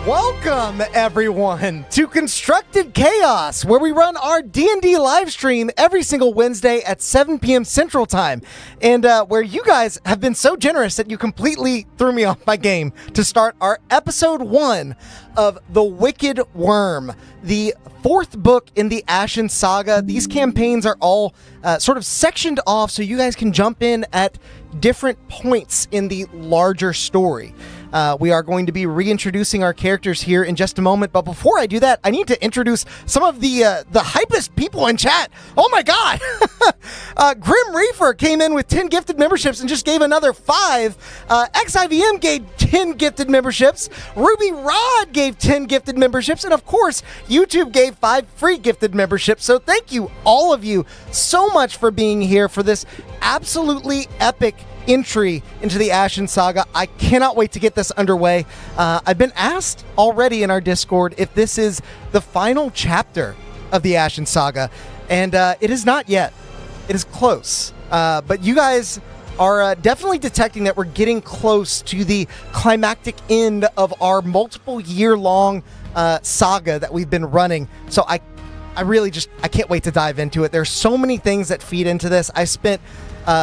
Welcome, everyone, to Constructed Chaos, where we run our D&D live stream every single Wednesday at 7 p.m. Central Time, and where you guys have been so generous that you completely threw me off my game to start our Episode 1 of The Wicked Wyrm, the fourth book in the Ashen saga. These campaigns are all sort of sectioned off so you guys can jump in at different points in the larger story. We are going to be reintroducing our characters here in just a moment, but before I do that, I need to introduce some of the hypest people in chat. Oh my god! Grim Reaper came in with 10 gifted memberships and just gave another 5. XIVM gave 10 gifted memberships. Ruby Rod gave 10 gifted memberships, and of course, YouTube gave 5 free gifted memberships. So thank you, all of you, so much for being here for this absolutely epic entry into the Ashen saga. I cannot wait to get this underway. I've been asked already in our Discord if this is the final chapter of the Ashen saga, and it is not yet. It is close, but you guys are definitely detecting that we're getting close to the climactic end of our multiple year-long saga that we've been running. So I really just, I can't wait to dive into it. There's so many things that feed into this. I spent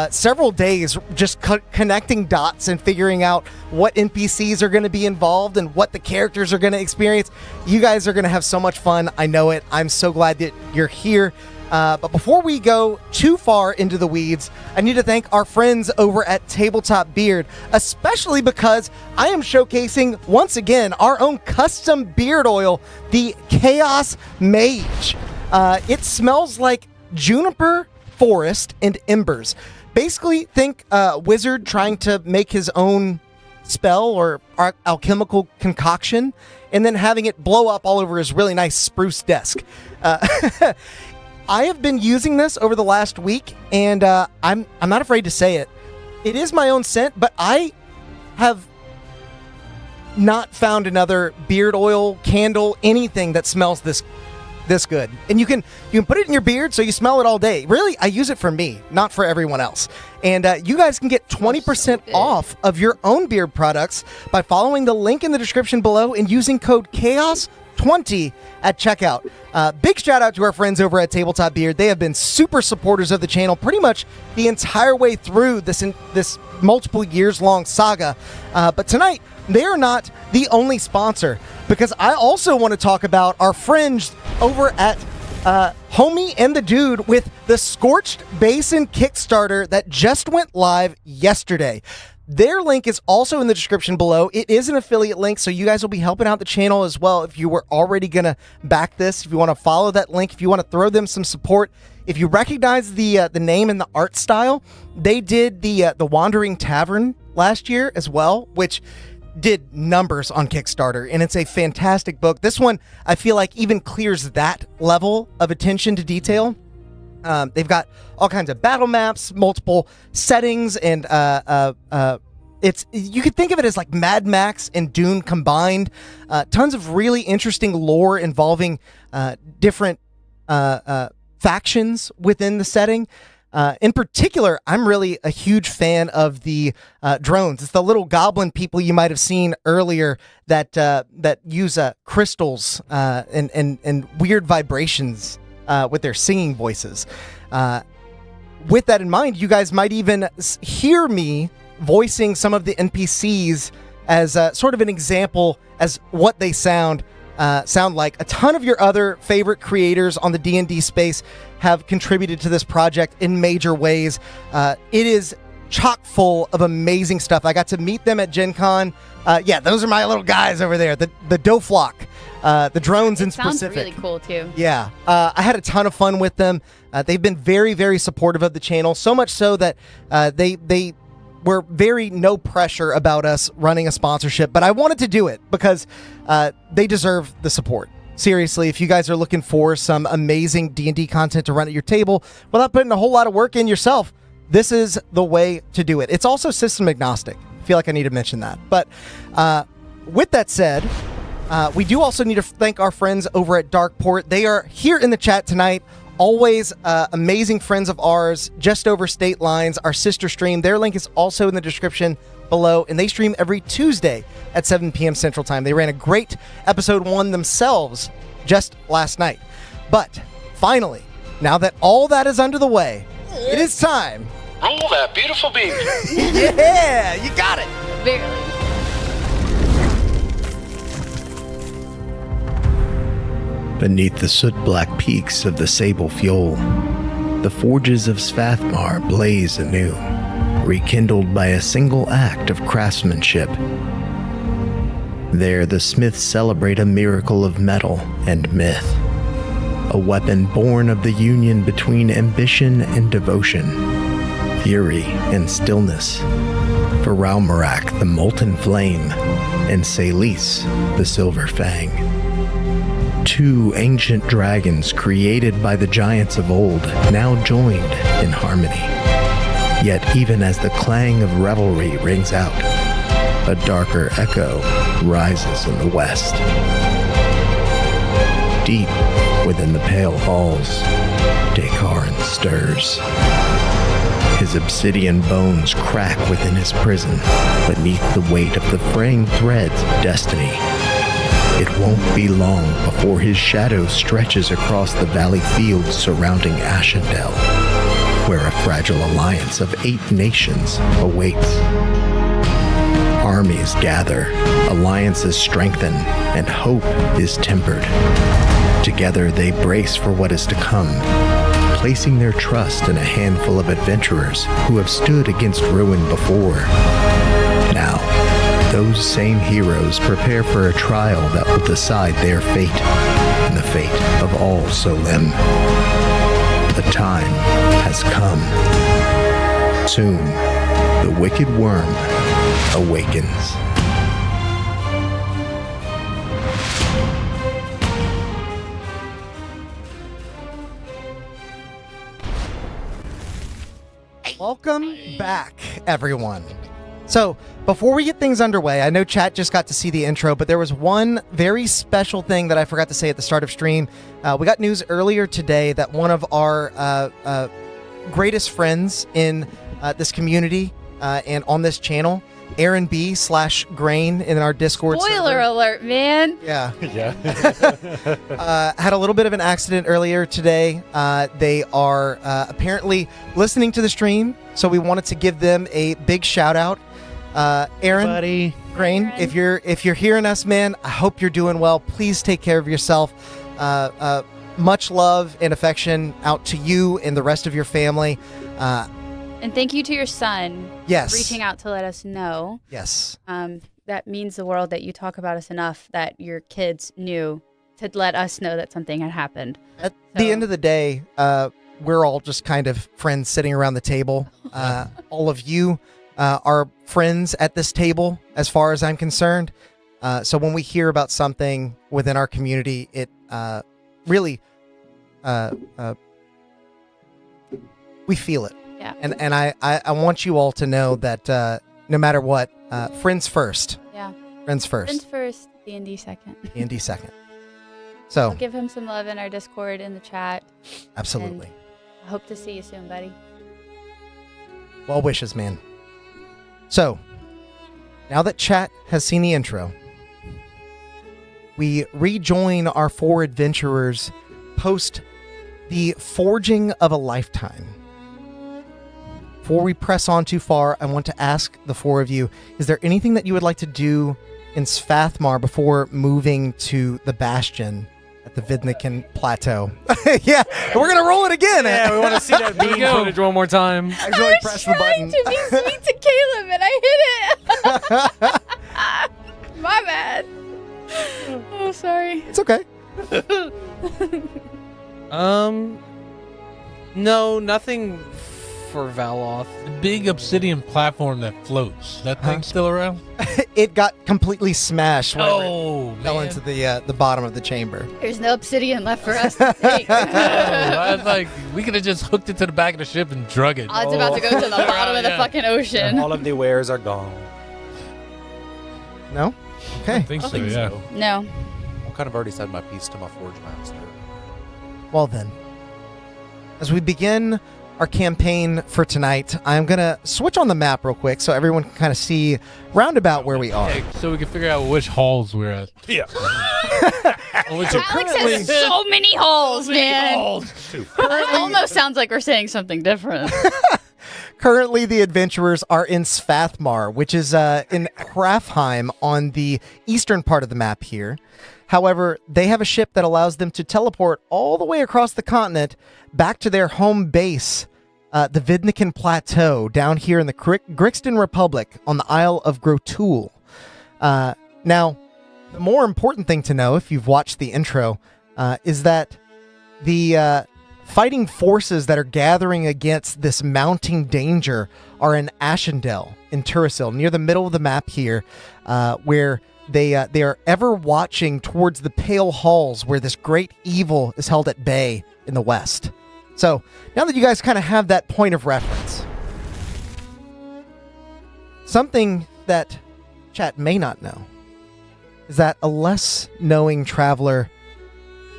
several days just connecting dots and figuring out what NPCs are going to be involved and what the characters are going to experience. You guys are going to have so much fun. I know it. I'm so glad that you're here. But before we go too far into the weeds, I need to thank our friends over at Tabletop Beard, especially because I am showcasing, once again, our own custom beard oil, the Chaos Mage. It smells like juniper, forest, and embers. Basically, think wizard trying to make his own spell or alchemical concoction and then having it blow up all over his really nice spruce desk. I have been using this over the last week, and I'm not afraid to say it. It is my own scent, but I have not found another beard oil, candle, anything that smells this good. And you can put it in your beard so you smell it all day. Really, I use it for me, not for everyone else. And you guys can get 20% off of your own beard products by following the link in the description below and using code CHAOS20 at checkout. Big shout out to our friends over at Tabletop Beard. They have been super supporters of the channel pretty much the entire way through this multiple years long saga. But tonight, they are not the only sponsor, because I also want to talk about our friends over at Homie and the Dude with the Scorched Basin Kickstarter that just went live yesterday. Their link is also in the description below. It is an affiliate link, so you guys will be helping out the channel as well if you were already going to back this. If you want to follow that link, if you want to throw them some support, if you recognize the name and the art style, they did the Wandering Tavern last year as well, which did numbers on Kickstarter, and it's a fantastic book. This one, I feel like, even clears that level of attention to detail. They've got all kinds of battle maps, multiple settings, and you could think of it as like Mad Max and Dune combined. Tons of really interesting lore involving different factions within the setting. In particular, I'm really a huge fan of the drones. It's the little goblin people you might have seen earlier that use crystals and weird vibrations with their singing voices. With that in mind, you guys might even hear me voicing some of the NPCs as sort of an example as what they sound like. A ton of your other favorite creators on the D&D space have contributed to this project in major ways. It is chock full of amazing stuff. I got to meet them at Gen Con. Yeah, those are my little guys over there, the Doflock, the drones in specific. Sounds really cool too. Yeah, I had a ton of fun with them. They've been very, very supportive of the channel, so much so that they were very no pressure about us running a sponsorship, but I wanted to do it because they deserve the support. Seriously, if you guys are looking for some amazing D&D content to run at your table without putting a whole lot of work in yourself, this is the way to do it. It's also system agnostic. I feel like I need to mention that. But with that said, we do also need to thank our friends over at Darkport. They are here in the chat tonight. Always amazing friends of ours, just over state lines, our sister stream. Their link is also in the description below, and they stream every Tuesday at 7 p.m. Central Time. They ran a great episode 1 themselves just last night. But finally, now that all that is under the way, it is time. Roll that beautiful beam. Yeah, you got it. Barely. Beneath the soot-black peaks of the Sable Fjord, the forges of Svathmar blaze anew, rekindled by a single act of craftsmanship. There, the smiths celebrate a miracle of metal and myth, a weapon born of the union between ambition and devotion, fury and stillness. For Raumarak, the molten flame, and Salis, the silver fang. Two ancient dragons created by the giants of old, now joined in harmony. Yet even as the clang of revelry rings out, a darker echo rises in the west. Deep within the pale halls, Descarin stirs. His obsidian bones crack within his prison, beneath the weight of the fraying threads of destiny. It won't be long before his shadow stretches across the valley fields surrounding Ashendell, where a fragile alliance of 8 nations awaits. Armies gather, alliances strengthen, and hope is tempered. Together they brace for what is to come, placing their trust in a handful of adventurers who have stood against ruin before. Now, those same heroes prepare for a trial that will decide their fate and the fate of all Solim. The time has come. Soon, the Wicked Wyrm awakens. Welcome back, everyone. So, before we get things underway, I know chat just got to see the intro, but there was one very special thing that I forgot to say at the start of stream. We got news earlier today that one of our greatest friends in this community and on this channel, Aaron B/Grain in our Discord Spoiler server. alert, man. Yeah. Had a little bit of an accident earlier today. They are apparently listening to the stream, so we wanted to give them a big shout out. Aaron, Grain, if you're hearing us, man, I hope you're doing well. Please take care of yourself. Much love and affection out to you and the rest of your family. And thank you to your son. Yes. Reaching out to let us know. Yes. That means the world that you talk about us enough that your kids knew to let us know that something had happened. At the end of the day, we're all just kind of friends sitting around the table. All of you are friends at this table, as far as I'm concerned. So when we hear about something within our community, it really, we feel it. Yeah. And I want you all to know that no matter what, friends first. Yeah. Friends first. Friends first, D&D second. D&D second. So I'll give him some love in our Discord, in the chat. absolutely. I hope to see you soon, buddy. Well wishes, man. So, now that chat has seen the intro, we rejoin our 4 adventurers post the forging of a lifetime. Before we press on too far, I want to ask the 4 of you, is there anything that you would like to do in Svathmar before moving to the Bastion at the Vidnikin Plateau? Yeah, we're going to roll it again. Yeah, we want to see that beam footage one more time. I really pressed the button. to be sweet to Caleb and I hit it. My bad. Oh, sorry. It's okay. No, nothing for Valoth. The big obsidian platform that floats. That thing's still around? It got completely smashed when Oh, it fell man. into the bottom of the chamber. There's no obsidian left for us to take. I was like, we could have just hooked it to the back of the ship and drug it. Oh, it's about to go to the bottom of the Yeah. fucking ocean. All of the wares are gone. No? I Okay. think so, yeah. No. I'm kind of already said my piece to my forge master. Well then, as we begin our campaign for tonight, I'm going to switch on the map real quick so everyone can kind of see roundabout where we are. So we can figure out which halls we're at. Yeah. Alex has so many holes, man. It almost sounds like we're saying something different. Currently, the adventurers are in Svathmar, which is in Krafheim on the eastern part of the map here. However, they have a ship that allows them to teleport all the way across the continent back to their home base, the Vidnikin Plateau, down here in the Grixton Republic on the Isle of Grotul. Now, the more important thing to know, if you've watched the intro, is that the fighting forces that are gathering against this mounting danger are in Ashendell, in Turasil, near the middle of the map here, where they are ever watching towards the Pale Halls, where this great evil is held at bay in the west. So, now that you guys kind of have that point of reference, something that chat may not know is that a less knowing traveler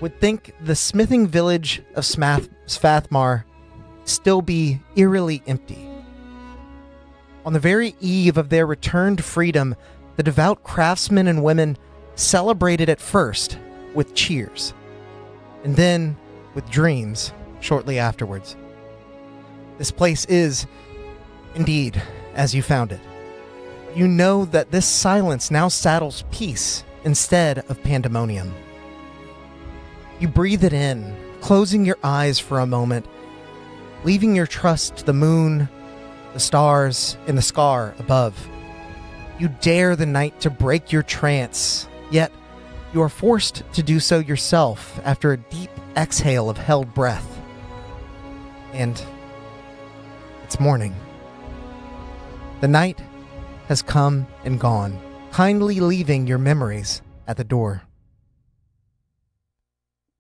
would think the smithing village of Svathmar still be eerily empty. On the very eve of their return to freedom, the devout craftsmen and women celebrated at first with cheers, and then with dreams shortly afterwards. This place is, indeed, as you found it. You know that this silence now saddles peace instead of pandemonium. You breathe it in, closing your eyes for a moment, leaving your trust to the moon, the stars, and the scar above. You dare the night to break your trance, yet you are forced to do so yourself after a deep exhale of held breath. And it's morning. The night has come and gone, kindly leaving your memories at the door.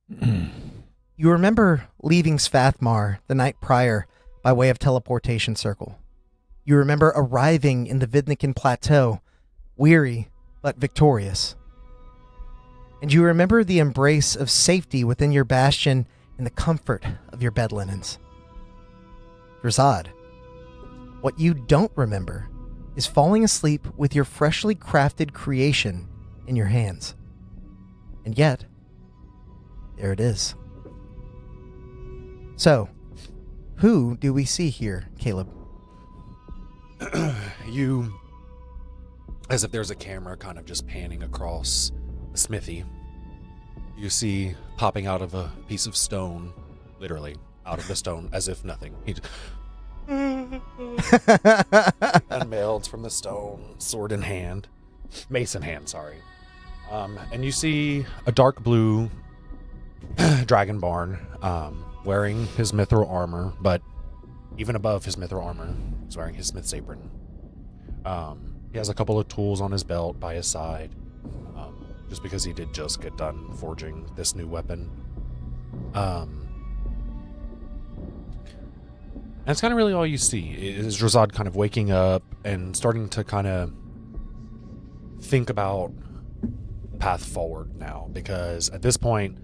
You remember leaving Svathmar the night prior by way of teleportation circle. You remember arriving in the Vidnikin Plateau, weary but victorious. And you remember the embrace of safety within your bastion and the comfort of your bed linens. Drazad, what you don't remember is falling asleep with your freshly crafted creation in your hands. And yet, there it is. So, who do we see here, Caleb? You, as if there's a camera kind of just panning across the smithy, you see popping out of a piece of stone, literally out of the stone, as if nothing. He unveiled from the stone, sword in hand, mace in hand, sorry. And you see a dark blue dragonborn wearing his mithril armor, but even above his mithril armor, he's wearing his smith's apron. He has a couple of tools on his belt by his side, just because he did just get done forging this new weapon. And that's kind of really all you see, is Drazad kind of waking up and starting to kind of think about the path forward now, because at this point,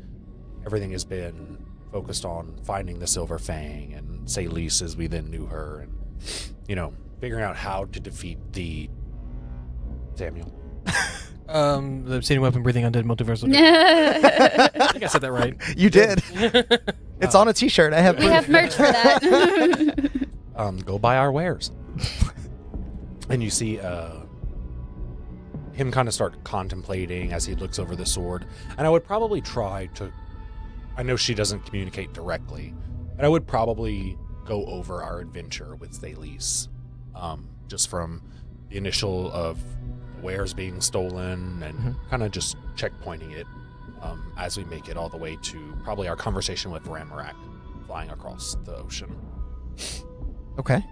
everything has been focused on finding the Silver Fang and Celise as we then knew her, and, you know, figuring out how to defeat the... Samuel? The obsidian weapon breathing undead multiversal. I think I said that right. You did. It's on a t-shirt. I have We have merch for that. Go buy our wares. And you see him kind of start contemplating as he looks over the sword. And I would probably try to... I know she doesn't communicate directly, but I would probably go over our adventure with Celise. Just from the initial of wares being stolen and kind of just checkpointing it as we make it all the way to probably our conversation with Ramarak flying across the ocean. Okay.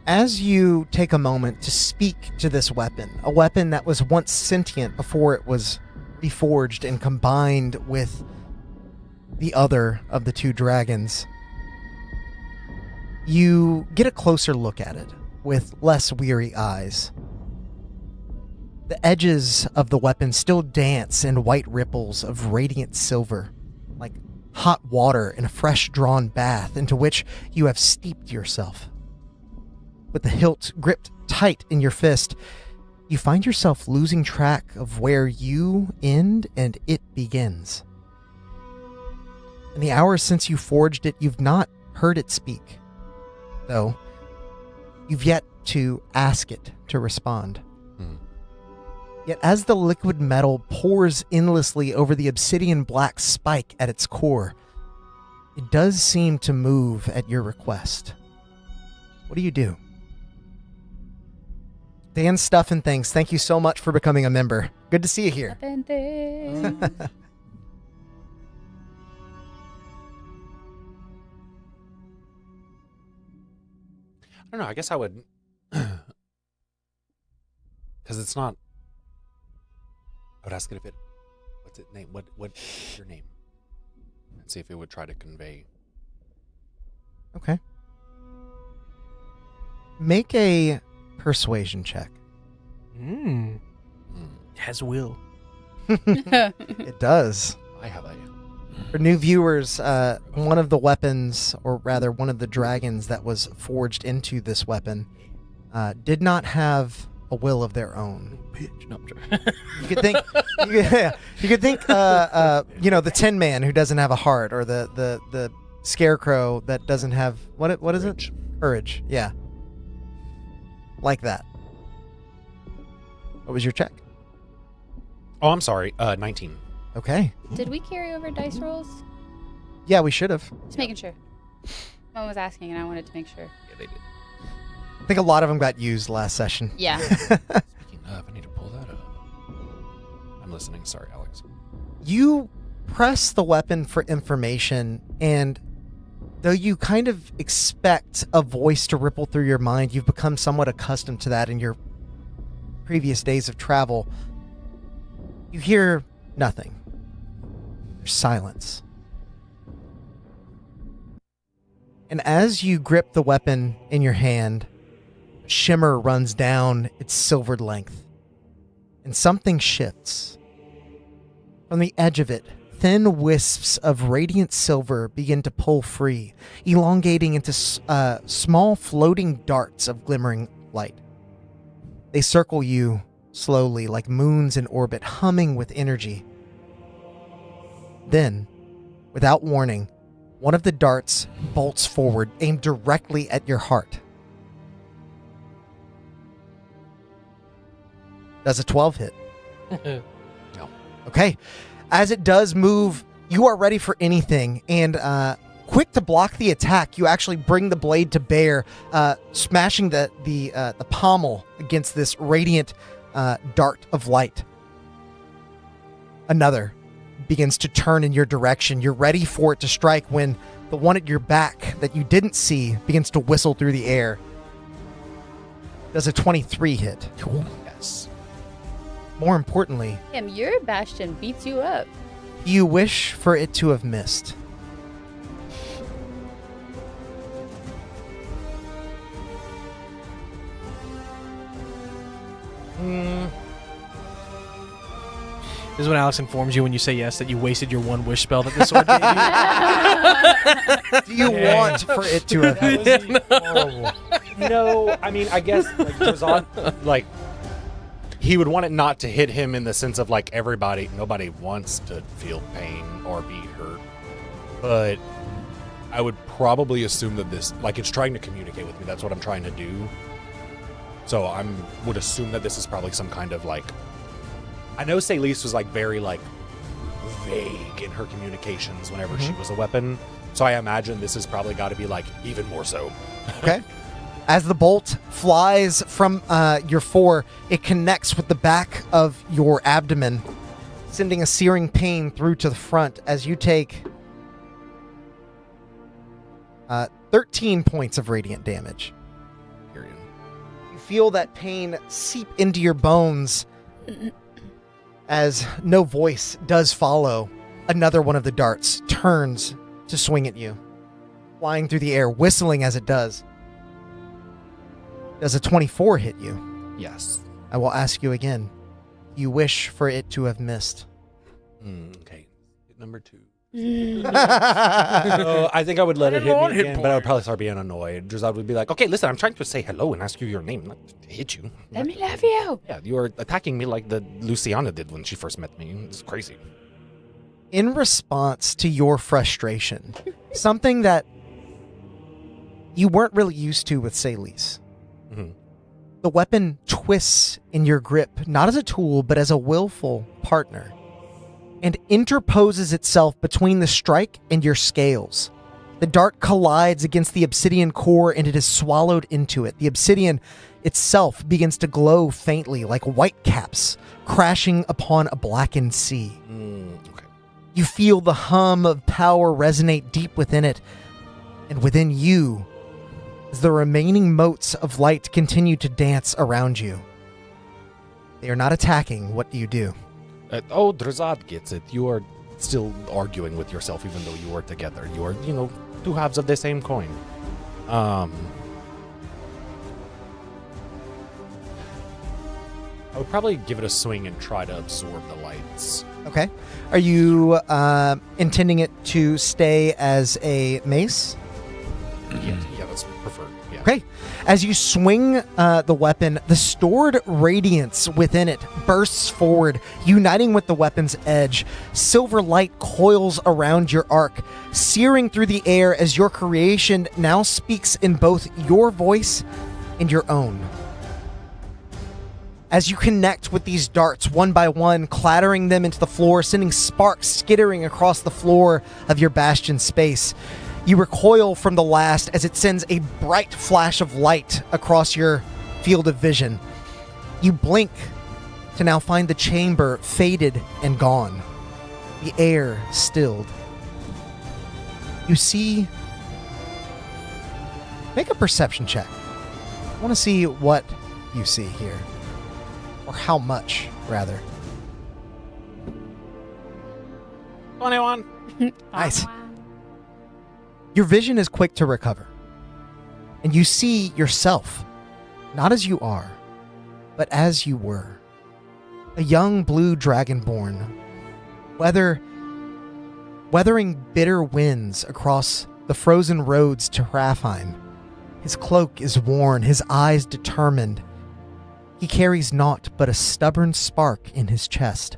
As you take a moment to speak to this weapon, a weapon that was once sentient before it was reforged and combined with the other of the two dragons, you get a closer look at it with less weary eyes. The edges of the weapon still dance in white ripples of radiant silver, like hot water in a fresh drawn bath into which you have steeped yourself. With the hilt gripped tight in your fist, you find yourself losing track of where you end and it begins. In the hours since you forged it, you've not heard it speak, though you've yet to ask it to respond. Yet as the liquid metal pours endlessly over the obsidian black spike at its core, it does seem to move at your request. What do you do? Dan Stuff and Things, thank you so much for becoming a member. Good to see you here. Stuff and things. I don't know. I guess I would, because it's not. I would ask it if it. What's its name? What's your name? And see if it would try to convey. Okay. Make a persuasion check. Has will. It does. I have a. For new viewers, one of the weapons, or rather one of the dragons that was forged into this weapon, did not have a will of their own. Bitch. No, You could think, you could think, the Tin Man who doesn't have a heart, or the Scarecrow that doesn't have what is it? Courage. Yeah, like that. What was your check? Oh, I'm sorry. 19. Okay. Did we carry over dice rolls? Yeah, we should have. Just making sure. Someone was asking, and I wanted to make sure. Yeah, they did. I think a lot of them got used last session. Yeah. Speaking of, I need to pull that up. I'm listening. Sorry, Alex. You press the weapon for information, and though you kind of expect a voice to ripple through your mind, you've become somewhat accustomed to that in your previous days of travel. You hear nothing. There's silence. And as you grip the weapon in your hand, a shimmer runs down its silvered length, and something shifts. From the edge of it, thin wisps of radiant silver begin to pull free, elongating into small floating darts of glimmering light. They circle you slowly, like moons in orbit, humming with energy. Then, without warning, one of the darts bolts forward, aimed directly at your heart. Does a 12 hit? No. Okay. As it does move, you are ready for anything, and quick to block the attack, you actually bring the blade to bear, smashing the pommel against this radiant dart of light. Another begins to turn in your direction. You're ready for it to strike when the one at your back that you didn't see begins to whistle through the air. Does a 23 hit? Yes. More importantly, Damn, your Bastion beats you up. you wish for it to have missed. This is when Alex informs you when you say yes that you wasted your one wish spell that this sword gave you. Do you want for it to have missed? Horrible. No, I mean, I guess like Drazon, like he would want it not to hit him in the sense of like nobody wants to feel pain or be hurt, but I would probably assume that this, like, it's trying to communicate with me. That's what I'm trying to do. So would assume that this is probably some kind of like. I know Celeste was like very like vague in her communications whenever she was a weapon. So I imagine this has probably got to be like even more so. Okay. As the bolt flies from your fore, it connects with the back of your abdomen, sending a searing pain through to the front as you take 13 points of radiant damage. Period. You feel that pain seep into your bones as no voice does follow. Another one of the darts turns to swing at you, flying through the air, whistling as it does. Does a 24 hit you? Yes. I will ask you again. You wish for it to have missed. Okay. Hit number 2. So I think I would let it hit want me hit again, but I would points. probably start being annoyed. Drazad would be like, okay, listen, I'm trying to say hello and ask you your name, not to hit you. Let me love you. Yeah, you are attacking me like the Luciana did when she first met me. It's crazy. In response to your frustration, something that you weren't really used to with Salise, Mhm. the weapon twists in your grip, not as a tool, but as a willful partner, and interposes itself between the strike and your scales. The dart collides against the obsidian core and it is swallowed into it. The obsidian itself begins to glow faintly like white caps crashing upon a blackened sea. Okay. You feel the hum of power resonate deep within it, and within you, as the remaining motes of light continue to dance around you. They are not attacking. What do you do? Drazad gets it. You are still arguing with yourself even though you are together. You are, two halves of the same coin. I would probably give it a swing and try to absorb the lights. Okay. Are you intending it to stay as a mace? Yeah, that's preferred. Yeah. Okay. As you swing the weapon, the stored radiance within it bursts forward, uniting with the weapon's edge. Silver light coils around your arc, searing through the air as your creation now speaks in both your voice and your own. As you connect with these darts one by one, clattering them into the floor, sending sparks skittering across the floor of your bastion space. You recoil from the last as it sends a bright flash of light across your field of vision. You blink to now find the chamber faded and gone, the air stilled. You see... Make a perception check. I want to see what you see here. Or how much, rather. 21. Nice. Your vision is quick to recover, and you see yourself, not as you are, but as you were. A young blue dragonborn, weathering bitter winds across the frozen roads to Hrafheim. His cloak is worn, his eyes determined. He carries naught but a stubborn spark in his chest.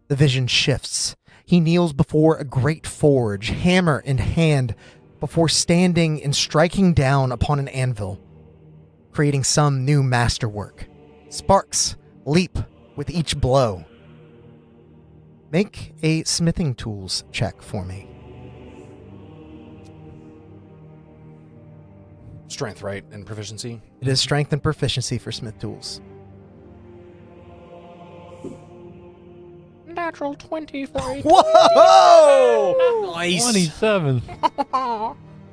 The vision shifts. He kneels before a great forge, hammer in hand, before standing and striking down upon an anvil, creating some new masterwork. Sparks leap with each blow. Make a smithing tools check for me. Strength, right? And proficiency? It is strength and proficiency for smith tools. Natural 20 for a Whoa! Nice. 27.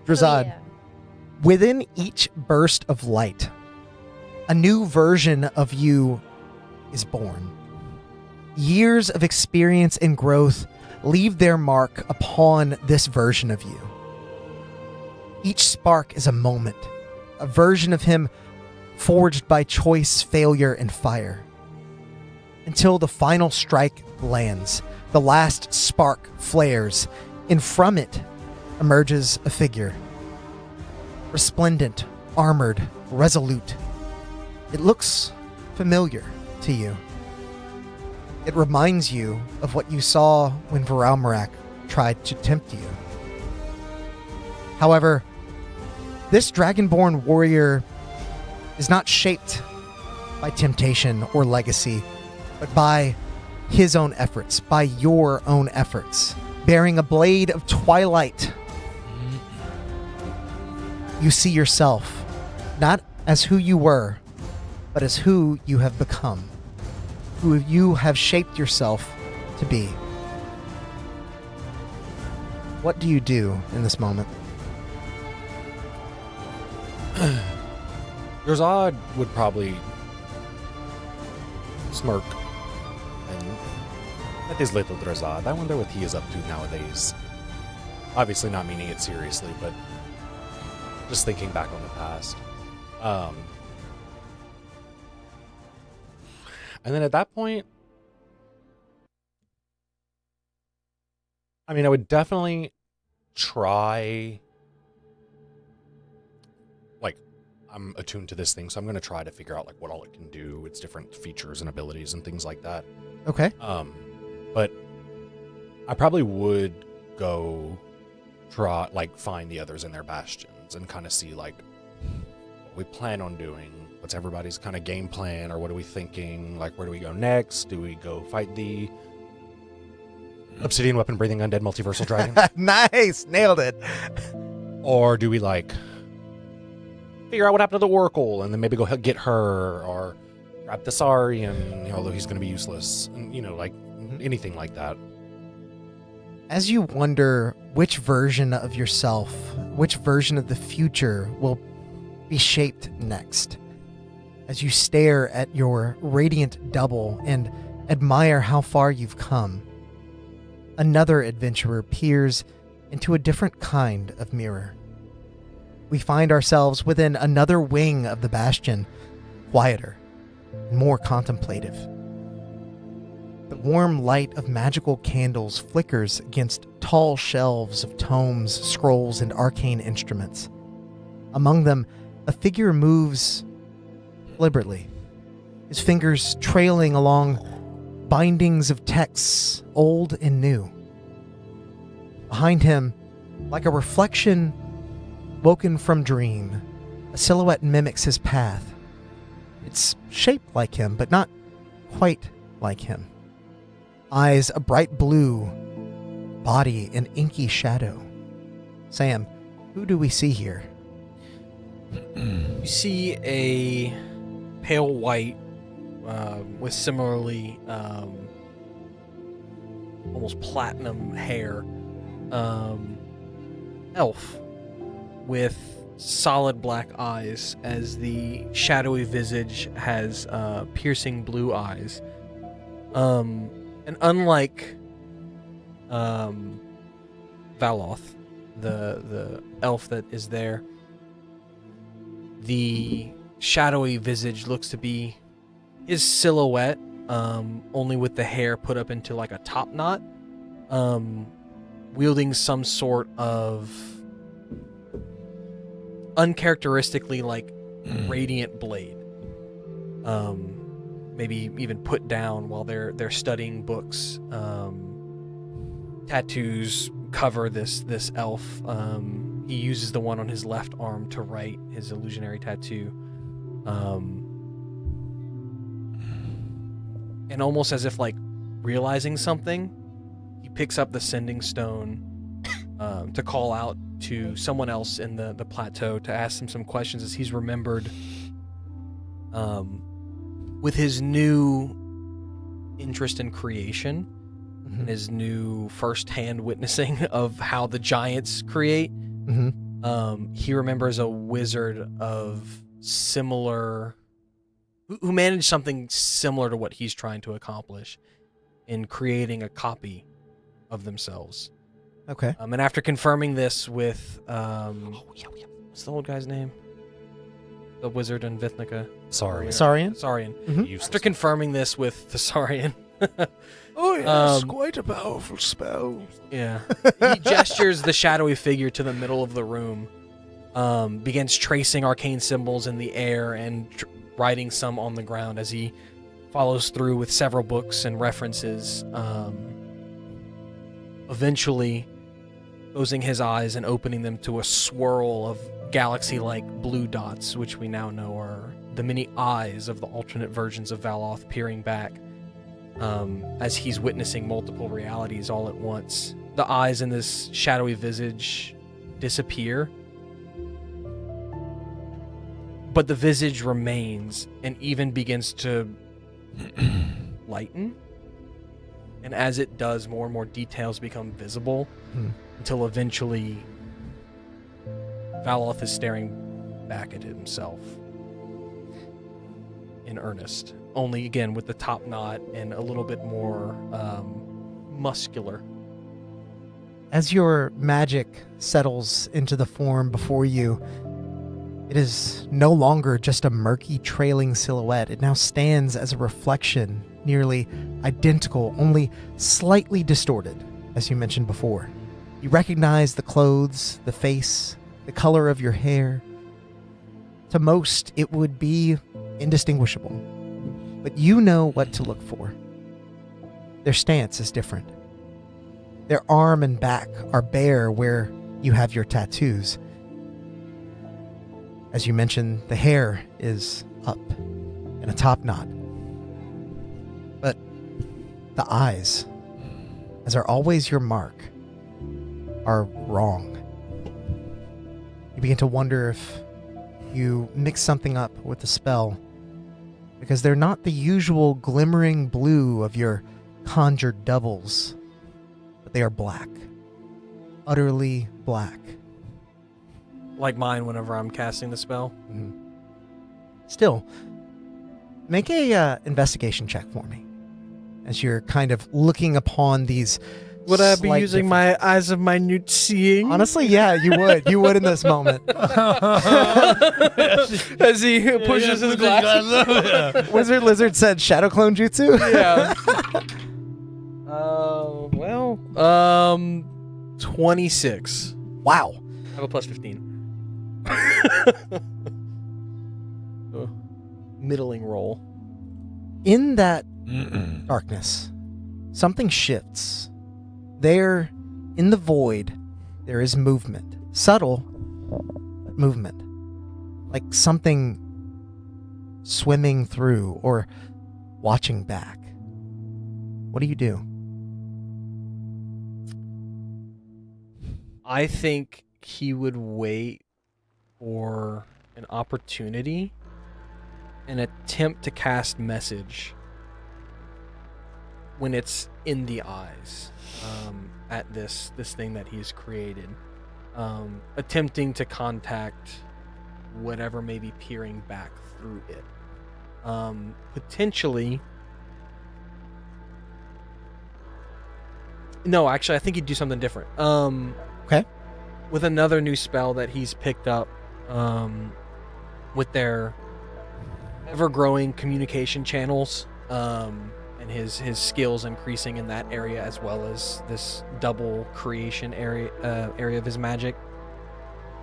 Drazad, Yeah. within each burst of light, a new version of you is born. Years of experience and growth leave their mark upon this version of you. Each spark is a moment, a version of him forged by choice, failure, and fire. Until the final strike lands, the last spark flares, and from it emerges a figure. Resplendent, armored, resolute. It looks familiar to you. It reminds you of what you saw when Varalmarak tried to tempt you. However, this dragonborn warrior is not shaped by temptation or legacy, but by his own efforts, by your own efforts. Bearing a blade of twilight, you see yourself, not as who you were, but as who you have become, who you have shaped yourself to be. What do you do in this moment? Drazad would probably smirk and that is little Drazad. I wonder what he is up to nowadays. Obviously not meaning it seriously, but just thinking back on the past. And then at that point, I mean, I would definitely try. Like, I'm attuned to this thing, so I'm going to try to figure out like what all it can do, its different features and abilities and things like that. Okay. But I probably would go try like find the others in their bastions and kind of see like what we plan on doing. What's everybody's kind of game plan, or what are we thinking? Like, where do we go next? Do we go fight the obsidian weapon breathing undead multiversal dragon? Nice, nailed it. Or do we like figure out what happened to the Oracle and then maybe go get her, or grab the Saurian, although he's going to be useless, and like anything like that. As you wonder which version of yourself, which version of the future will be shaped next, as you stare at your radiant double and admire how far you've come, another adventurer peers into a different kind of mirror. We find ourselves within another wing of the bastion, quieter and more contemplative. The warm light of magical candles flickers against tall shelves of tomes, scrolls, and arcane instruments. Among them, a figure moves deliberately, his fingers trailing along bindings of texts, old and new. Behind him, like a reflection woken from dream, a silhouette mimics his path. It's shaped like him, but not quite like him. Eyes a bright blue, body an inky shadow. Sam, who do we see here? You see a pale white with similarly almost platinum hair elf with solid black eyes, as the shadowy visage has piercing blue eyes. And unlike Valoth, the elf that is there, the shadowy visage looks to be his silhouette, only with the hair put up into like a top knot, wielding some sort of uncharacteristically like radiant blade. Maybe even put down while they're studying books. Tattoos cover this elf. He uses the one on his left arm to write his illusionary tattoo. And almost as if like realizing something, he picks up the sending stone to call out to someone else in the plateau to ask him some questions, as he's remembered with his new interest in creation and his new first-hand witnessing of how the giants create. He remembers a wizard of similar, who managed something similar to what he's trying to accomplish in creating a copy of themselves. Okay. And after confirming this with, what's the old guy's name? The wizard in Vithnica. Sorry. Saurian? Saurian. Useless. After confirming this with the Saurian. Oh yes, quite a powerful spell. Yeah. He gestures the shadowy figure to the middle of the room, begins tracing arcane symbols in the air and writing some on the ground as he follows through with several books and references, eventually closing his eyes and opening them to a swirl of galaxy-like blue dots, which we now know are the many eyes of the alternate versions of Valoth peering back, as he's witnessing multiple realities all at once. The eyes in this shadowy visage disappear, but the visage remains and even begins to lighten. And as it does, more and more details become visible until eventually Valoth is staring back at himself in earnest. Only again with the top knot and a little bit more muscular. As your magic settles into the form before you, it is no longer just a murky trailing silhouette. It now stands as a reflection, nearly identical, only slightly distorted, as you mentioned before. You recognize the clothes, the face, the color of your hair. To most, it would be indistinguishable. But you know what to look for. Their stance is different. Their arm and back are bare where you have your tattoos. As you mentioned, the hair is up in a top knot. But the eyes, as are always your mark, are wrong. You begin to wonder if you mix something up with the spell, because they're not the usual glimmering blue of your conjured doubles, but they are black. Utterly black. Like mine whenever I'm casting the spell. Still, make a investigation check for me, as you're kind of looking upon these. Would I be slight using differences. my eyes of minute seeing? Honestly, yeah, you would. You would in this moment. As he pushes his glasses. Wizard Lizard said shadow clone jutsu. Yeah. 26. Wow. I have a plus 15. Middling roll. In that darkness, something shifts. There, in the void, there is movement. Subtle, but movement. Like something swimming through or watching back. What do you do? I think he would wait for an opportunity and attempt to cast message when it's in the eyes at this thing that he's created, attempting to contact whatever may be peering back through it, potentially. No, actually, I think he'd do something different. Okay. With another new spell that he's picked up, with their ever-growing communication channels, and his skills increasing in that area, as well as this double creation area of his magic,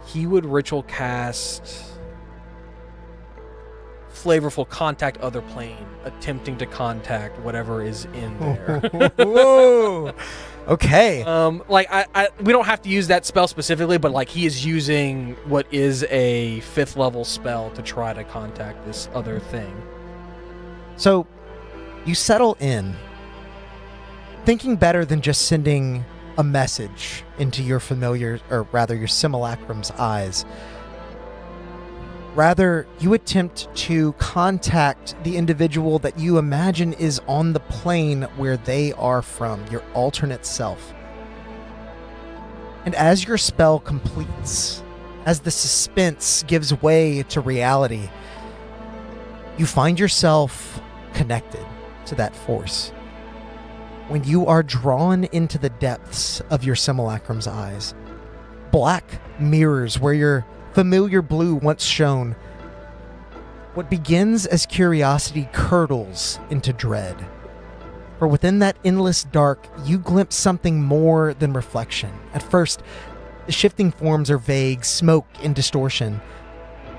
he would ritual cast flavorful contact other plane, attempting to contact whatever is in there. Whoa. Okay. We don't have to use that spell specifically, but like he is using what is a 5th level spell to try to contact this other thing. So, you settle in, thinking better than just sending a message into your familiar, or rather your simulacrum's eyes. Rather, you attempt to contact the individual that you imagine is on the plane where they are from, your alternate self. And as your spell completes, as the suspense gives way to reality, you find yourself connected to that force. When you are drawn into the depths of your simulacrum's eyes, black mirrors where your familiar blue once shone, what begins as curiosity curdles into dread. For within that endless dark, you glimpse something more than reflection. At first, the shifting forms are vague, smoke and distortion,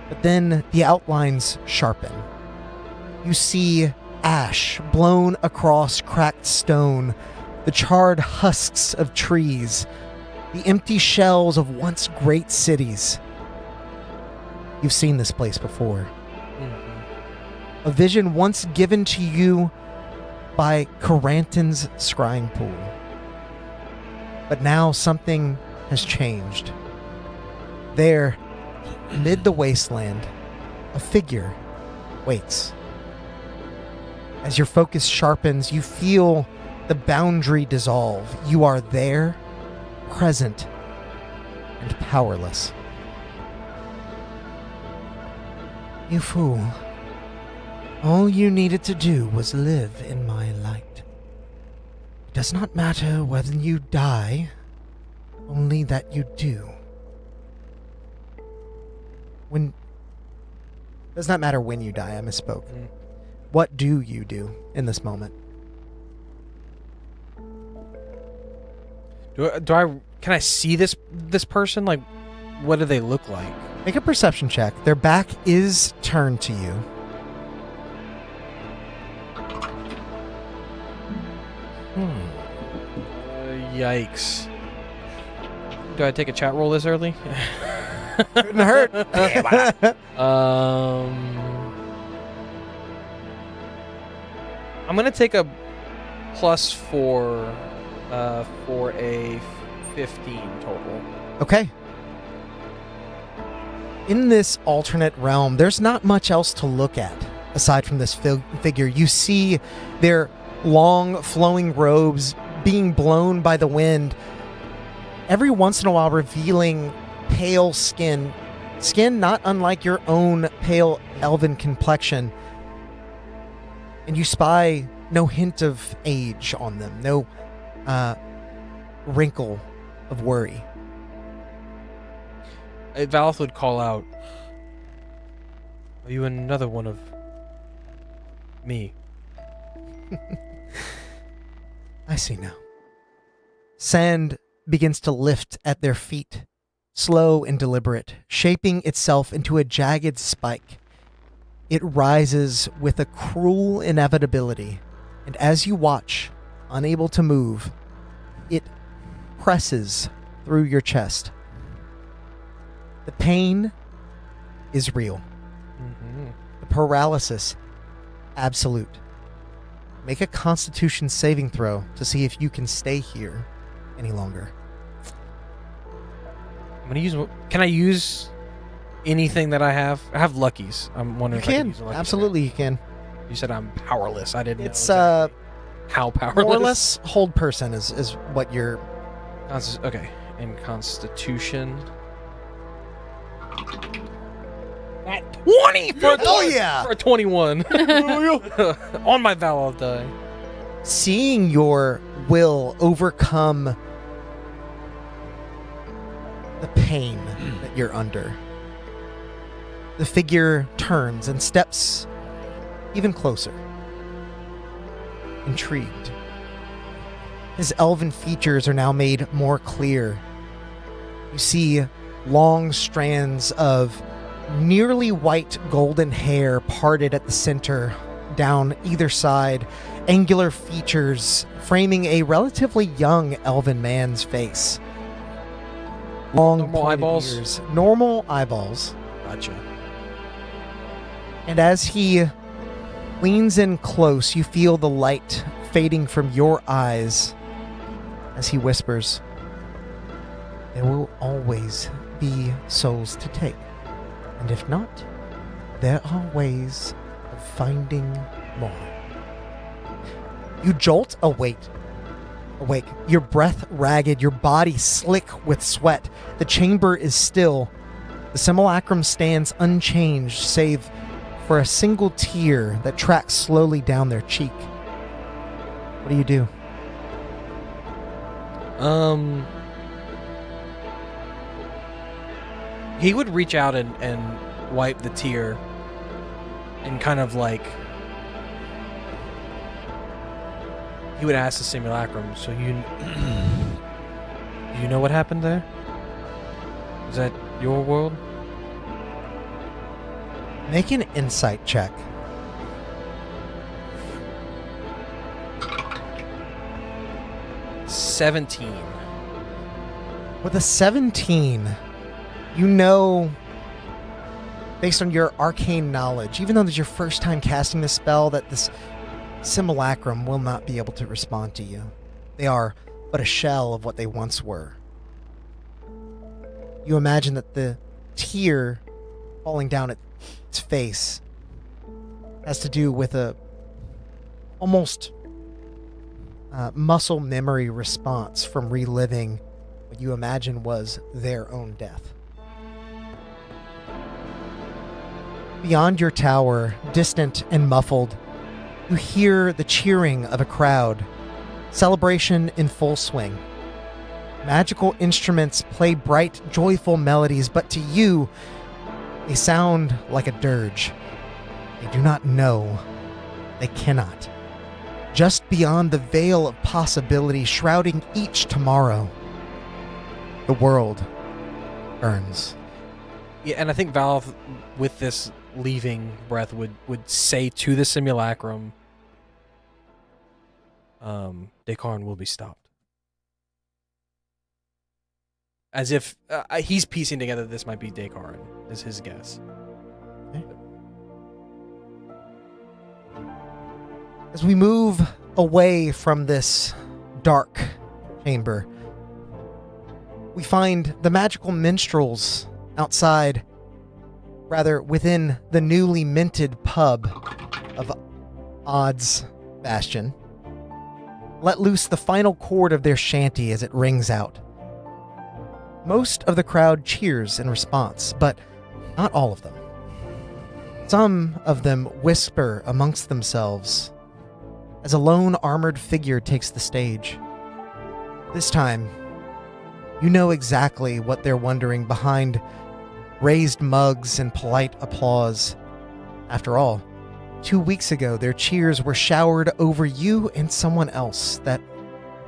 but then the outlines sharpen. You see ash blown across cracked stone, the charred husks of trees, the empty shells of once great cities. You've seen this place before. A vision once given to you by Caranton's scrying pool. But now something has changed. There, amid the wasteland, a figure waits. As your focus sharpens, you feel the boundary dissolve. You are there, present, and powerless. You fool. All you needed to do was live in my light. It does not matter whether you die, only that you do. Does not matter when you die, I misspoke. What do you do in this moment? Can I see this person? Like, what do they look like? Make a perception check. Their back is turned to you. Yikes. Do I take a chat roll this early? Couldn't hurt. I'm gonna take a +4 for a 15 total. Okay. In this alternate realm, there's not much else to look at aside from this figure. You see their long flowing robes being blown by the wind, every once in a while revealing pale skin not unlike your own pale elven complexion. And you spy no hint of age on them, no wrinkle of worry. Valith would call out, "Are you another one of me?" I see now. Sand begins to lift at their feet, slow and deliberate, shaping itself into a jagged spike. It rises with a cruel inevitability, and as you watch, unable to move, it presses through your chest. The pain is real. Mm-hmm. The paralysis, absolute. Make a Constitution saving throw to see if you can stay here any longer. I'm gonna use. Can I use anything that I have? I have luckies. I'm wondering You if I can. use a lucky. Absolutely, you can. You said I'm powerless. I didn't. It's know exactly how powerless. more or less hold person is what you're. Okay, in Constitution. At 20 for a yeah! for a 21. On my Valor die. Seeing your will overcome the pain that you're under, the figure turns and steps even closer, intrigued. His elven features are now made more clear. You see long strands of nearly white golden hair parted at the center, down either side, angular features framing a relatively young elven man's face. Long Normal pointed eyeballs? ears, normal eyeballs. Gotcha. And as he leans in close, you feel the light fading from your eyes as he whispers, "There will always be souls to take. And if not, there are ways of finding more." You jolt awake, your breath ragged, your body slick with sweat. The chamber is still. The simulacrum stands unchanged, save for a single tear that tracks slowly down their cheek. What do you do? He would reach out and wipe the tear and kind of like he would ask the simulacrum, "So you know what happened there? Is that your world?" Make an insight check. "17. With a 17, you know, based on your arcane knowledge, even though this is your first time casting this spell, that this simulacrum will not be able to respond to you. They are but a shell of what they once were. You imagine that the tear falling down its face has to do with a almost muscle memory response from reliving what you imagine was their own death. Beyond your tower, distant and muffled, you hear the cheering of a crowd. Celebration in full swing. Magical instruments play bright, joyful melodies, but to you, they sound like a dirge. They do not know. They cannot. Just beyond the veil of possibility shrouding each tomorrow, the world burns. Yeah, and I think Valve, with this leaving breath, would say to the simulacrum, Descartes will be stopped. As if he's piecing together this might be Descartes, is his guess. Okay. As we move away from this dark chamber, we find the magical minstrels outside, rather within the newly minted pub of Odd's Bastion, let loose the final chord of their shanty as it rings out. Most of the crowd cheers in response, but not all of them. Some of them whisper amongst themselves as a lone armored figure takes the stage. This time, you know exactly what they're wondering behind raised mugs and polite applause. After all, 2 weeks ago, their cheers were showered over you and someone else that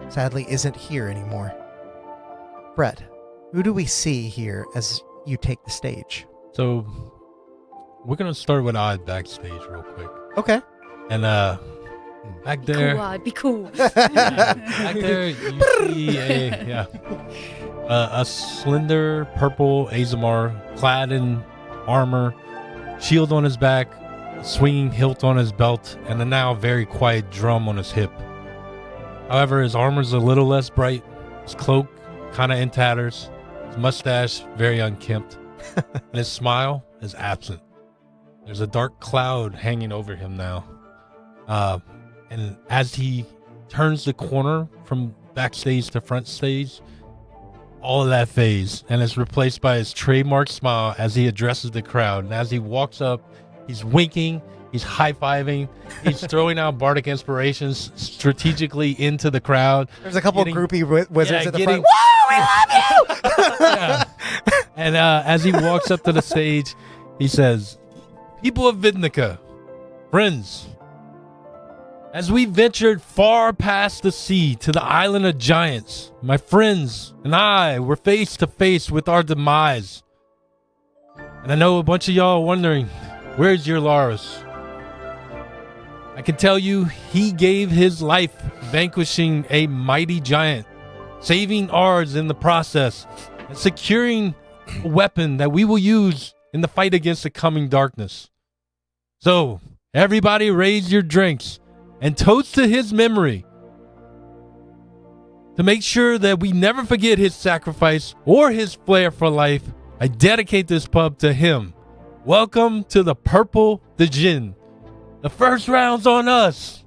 sadly isn't here anymore. Brett, who do we see here as you take the stage? So we're gonna start with Odd backstage real quick. Okay. And back there, Cool, Odd, be cool. back there you see a slender purple Azamar clad in armor, shield on his back, swinging hilt on his belt, and a now very quiet drum on his hip. However, his armor's a little less bright, his cloak kind of in tatters, his mustache very unkempt, and his smile is absent. There's a dark cloud hanging over him now. And as he turns the corner from backstage to front stage, all of that fades, and it's replaced by his trademark smile as he addresses the crowd. And as he walks up, he's winking, he's high-fiving, he's throwing out bardic inspirations strategically into the crowd. There's a couple of groupie wizards at the front. Woo, we love you! Yeah. And as he walks up to the stage, he says, "People of Vidnica, friends, as we ventured far past the sea to the island of giants, my friends and I were face to face with our demise. And I know a bunch of y'all are wondering, where's your Laros? I can tell you he gave his life vanquishing a mighty giant, saving ours in the process, and securing a weapon that we will use in the fight against the coming darkness. So, everybody raise your drinks and toast to his memory. To make sure that we never forget his sacrifice or his flair for life, I dedicate this pub to him. Welcome to the Purple the Djinn. The first round's on us."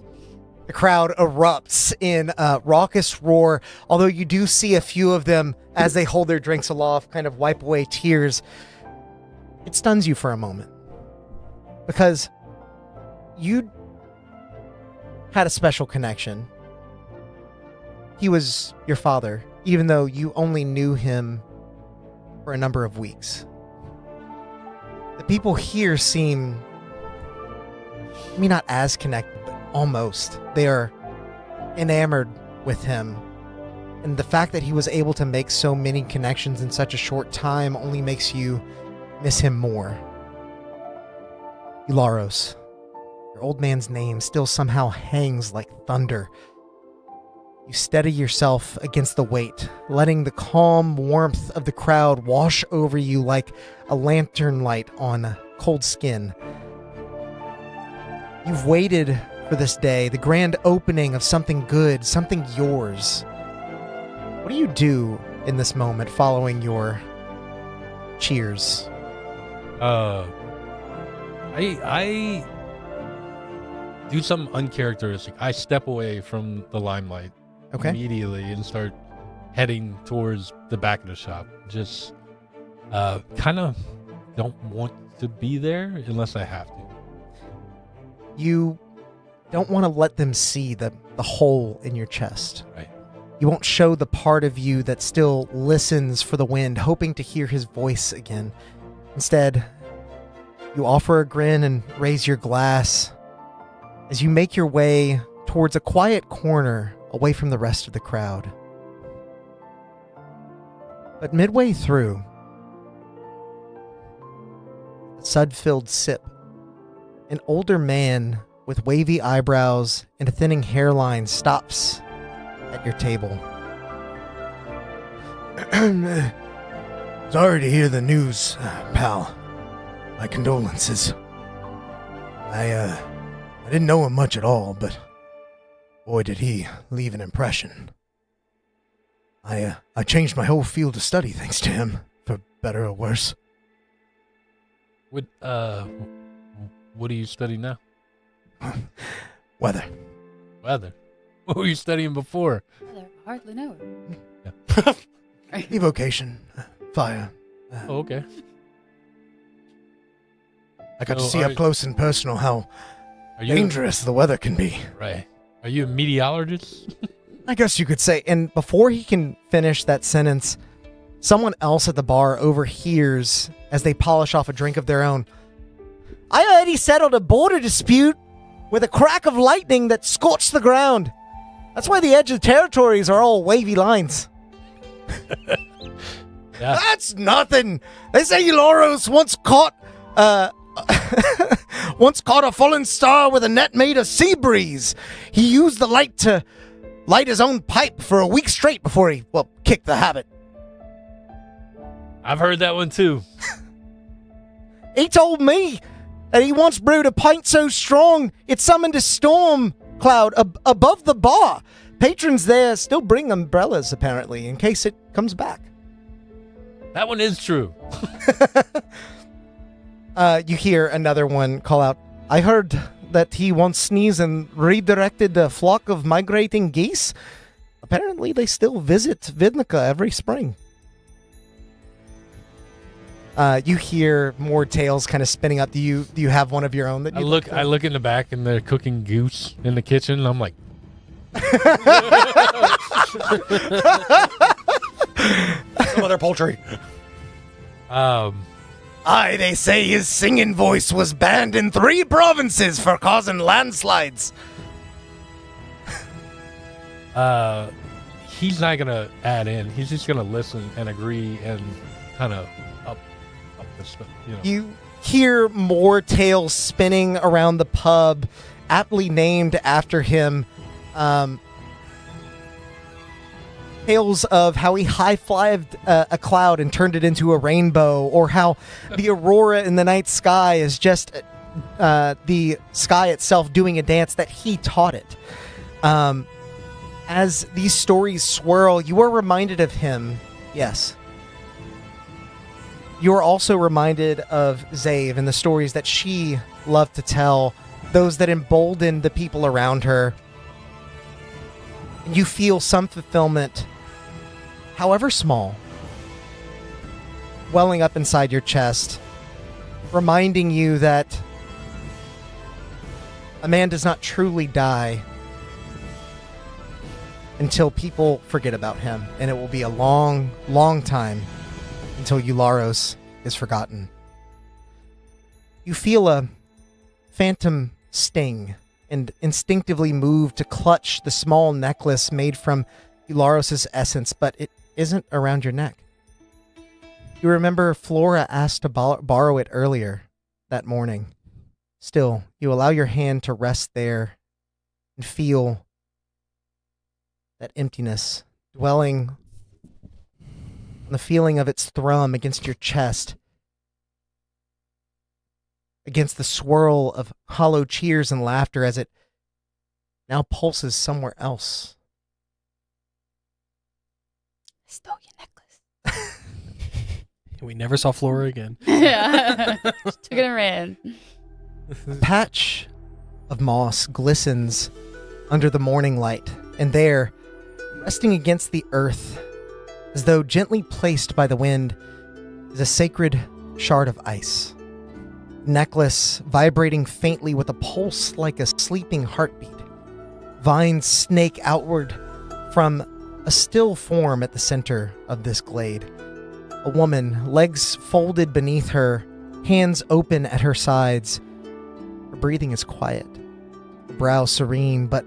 The crowd erupts in a raucous roar, although you do see a few of them, as they hold their drinks aloft, kind of wipe away tears. It stuns you for a moment, because you had a special connection. He was your father, even though you only knew him for a number of weeks. The people here seem, I mean, not as connected, but almost. They are enamored with him. And the fact that he was able to make so many connections in such a short time only makes you miss him more. Ularos, your old man's name still somehow hangs like thunder. You steady yourself against the weight, letting the calm warmth of the crowd wash over you like a lantern light on cold skin. You've waited for this day, the grand opening of something good, something yours. What do you do in this moment following your cheers? I do something uncharacteristic. I step away from the limelight immediately and start heading towards the back of the shop. Just kind of don't want to be there unless I have to. You don't want to let them see the hole in your chest. Right. You won't show the part of you that still listens for the wind, hoping to hear his voice again. Instead, you offer a grin and raise your glass as you make your way towards a quiet corner away from the rest of the crowd. But midway through, a sud-filled sip, an older man with wavy eyebrows and a thinning hairline stops at your table. Sorry to hear the news, pal. My condolences. I didn't know him much at all, but boy did he leave an impression. I changed my whole field of study thanks to him, for better or worse. What do you study now? Weather. Weather. What were you studying before? I hardly know Yeah. Evocation. Fire. Oh, okay. I got to So see up close and personal how Are you dangerous the weather can be. right? Are you a meteorologist? I guess you could say. And before he can finish that sentence, someone else at the bar overhears as they polish off a drink of their own. I heard he settled a border dispute with a crack of lightning that scorched the ground. That's why the edge of territories are all wavy lines. Yeah. That's nothing. They say Euloros once caught a fallen star with a net made of sea breeze. He used the light to light his own pipe for a week straight before he, kicked the habit. I've heard that one too. He told me that he once brewed a pint so strong it summoned a storm cloud above the bar. Patrons there still bring umbrellas, apparently, in case it comes back. That one is true. You hear another one call out, I heard that he once sneezed and redirected a flock of migrating geese. Apparently, they still visit Vidnica every spring. You hear more tales kind of spinning up. Do you have one of your own that you I look in the back and they're cooking goose in the kitchen. And I'm like, Some other poultry. Aye, they say his singing voice was banned in 3 provinces for causing landslides. he's not gonna add in. He's just gonna listen and agree and kind of up the stuff. You hear more tales spinning around the pub, aptly named after him. Tales of how he high-fived a cloud and turned it into a rainbow, or how the aurora in the night sky is just the sky itself doing a dance that he taught it. As these stories swirl, you are reminded of him, yes. You are also reminded of Zave and the stories that she loved to tell, those that emboldened the people around her. You feel some fulfillment, however small, welling up inside your chest, reminding you that a man does not truly die until people forget about him, and it will be a long, long time until Eularos is forgotten. You feel a phantom sting and instinctively move to clutch the small necklace made from Eularos's essence, but it isn't around your neck. You remember Flora asked to borrow it earlier that morning. Still, you allow your hand to rest there and feel that emptiness dwelling on the feeling of its thrum against your chest, against the swirl of hollow cheers and laughter as it now pulses somewhere else. I stole your necklace. We never saw Flora again. Yeah. Just took it and ran. A patch of moss glistens under the morning light, and there, resting against the earth, as though gently placed by the wind, is a sacred shard of ice. Necklace vibrating faintly with a pulse like a sleeping heartbeat. Vines snake outward from a still form at the center of this glade. A woman, legs folded beneath her, hands open at her sides. Her breathing is quiet, her brow serene, but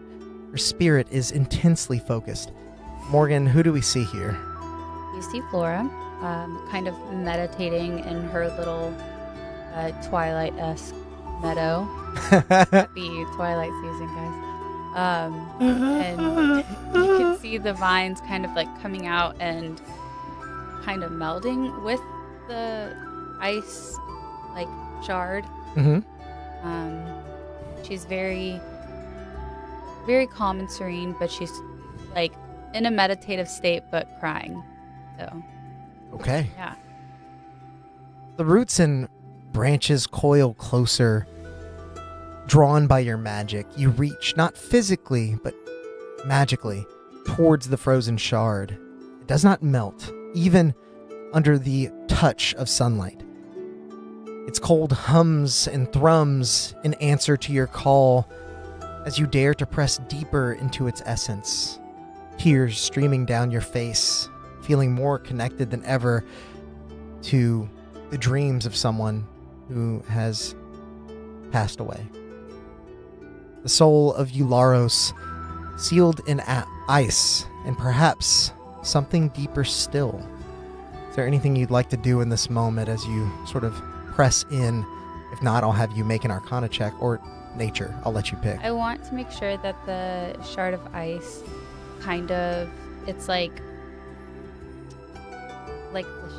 her spirit is intensely focused. Morgan, who do we see here? You see Flora, kind of meditating in her little Twilight-esque meadow. Happy Twilight season, guys. And you can see the vines kind of like coming out and kind of melding with the ice like shard. Mm-hmm. She's very, very calm and serene, but she's like in a meditative state, but crying. So, Okay. yeah. The roots and branches coil closer, drawn by your magic. You reach, not physically, but magically, towards the frozen shard. It does not melt, even under the touch of sunlight. Its cold hums and thrums in answer to your call as you dare to press deeper into its essence. Tears streaming down your face, feeling more connected than ever to the dreams of someone who has passed away. The soul of Eularos, sealed in ice, and perhaps something deeper still. Is there anything you'd like to do in this moment as you sort of press in? If not, I'll have you make an Arcana check, or nature. I'll let you pick. I want to make sure that the shard of ice kind of, it's like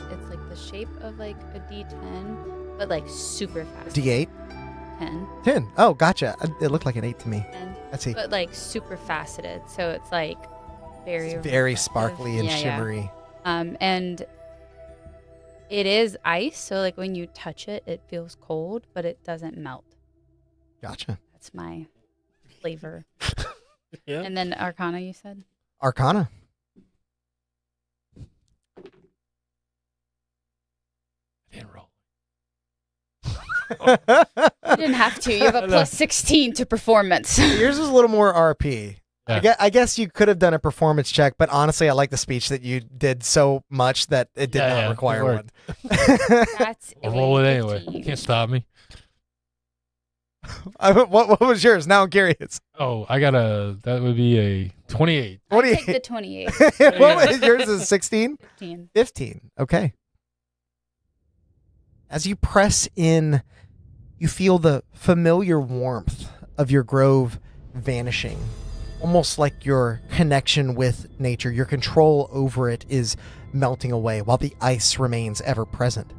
it's like the shape of like a D10, but like super fast. D8? 10. 10. Oh, gotcha. It looked like an 8 to me. 10. Let's see. But like super faceted, so it's like very It's very reflective. sparkly and Yeah, yeah. shimmery. And it is ice, so like when you touch it, it feels cold, but it doesn't melt. Gotcha. That's my flavor. Yeah. And then Arcana, you said? Arcana. I didn't roll. You didn't have to. You have a plus 16 to performance. Yours was a little more RP. Yeah. I guess you could have done a performance check, but honestly, I like the speech that you did so much that it did not require it one. That's I'll roll it a anyway. 15. Can't stop me. What was yours? Now I'm curious. Oh, that would be a 28. I'll take 28. the 28. What was yours? Is 16? 15. 15. Okay. As you press in, you feel the familiar warmth of your grove vanishing. Almost like your connection with nature, your control over it is melting away while the ice remains ever present.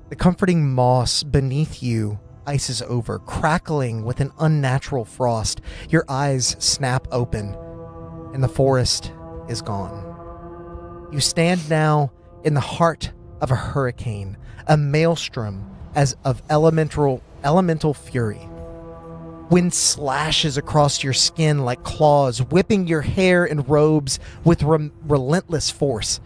The comforting moss beneath you ices over, crackling with an unnatural frost. Your eyes snap open, and the forest is gone. You stand now in the heart of a hurricane, a maelstrom as of elemental fury. Wind slashes across your skin like claws, whipping your hair and robes with relentless force.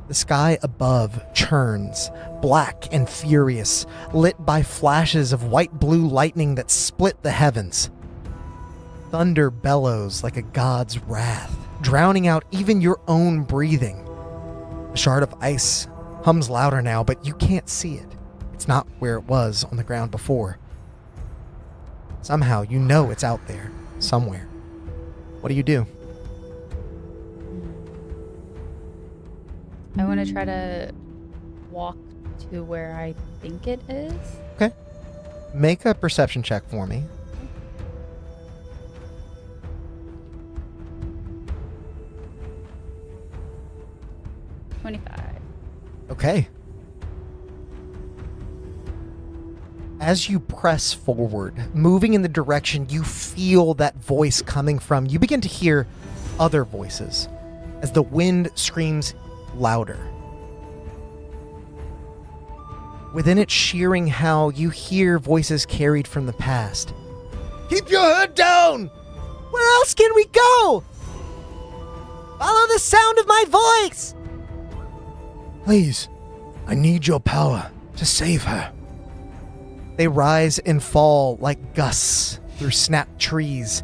The sky above churns, black and furious, lit by flashes of white-blue lightning that split the heavens. Thunder bellows like a god's wrath, drowning out even your own breathing. The shard of ice hums louder now, but you can't see it. It's not where it was on the ground before. Somehow you know it's out there, somewhere. What do you do? I want to try to walk to where I think it is. Okay. Make a perception check for me. $25. Okay. As you press forward, moving in the direction you feel that voice coming from, you begin to hear other voices as the wind screams louder. Within its shearing howl, you hear voices carried from the past. Keep your head down! Where else can we go? Follow the sound of my voice! Please, I need your power to save her. They rise and fall like gusts through snapped trees.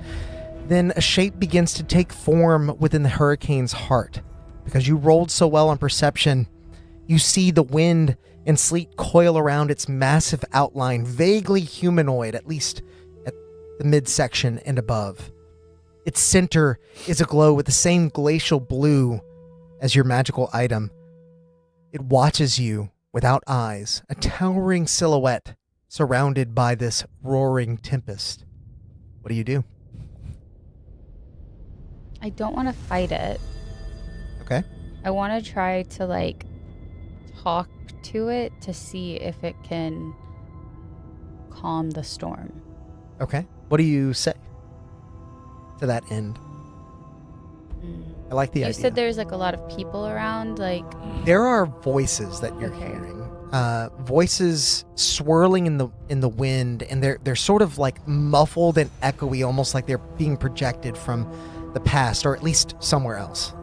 Then a shape begins to take form within the hurricane's heart. Because you rolled so well on perception, you see the wind and sleet coil around its massive outline, vaguely humanoid, at least at the midsection and above. Its center is aglow with the same glacial blue as your magical item. It watches you without eyes, a towering silhouette surrounded by this roaring tempest. What do you do? I don't want to fight it. Okay. I want to try to like talk to it to see if it can calm the storm. Okay. What do you say to that end? I like the You idea. said there's like a lot of people around, like There are voices that you're Okay. hearing. Voices swirling in the wind, and they're sort of like muffled and echoey, almost like they're being projected from the past, or at least somewhere else.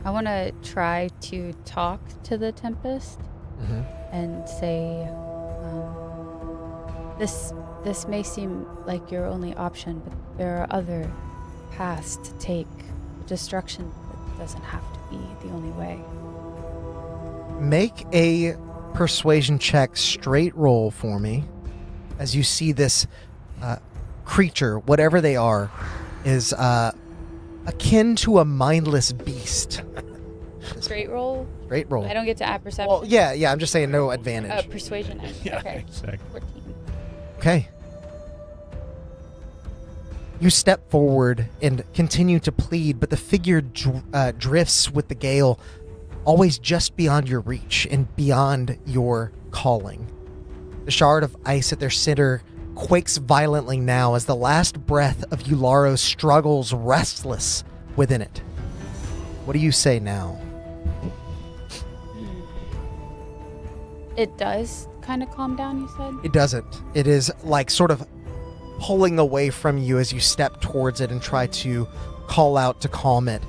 I want to try to talk to the Tempest and say, this may seem like your only option, but there are other paths to take. Destruction doesn't have to be the only way. Make a persuasion check, straight roll for me, as you see this creature, whatever they are, is akin to a mindless beast. Straight roll? Straight roll. I don't get to add perception? Well, yeah, I'm just saying no advantage. Persuasion. Okay. exactly. 14. Okay. You step forward and continue to plead, but the figure drifts with the gale, always just beyond your reach and beyond your calling. The shard of ice at their center quakes violently now as the last breath of Eularo struggles restless within it. What do you say now? It does kind of calm down, you said? It doesn't. It is like sort of pulling away from you as you step towards it and try to call out to calm it.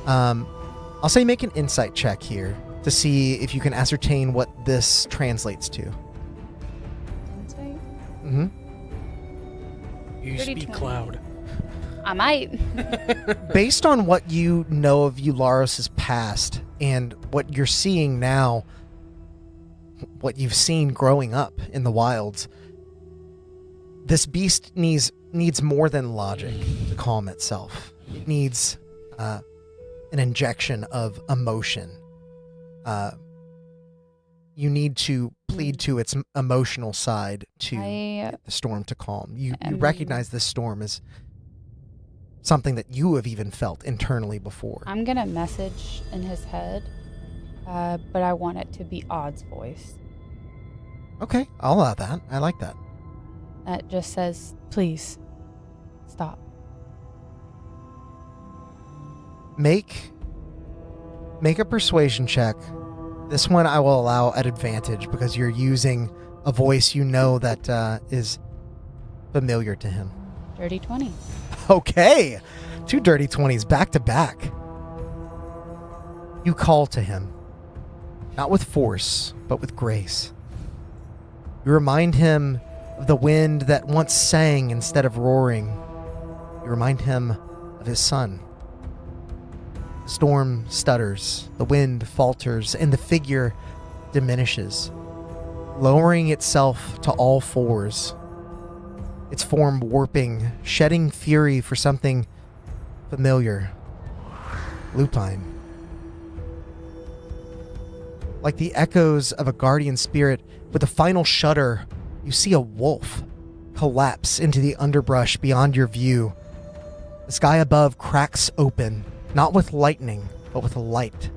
I'll say make an insight check here to see if you can ascertain what this translates to. Insight? Mm-hmm. You Dirty speak 20. cloud. I might. Based on what you know of Eularos' past and what you're seeing now, what you've seen growing up in the wilds, this beast needs more than logic to calm itself. It needs an injection of emotion. You need to plead to its emotional side to get the storm to calm. You recognize this storm as something that you have even felt internally before. I'm going to message in his head, but I want it to be Odd's voice. Okay, I'll allow that. I like that. That just says, please, stop. Make a persuasion check. This one I will allow at advantage because you're using a voice you know that is familiar to him. Dirty 20. Okay, 2 dirty 20s back to back. You call to him, not with force, but with grace. You remind him of the wind that once sang instead of roaring. You remind him of his son. The storm stutters, the wind falters, and the figure diminishes, lowering itself to all fours, its form warping, shedding fury for something familiar. Lupine. Like the echoes of a guardian spirit, with a final shudder, you see a wolf collapse into the underbrush beyond your view. The sky above cracks open, not with lightning, but with a light.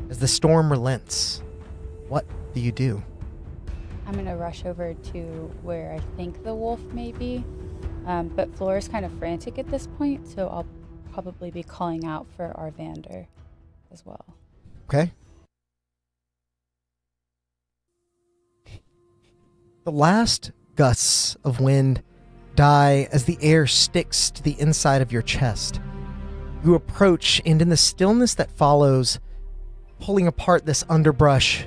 As the storm relents, what do you do? I'm going to rush over to where I think the wolf may be. But Flora's kind of frantic at this point, so I'll probably be calling out for Arvander as well. Okay. The last gusts of wind die as the air sticks to the inside of your chest. You approach, and in the stillness that follows, pulling apart this underbrush,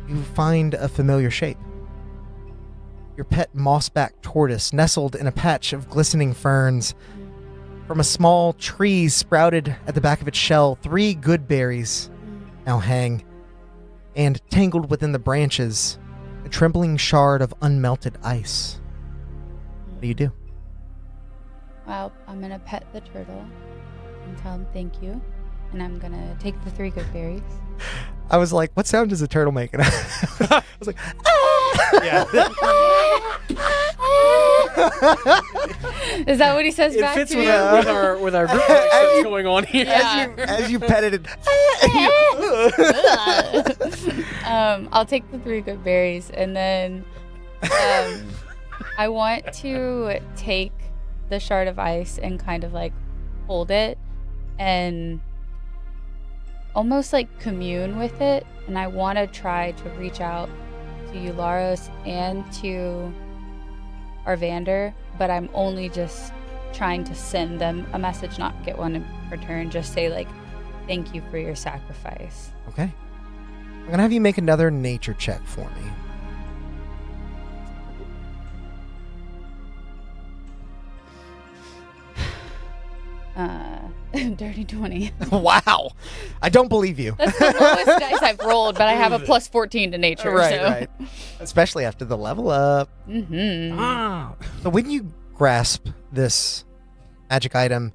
you find a familiar shape. Your pet mossback tortoise nestled in a patch of glistening ferns. From a small tree sprouted at the back of its shell, 3 good berries now hang, and tangled within the branches, a trembling shard of unmelted ice. What do you do? Well, I'm gonna pet the turtle and tell him thank you, and I'm gonna take the 3 good berries. I was like, what sound does a turtle make? And I was like, Yeah. Is that what he says It back fits to with you? our group text that's going on here. Yeah. as you petted it. I'll take the 3 good berries, and then I want to take the shard of ice and kind of like hold it and almost like commune with it. And I want to try to reach out to Eularos and to Arvander, but I'm only just trying to send them a message, not get one in return. Just say like, thank you for your sacrifice. Okay. I'm going to have you make another nature check for me. Dirty 20. Wow. I don't believe you. That's the lowest dice I've rolled, but I have a plus 14 to nature. Right, so. right. Especially after the level up. Mm-hmm. So when you grasp this magic item,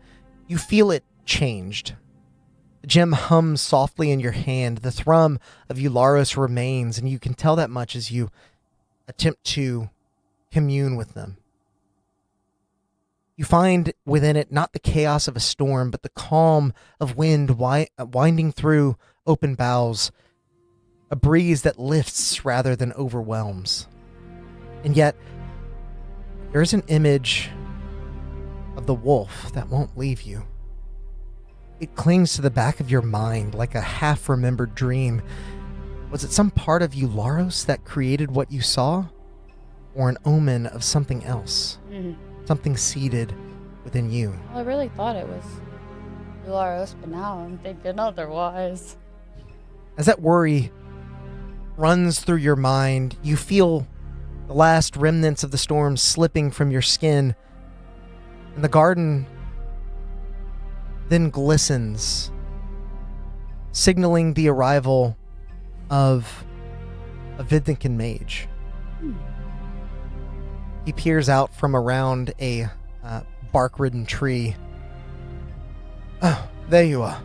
you feel it changed. The gem hums softly in your hand. The thrum of Eularos remains, and you can tell that much as you attempt to commune with them. You find within it not the chaos of a storm, but the calm of wind winding through open boughs, a breeze that lifts rather than overwhelms. And yet, there is an image of the wolf that won't leave you. It clings to the back of your mind like a half-remembered dream. Was it some part of Eularos that created what you saw? Or an omen of something else? Something seated within you? Well, I really thought it was Eularos, but now I'm thinking otherwise. As that worry runs through your mind, you feel the last remnants of the storm slipping from your skin, and the garden then glistens, signaling the arrival of a Vidthinkin mage. He peers out from around a bark-ridden tree. Oh, there you are.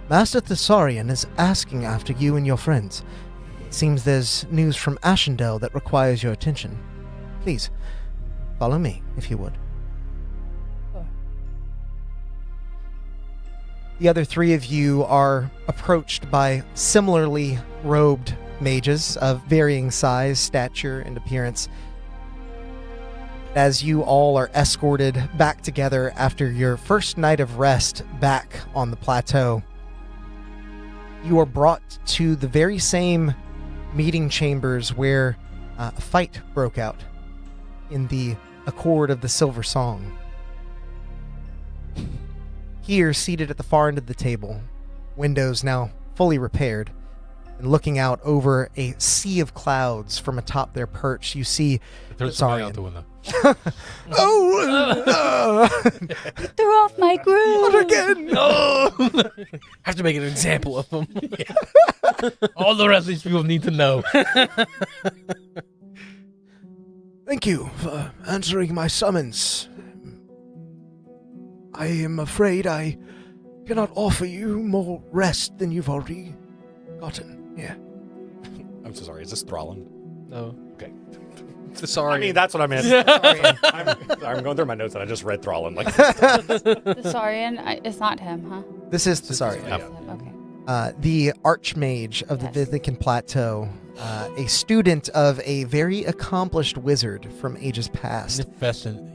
Master Thessarian is asking after you and your friends. It seems there's news from Ashendell that requires your attention. Please, follow me, if you would. Sure. The other 3 of you are approached by similarly robed mages of varying size, stature, and appearance. As you all are escorted back together after your first night of rest back on the plateau, you are brought to the very same meeting chambers where a fight broke out in the Accord of the Silver Song. Here, seated at the far end of the table, windows now fully repaired, and looking out over a sea of clouds from atop their perch, you see There's somebody out the window. Threw off my groove. Not again! I have to make an example of them. All the rest of these people need to know. Thank you for answering my summons. I am afraid I cannot offer you more rest than you've already gotten. Yeah. I'm so sorry. Is this Thrallin? No. Okay. Sorry. I mean, that's what I meant. I'm going through my notes and I just read Thrallin. Like, Thessarian, it's not him, huh? This is Thessarian. Yeah. Okay. The Archmage of the Yes. Vidthinkin Plateau, a student of a very accomplished wizard from ages past.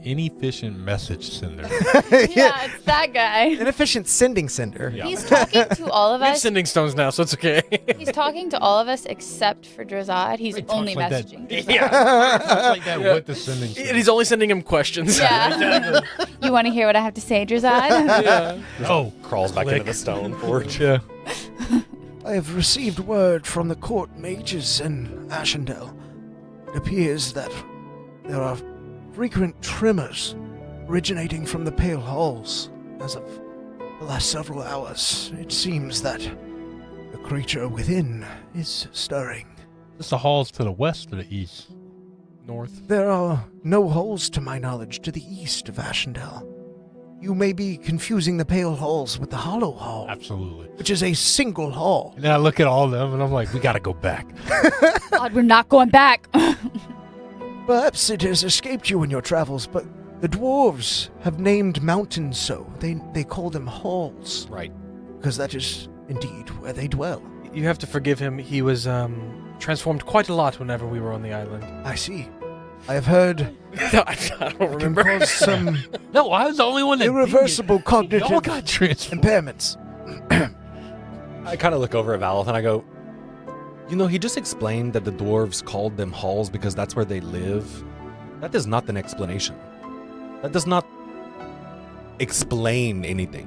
Inefficient message sender. Yeah, it's that guy. Inefficient sending sender. Yeah. He's talking to all of We have us. sending stones now, so it's okay. He's talking to all of us except for Drazad. He's He talks only like that. messaging Drazad. Yeah. Like that with the sending. And he's only sending him questions. Yeah. You want to hear what I have to say, Drazad? Oh, crawls back click. into the stone forge. Yeah. I have received word from the court mages in Ashendell. It appears that there are frequent tremors originating from the pale halls. As of the last several hours, it seems that the creature within is stirring. This the halls to the west or the east? North. There are no holes, to my knowledge, to the east of Ashendell. You may be confusing the Pale Halls with the Hollow Hall, Absolutely. which is a single hall. And then I look at all of them and I'm like, we gotta go back. God, we're not going back. Perhaps it has escaped you in your travels, but the dwarves have named mountains so. They call them halls, Right. because that is indeed where they dwell. You have to forgive him. He was transformed quite a lot whenever we were on the island. I see. I have heard I don't it can cause some No, I was the only one that irreversible cognitive Y'all got transformed. impairments. I kind of look over at Valeth and I go, he just explained that the dwarves called them halls because that's where they live. That is not an explanation. That does not explain anything.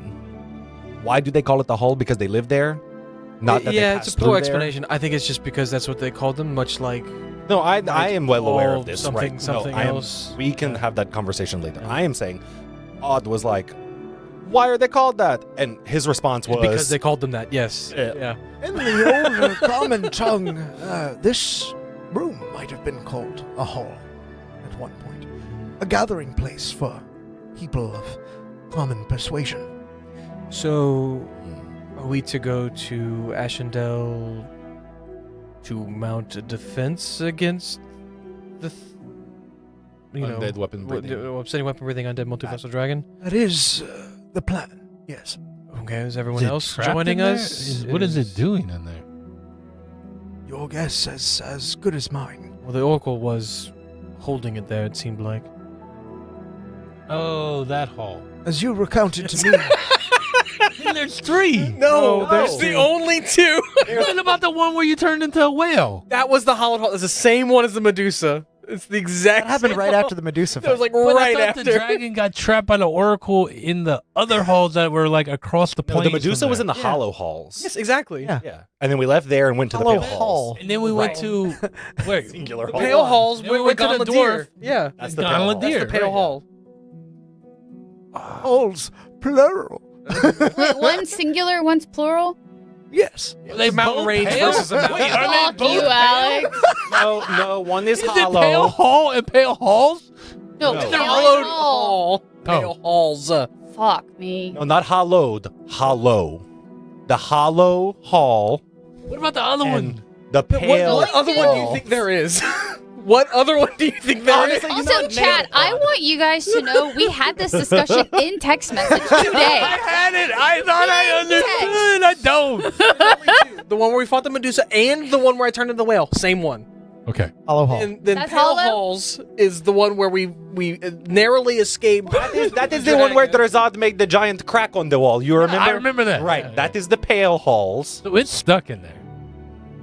Why do they call it the hall? Because they live there? Not that they yeah, pass it's a through poor there? explanation. I think it's just because that's what they called them, much like No, I am well aware of this. something- right. something I am- else. We can Yeah. have that conversation later. Yeah. I am saying, Odd was like, why are they called that? And his response was because they called them that. Yes. Yeah. In the older common tongue, this room might have been called a hall at one point. A gathering place for people of common persuasion. So, are we to go to Ashendell to mount a defense against the, Undead weapon breathing. upsetting weapon breathing undead multiversal dragon? That is the plan, yes. Okay, is everyone Is it else trapped joining in there? us? What is it doing in there? Your guess is as good as mine. Well, the oracle was holding it there. It seemed like. Oh, that hall. As you recounted to me, And there's 3. No, there's the two. only 2. What about the one where you turned into a whale? That was the hollowed hall. It's the same one as the Medusa. It's the exact. that happened same right hall. after the Medusa That was fight. like But right I thought after. the dragon got trapped by the oracle in the other halls that were like across the No, plains. the Medusa from was there. in the hollow halls. Yes, exactly. Yeah. Yeah. And then we left there and went to Hollow the pale hall. halls. And then we went to wait. Singular The hall. pale halls. Then We we went to got the the dwarf. dwarf. Yeah, That's the Gone pale with hall. deer. that's the pale right. hall. Halls, plural. Wait, one's singular, one's plural? Yes. They It's a mountain both range pale? versus a mountain. Wait, are they Fuck both you, pale? Alex. No, one is Is it hollow. pale hall and pale halls? No, No. pale They're hollowed hall. hall. Pale halls. Fuck me. No, not hollowed. Hollow. The hollow hall What about the other and one? the pale What other one do you hall. think there is? What other one do you think there is? Honestly, you Also, know, chat, I want you guys to know we had this discussion in text message today. I had it. I thought I understood. I don't. The one where we fought the Medusa and the one where I turned into the whale. Same one. Okay. Hollow hall. And then That's Pale hollow? Halls is the one where we narrowly escaped. That is the one where Drazad made the giant crack on the wall. You remember? I remember that. Right. Yeah, That yeah. is the pale halls. So it's stuck in there.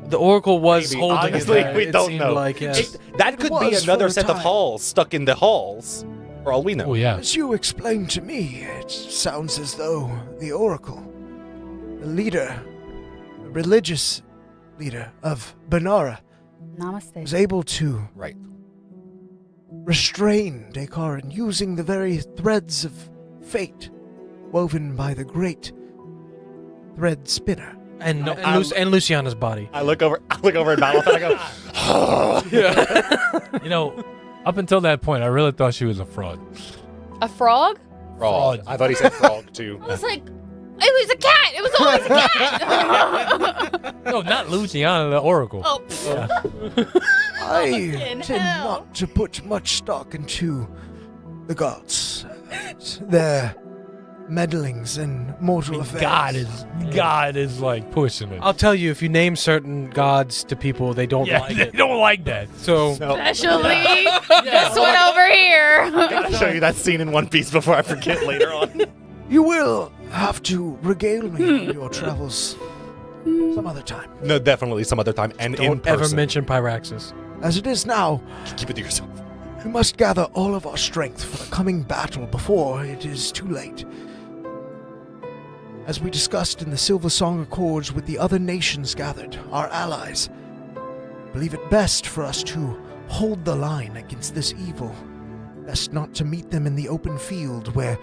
The Oracle was Maybe. holding Honestly, it there. we It don't seemed know. Like, yes. That could be was another for a set of time. halls stuck in the halls, for all we know. Oh yeah. As you explained to me, it sounds as though the Oracle, the leader, the religious leader of Banara, Namaste. was able to Right. restrain Descartes using the very threads of fate woven by the great thread spinner. And, No, and Luciana's body. I look over at Battle and I go, You know, up until that point, I really thought she was a fraud. A frog? frog. I thought he said frog too. I was like, it was a cat. It was always a cat. No, not Luciana, the Oracle. Oh, pfft. I Fucking tend hell. not to put much stock into the gods, their meddlings in mortal affairs. God is like pushing it. I'll tell you, if you name certain gods to people, they don't Yeah, like they it. don't like that. So No, Especially this one over here. I'll show you that scene in One Piece before I forget later on. You will have to regale me on your travels some other time. No, definitely some other time and in don't ever person. mention Pyraxis. As it is now, Keep it to yourself. we must gather all of our strength for the coming battle before it is too late. As we discussed in the Silver Song Accords with the other nations gathered, our allies, believe it best for us to hold the line against this evil, best not to meet them in the open field where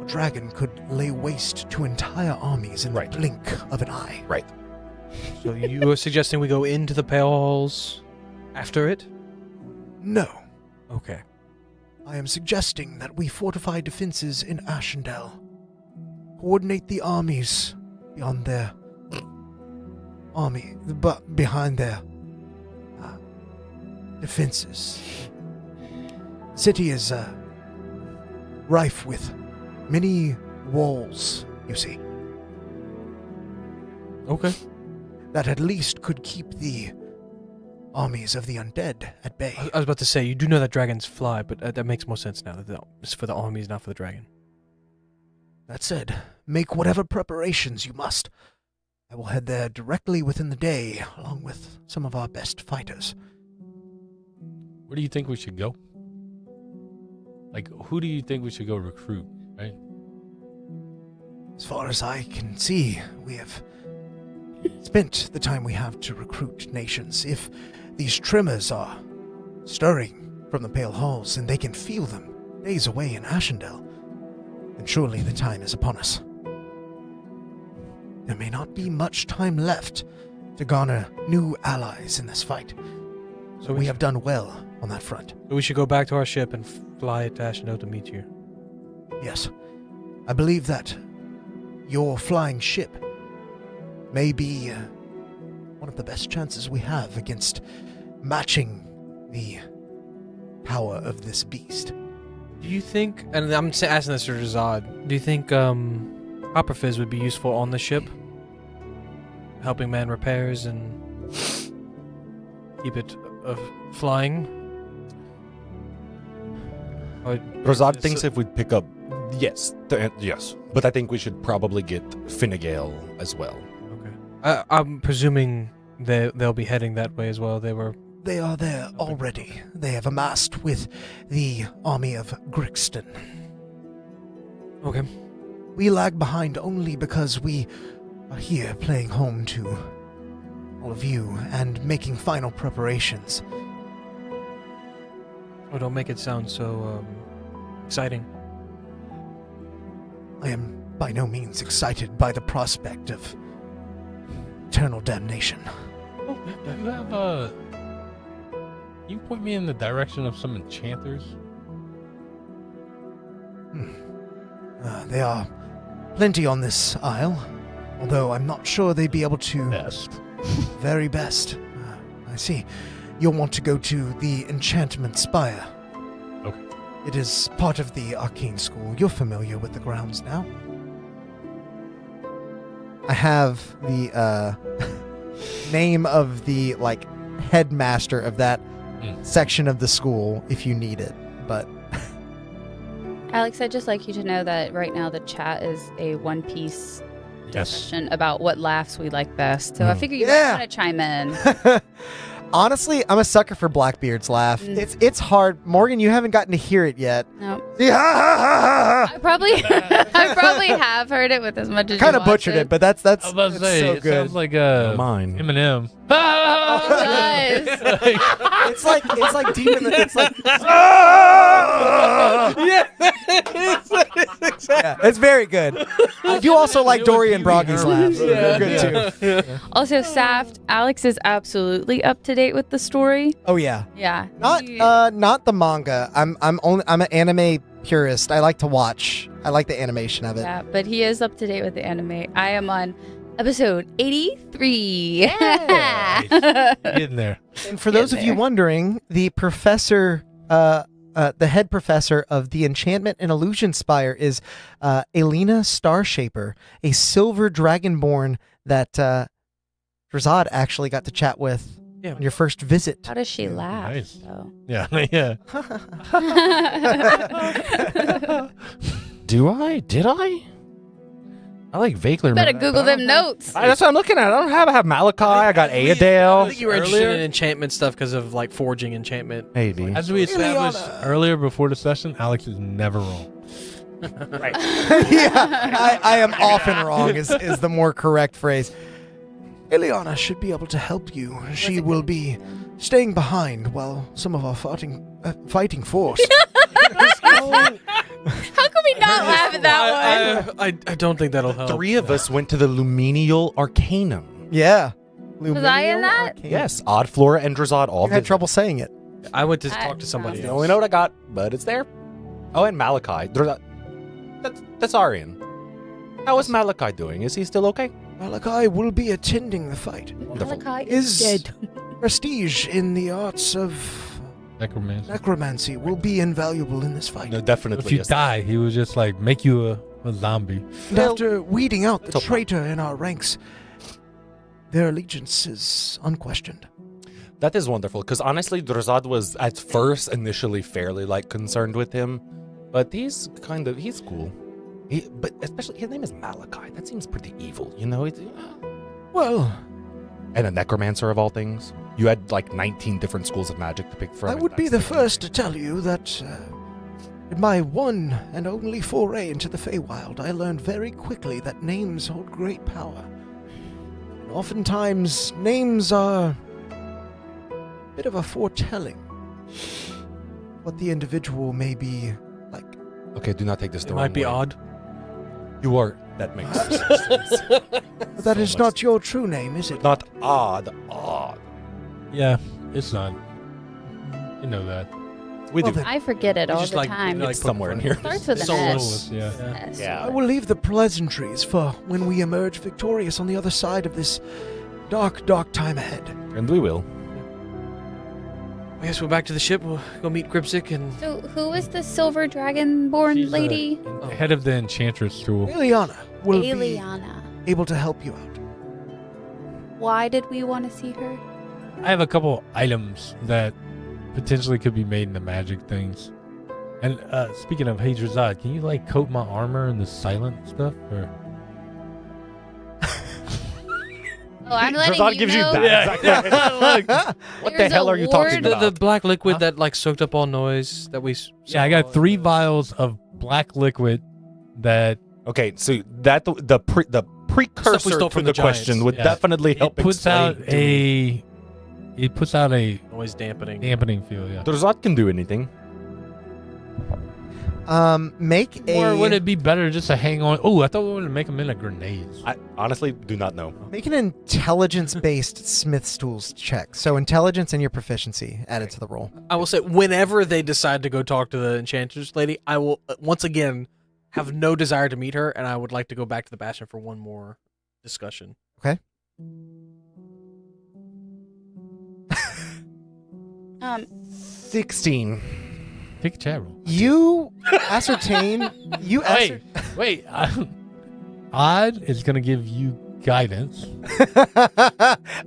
a dragon could lay waste to entire armies in Right. the blink of an eye. Right. So you are suggesting we go into the Pale Halls after it? No. Okay. I am suggesting that we fortify defenses in Ashendell. Coordinate the armies beyond their behind their defenses. The city is rife with many walls, you see, Okay. that at least could keep the armies of the undead at bay. I was about to say, you do know that dragons fly, but that makes more sense now. That it's for the armies, not for the dragon. That said, make whatever preparations you must. I will head there directly within the day, along with some of our best fighters. Where do you think we should go? Like, who do you think we should go recruit, right? As far as I can see, we have spent the time we have to recruit nations. If these tremors are stirring from the Pale Halls and they can feel them days away in Ashendell, then surely the time is upon us. There may not be much time left to garner new allies in this fight, so we have done well on that front. So we should go back to our ship and fly to Ashendell to meet you. Yes, I believe that your flying ship may be one of the best chances we have against matching the power of this beast. Do you think, and I'm asking this to Rizad, do you think Copper Fizz would be useful on the ship? Helping man repairs and keep it flying? Rosad thinks if we pick up, yes, yes, but I think we should probably get Finnegael as well. Okay. I'm presuming they'll be heading that way as well. They are there already. They have amassed with the army of Grixton. Okay. We lag behind only because we are here playing home to all of you and making final preparations. Oh, don't make it sound so exciting. I am by no means excited by the prospect of eternal damnation. You have Can you point me in the direction of some enchanters? There are plenty on this isle, although I'm not sure they'd be able to... Best. Very best. I see. You'll want to go to the Enchantment Spire. Okay. It is part of the Arcane School. You're familiar with the grounds now. I have the name of the headmaster of that section of the school if you need it, but Alex, I'd just like you to know that right now the chat is a One Piece discussion about what laughs we like best. So I figure you might want to chime in. honestly, I'm a sucker for Blackbeard's laugh. It's hard. Morgan, you haven't gotten to hear it yet. No. I I probably have heard it with as much as kind you of butchered it, but that's I was about to say, so it good. sounds like Mine. Eminem. It does. It's like deep in the. It's like. Yeah, it's very good. I do also like Dorian Broggy's laughs. They're good too. Also, Saft, Alex is absolutely up to date with the story. Oh yeah. Yeah. Not the manga. I'm an anime purist. I like to watch. I like the animation of it. Yeah, but he is up to date with the anime. I am on episode 83. Getting there. And for those of you wondering, the professor, the head professor of the Enchantment and Illusion Spire is Elena Starshaper, a silver dragonborn that Drazad actually got to chat with on your first visit. How does she laugh? Nice. Though? Yeah, yeah. Did I? I like vaguely Better remember. Google them notes. That's what I'm looking at. I have Malachi. I got I Aedale. think you were interested in enchantment stuff because of forging enchantment. Maybe. As we established earlier before the session, Alex is never wrong. Yeah, I am often wrong is the more correct phrase. Ileana should be able to help you. She will be staying behind while some of our fighting force. How can we not laugh at that one? I don't think that'll help. 3 of us went to the Luminial Arcanum. Yeah. Was I in that? Arcane. Yes, Odd, Flora, and Drazad all You had did. trouble saying it. I went to talk to somebody That's the else. only note I got, but it's there. Oh, and Malachi. That's Arian. How is Malachi doing? Is he still okay? Malachi will be attending the fight. Malachi Is dead. prestige in the arts of Necromancer. necromancy will be invaluable in this fight. No, definitely. If you yes. die, he would just like make you a zombie. And after weeding out the Top traitor in our ranks, their allegiance is unquestioned. That is wonderful, because honestly, Drazad was at first initially fairly concerned with him, but he's cool. But especially his name is Malachi. That seems pretty evil, you know. Well, And a necromancer of all things. You had 19 different schools of magic to pick from. I and would be that's the first to tell you that in my one and only foray into the Feywild, I learned very quickly that names hold great power. And oftentimes, names are a bit of a foretelling what the individual may be like. Okay, do not take this It the wrong might be way. odd. You are. That makes sense. But that is not your true name, is it? Not odd. Odd. Yeah, it's not. You know that. We Well, do. then, I forget it You all just the like- time. you It's somewhere in here. Starts with an Soulless. S. Yeah. S. Yeah. I will leave the pleasantries for when we emerge victorious on the other side of this dark, dark time ahead. And we will. I guess we're back to the ship. We'll go meet Gripsic and So, who is the silver dragon-born She's, lady? Head of the Enchantress School. Eliana will Aliana. be able to help you out. Why did we want to see her? I have a couple items that potentially could be made into magic things. And speaking of, hey Drazad, can you coat my armor in the silent stuff? Or Oh, I'm letting Drazad you gives you know. that. Exactly. What the There's hell a are you talking ward- the about? black liquid Huh? that soaked up all noise that we. yeah, I got 3 vials of black liquid that Okay, so that the precursor stole to from the the question Giants. would Yeah. definitely help it puts explain out to me. noise dampening. dampening feel. Yeah. Drazad can do anything. Make a Or would it be better just to hang on? Oh, I thought we wanted to make them into grenades. I honestly do not know. make an intelligence-based Smith's tools check. So intelligence and your proficiency added to the roll. I will say, whenever they decide to go talk to the Enchantress lady, I will once again have no desire to meet her, and I would like to go back to the Bastion for one more discussion. Um, 16. Take a chat roll. You ascertain. Wait. Odd is gonna give you guidance.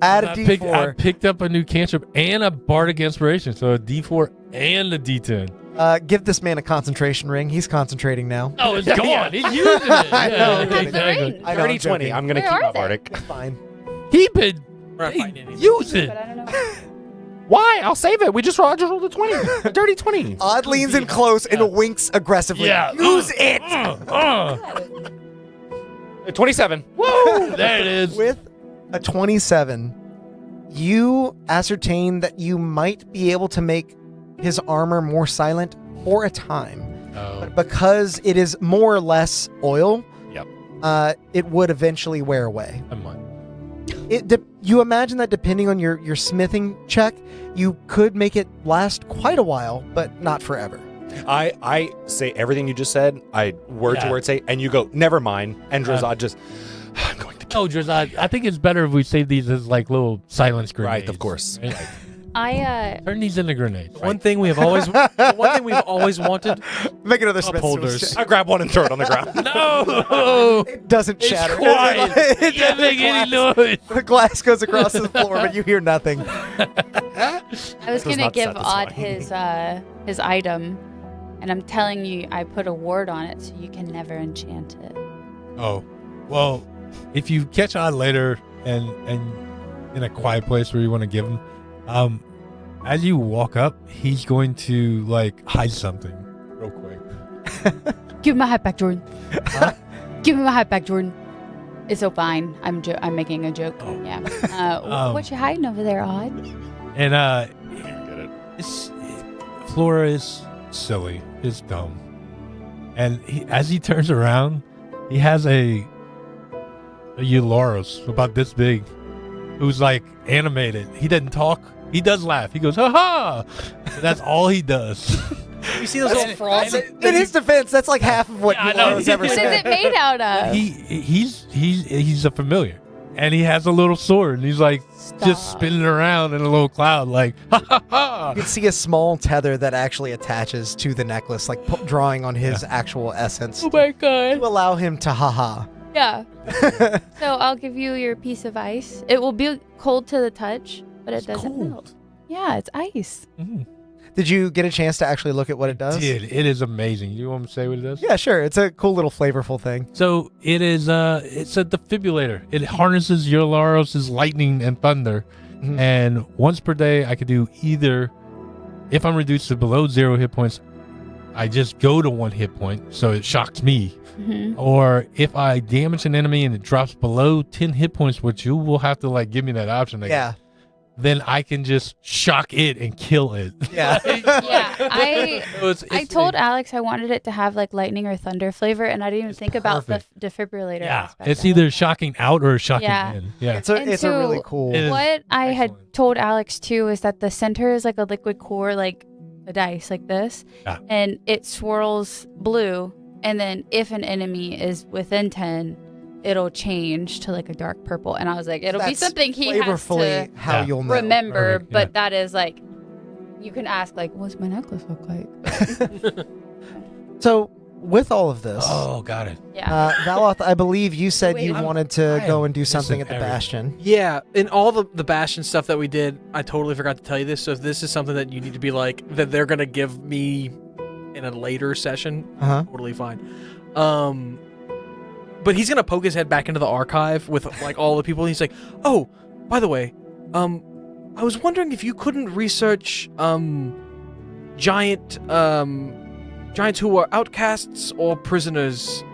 Add a I D4. picked up a new cantrip and a bardic inspiration, so a D4 and a D10. Give this man a concentration ring. He's concentrating now. Oh, it's gone. He's using it. I know. Yeah, Has the exactly. ring. I know, I'm 30, 20. joking. I'm going to Where keep are my they? bardic. It's fine. Keep it. We're not Hey, fighting anything. use it. but I don't know. Why? I'll save it. I just rolled a 20. A dirty 20. Odd leans in close and winks aggressively. Yeah. Use it! 27. Woo! There it is. With a 27, you ascertain that you might be able to make his armor more silent for a time. Oh. But because it is more or less oil, Yep. it would eventually wear away. Come on. You imagine that depending on your smithing check, you could make it last quite a while, but not forever. I say everything you just said. I word to Yeah. word say, and you go, never mind. And Drazad just, I'm going to kill Oh, Drazad, I think it's better if we save these as little silence grenades. Right, of course. Right? I Turn these into grenades. One thing we have always, one thing we've always wanted. Make another Cup smith's holders. tools check. I grab one and throw it on the ground. No! It doesn't It's shatter. quiet. It It doesn't make any glass- noise. The glass goes across the floor, but you hear nothing. I was Does gonna not give Odd satisfy. his item, and I'm telling you, I put a ward on it, so you can never enchant it. Oh, well, if you catch on later and in a quiet place where you want to give him, as you walk up, he's going to hide something real quick. Give me my hat back, Jordan. Give me my hat back, Jordan. It's so fine. I'm making a joke. Oh. Yeah. What you hiding over there, Odd? And Get it. Flora is silly, is dumb, and as he turns around, he has a Eularos about this big, who's animated. He doesn't talk. He does laugh. He goes, ha ha. That's all he does. You see those little frogs? In his defense, that's like half of what Yeah, I know. Laura's ever What is said. it made out of? He's a familiar. And he has a little sword, and he's like just Stop. spinning around in a little cloud, like ha ha ha. You can see a small tether that actually attaches to the necklace, like drawing on his actual essence Oh my god. to allow him to haha. Yeah. So I'll give you your piece of ice. It will be cold to the touch, but it doesn't melt. Yeah, it's ice. Mm. Did you get a chance to actually look at what it does? Dude, it is amazing. You want me to say what it does? Yeah, sure. It's a cool little flavorful thing. So it is it's a defibrillator. It harnesses Yolaros' lightning and thunder. Mhm. And once per day I could do either, if I'm reduced to below 0 hit points, I just go to 1 hit point, so it shocks me. Mm-hmm. Or if I damage an enemy and it drops below 10 hit points, which you will have to like give me that option again, Yeah. then I can just shock it and kill it. Yeah. Yeah, So I told Alex I wanted it to have like lightning or thunder flavor, and I didn't even think about the defibrillator. Yeah, aspect. it's I either like shocking out or shocking Yeah. in. Yeah. It's a And really so cool. It is what I had excellent. told Alex too is that the center is like a liquid core, like a dice, like this, Yeah. and it swirls blue. And then if an enemy is within 10, it'll change to like a dark purple. And I was like, it'll be That's something he has flavorfully to how Yeah. you'll know. remember. Perfect, But yeah. that is like, you can ask like, what's my necklace look like? So with all of this, Oh, got it. Yeah. Valoth, I believe you said Wait, you I'm- wanted to I go am and do something at missing the everything. Bastion. Yeah, in all the Bastion stuff that we did, I totally forgot to tell you this. So if this is something that you need to be like, that they're going to give me in a later session, Uh-huh. totally fine. But he's going to poke his head back into the archive with like all the people. He's like, oh, by the way, I was wondering if you couldn't research giants who are outcasts or prisoners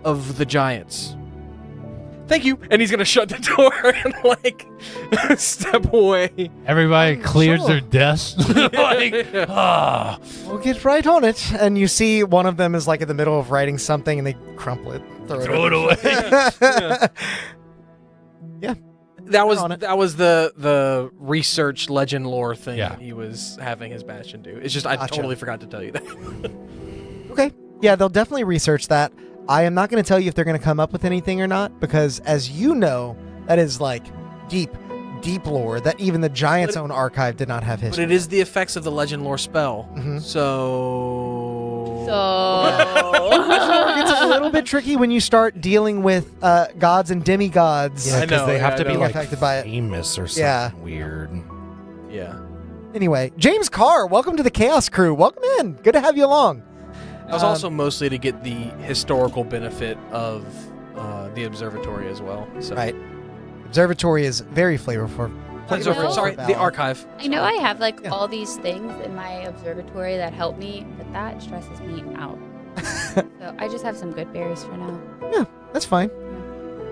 of the giants. Thank you. And he's gonna shut the door and like step away. Everybody clears sure. their desks. Like, ah. We'll get right on it. And you see one of them is like in the middle of writing something and they crumple it. Throw it away. That was on it. the research legend lore thing Yeah. that he was having his Bastion do. It's just I Gotcha. totally forgot to tell you that. Okay. Yeah, they'll definitely research that. I am not going to tell you if they're going to come up with anything or not, because as you know, that is like deep lore that even the Giants' But- own archive did not have But history. it is the effects of the legend lore spell. Mhm. So It's a little bit tricky when you start dealing with gods and demigods. Yeah, I because know, they have yeah, to I be know. like Affected by it. famous or something Yeah. weird. yeah. Anyway, James Carr, welcome to the Chaos Crew. Welcome in. Good to have you along. That was also mostly to get the historical benefit of the observatory as well. So. Right. Observatory is very flavorful. Flavorful, Sorry, for the Valor. archive. I know I have like Yeah. all these things in my observatory that help me, but that stresses me out. So I just have some good berries for now. That's fine.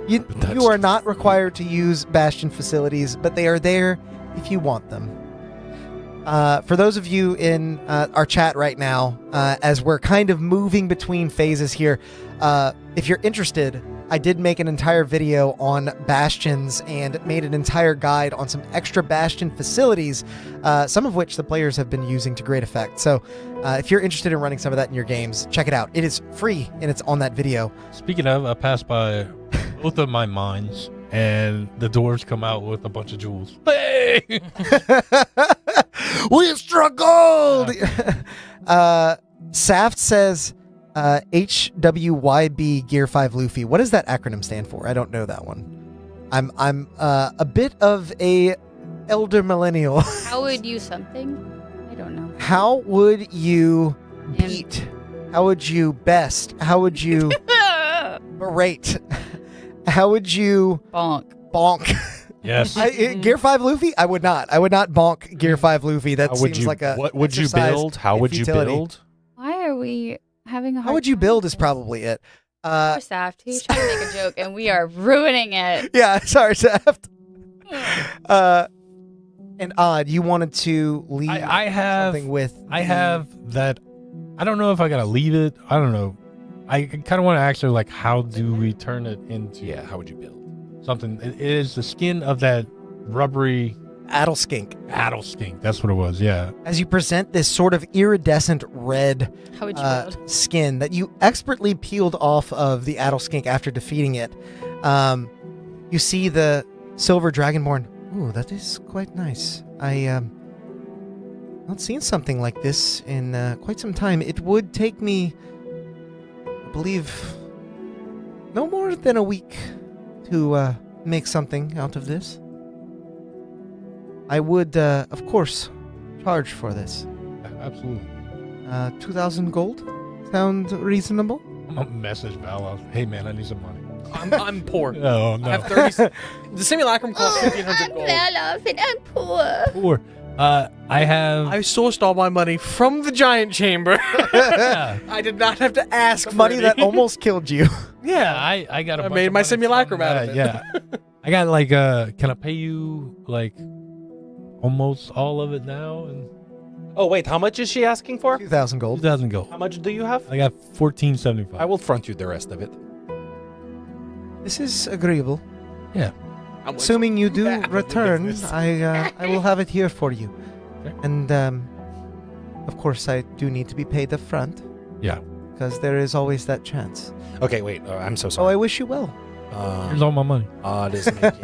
You That's are not required to use Bastion facilities, but they are there if you want them. For those of you in our chat right now, as we're kind of moving between phases here, if you're interested, I did make an entire video on Bastions and made an entire guide on some extra Bastion facilities, some of which the players have been using to great effect. So if you're interested in running some of that in your games, check it out. It is free and it's on that video. Speaking of, I passed by both of my mines, and the dwarves come out with a bunch of jewels. Hey! We struck gold. Saft says HWYB Gear 5 Luffy. What does that acronym stand for? I don't know that one. I'm a bit of a elder millennial. How would you something? I don't know. How would you beat? How would you best? How would you berate? How would you Bonk. bonk? Yes. Gear 5 Luffy? I would not. I would not bonk Gear 5 Luffy. That How would seems you? like a What would you exercise build? How in would you futility. build? Why are we having a hard How would you time build with is this? probably it. Poor Saft. He's trying to make a joke, and we are ruining it. Yeah, sorry, Saft. And Odd, you wanted to leave I have something with. I have that. I don't know if I gotta leave it. I don't know. I kind of want to actually like, how do we turn it into Yeah. How would you build? something? It is the skin of that rubbery Addleskink. Addleskink. That's what it was. Yeah. As you present this sort of iridescent red How would you build? skin that you expertly peeled off of the Addleskink after defeating it, you see the silver dragonborn. Ooh, that is quite nice. I not seen something like this in quite some time. It would take me, I believe, no more than a week to make something out of this. I would, of course, charge for this. Absolutely. 2,000 gold? Sound reasonable? I'm gonna message Val. Hey man, I need some money. I'm poor. Oh no. I have 30. The simulacrum costs 1,500 gold. off and I'm poor. Poor. I have. I sourced all my money from the giant chamber. yeah. I did not have to ask for Money any. that almost killed you. Yeah, I got a I bunch made of my money simulacrum from out of that, it. Yeah. I got like can I pay you like almost all of it now and Oh, wait, how much is she asking for? 2,000 gold. 2,000 gold. How much do you have? I got 1475. I will front you the rest of it. This is agreeable. Yeah. How much? Assuming you do Yeah, the return, business. I will have it here for you. Okay. And, of course, I do need to be paid up front. Yeah. Because there is always that chance. Okay, wait, I'm so Oh, I sorry. wish you well. Here's all my money. Odd is making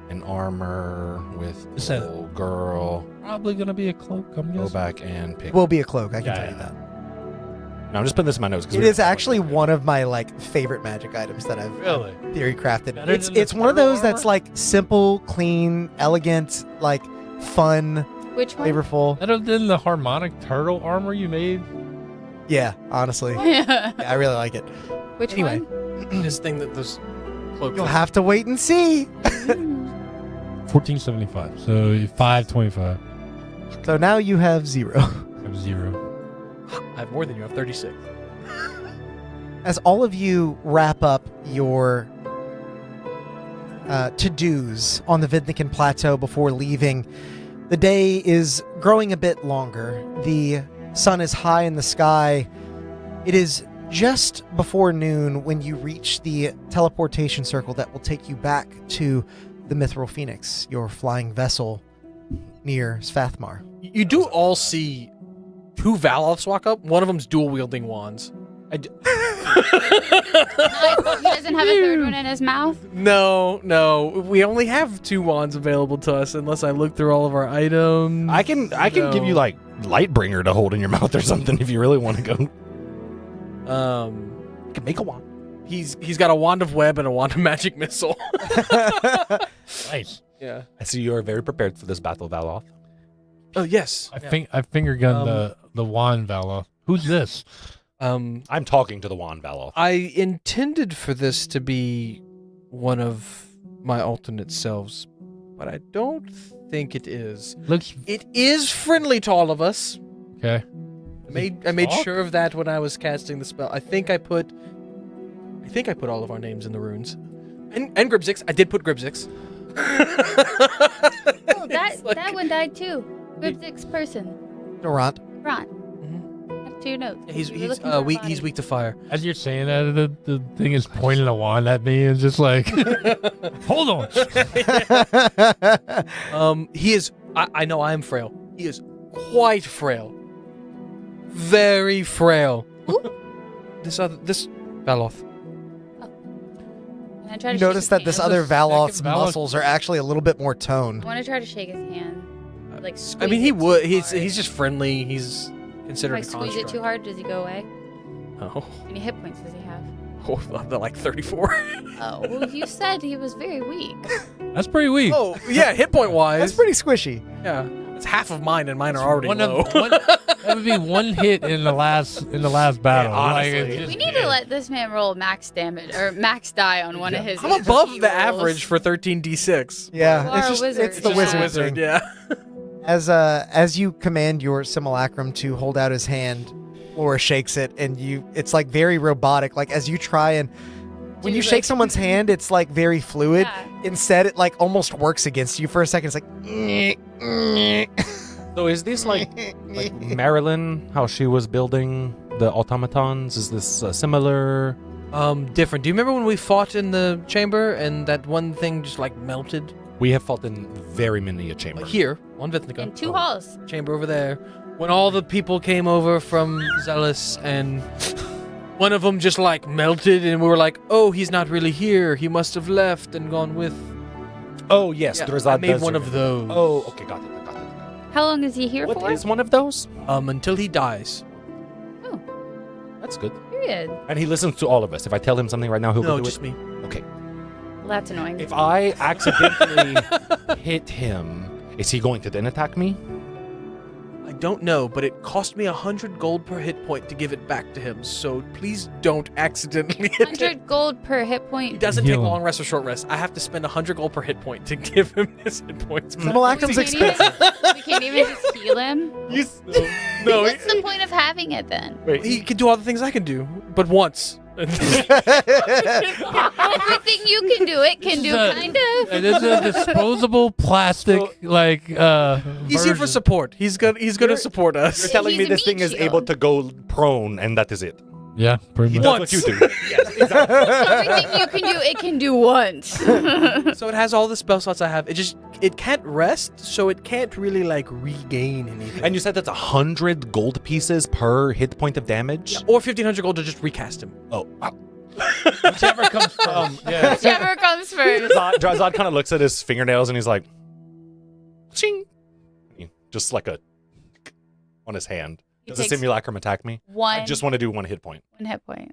an armor with Is that- little girl. Probably gonna be a cloak. I'm Go guessing. back and pick. It will be a cloak, I can Yeah, tell you yeah. that. No, I'm just putting this in my notes. 'cause It we were is talking actually about it. one of my favorite magic items that I've Really? theory crafted. Better It's than the it's one of turtle those that's armor? like simple, clean, elegant, like fun, Which one? flavorful. Better than the harmonic turtle armor you made. Yeah, honestly, yeah, I really like it. Which Anyway. one? This thing that this cloak. You'll have to wait and see. 1475. So 525. So now you have 0. I have 0. I have more than you. I have 36. As all of you wrap up your to-dos on the Vidnikin Plateau before leaving, the day is growing a bit longer. The sun is high in the sky. It is just before noon when you reach the teleportation circle that will take you back to the Mithril Phoenix, your flying vessel near Svathmar. You do all see two Valoths walk up. One of them's dual wielding wands. He doesn't have a third one in his mouth. No. We only have 2 wands available to us unless I look through all of our items. I can give you like Lightbringer to hold in your mouth or something if you really want to go. You can make a wand. He's got a wand of web and a wand of magic missile. Nice. Yeah. I see you are very prepared for this battle, Valoth. Oh yes. I finger gun the wand Vala. Who's this? I'm talking to the wand, Valoth. I intended for this to be one of my alternate selves, but I don't think it is. Looks It is friendly to all of us. okay. I made Talk? sure of that when I was casting the spell. I think I put all of our names in the runes. And Gribzix. I did put Gribzix. Oh, that one died too. Good 6 person. Durant. Ron. Have 2 notes. He's You were looking for a weak. body. He's weak to fire. As you're saying that, the thing is pointing a wand at me and just like, hold on. He is. I know I am frail. He is quite frail. Very frail. This Valoth. And I try to You shake notice his that this hand. other Second Valoth's Valoth- muscles are actually a little bit more I toned. want to try to shake his hand. Like I squeeze mean, he it too would. hard. He's just friendly. He's If considered I a squeeze it construct. too hard, does he go away? Oh, How many hit points does he have? they're like 34. Oh, well, you said he was very weak. That's pretty weak. Oh, yeah, hit point wise. That's pretty squishy. Yeah, it's half of mine, and mine are already One low. that would be one hit in the last battle. Yeah, honestly. Like, it just- We need to let this man roll max damage or max die on one of his. I'm above HP the rolls. average for 13d6. Yeah, You are it's a just wizard, it's the yeah. wizard, Wizard, thing. yeah. As you command your simulacrum to hold out his hand, Flora shakes it, and it's like very robotic. Like as you try and when Do you you, shake like- someone's hand, it's like very fluid. Yeah. Instead, it like almost works against you for a second. It's like. So is this like Marilyn, how she was building the automatons? Is this similar? Different. Do you remember when we fought in the chamber and that one thing just like melted? We have fought in very many a chamber. Here, on Vithnica. In 2 halls. Chamber over there. When all the people came over from Zealous and one of them just like melted and we were like, oh, he's not really here. He must have left and gone with... Oh, yes. Yeah, Drazad I made does one of remember. those. Oh, okay. Got it. How long is he here What for? is one of those? Until he dies. Oh, That's good. period. And he listens to all of us. If I tell him something right now, he'll No, go do just it. me. Okay. Well, that's annoying. If I accidentally hit him, is he going to then attack me? I don't know, but it cost me 100 gold per hit point to give it back to him, so please don't accidentally hit him. 100 gold per hit He point. doesn't take Heal him. long rest or short rest. I have to spend 100 gold per hit point to give him his hit points. Malakim's We can't expensive. we can't even just heal him. No, What's the point of having it then? he can do all the things I can do, but once. Everything you can do, it can do, kind of. And it's a disposable plastic, He's here for version. support. He's gonna support us. You're telling He's me a this meat thing is shield. able to go prone, and that is it. Yeah, pretty He much. does what you do. Yes, exactly. Everything you can do, it can do once. So it has all the spell slots I have. It can't rest, so it can't really like regain anything. And you said that's 100 gold pieces per hit point of damage? or 1,500 gold to just recast him. Oh. Whichever comes first. Yeah. Whichever comes first. Drazad kind of looks at his fingernails and he's like, ching. Just like a on his hand. He Does the takes simulacrum attack me? One, I just want to do 1 hit point. 1 hit point.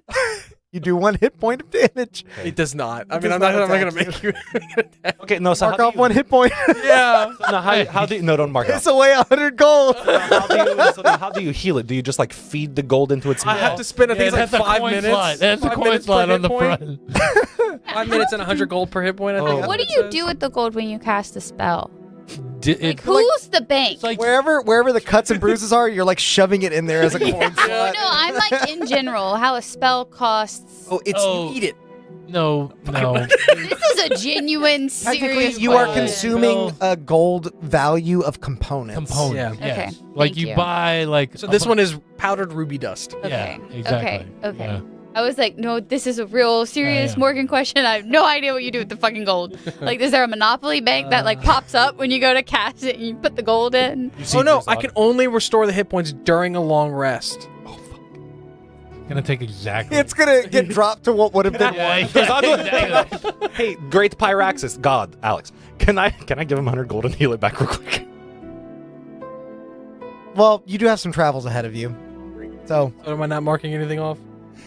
You do 1 hit point of damage. It does not. I It mean, does I'm not not gonna attack make you. Okay, no, so Mark how off do you, 1 hit point. Yeah. No, how do you, no, don't mark it It's off. away 100 gold. How do you heal it? Do you just like feed the gold into its I have to spend, I think it's like that's a 5 coin minutes. slot. That's a 5 coin minutes per slot hit on the point. front. 5 minutes and 100 gold per hit point, I think. Oh. that's What do it you says. do with the gold when you cast a spell? It, Who's the bank? it's like Wherever the cuts and bruises are, you're like shoving it in there as a coin No, slot. I'm like in general, how a spell costs. Oh, it's Oh. you eat it. no. This is a genuine, Technically, serious you are question. consuming a gold value of components. Component. Yeah. Okay, Yes. Like thank you you. buy like. So this one is powdered ruby dust. Yeah. Okay, Exactly. okay. Yeah. I was like, no, this is a real serious Yeah. Morgan question. I have no idea what you do with the fucking gold. Like, is there a Monopoly bank that like pops up when you go to cast it and you put the gold in? You see Oh no, Drazad- I can only restore the hit points during a long rest. Gonna take exactly. It's gonna get dropped to what would have been. yeah, exactly. Hey, great Pyraxis, God, Alex, can I give him 100 gold and heal it back real quick? Well, you do have some travels ahead of you, so So am I not marking anything off?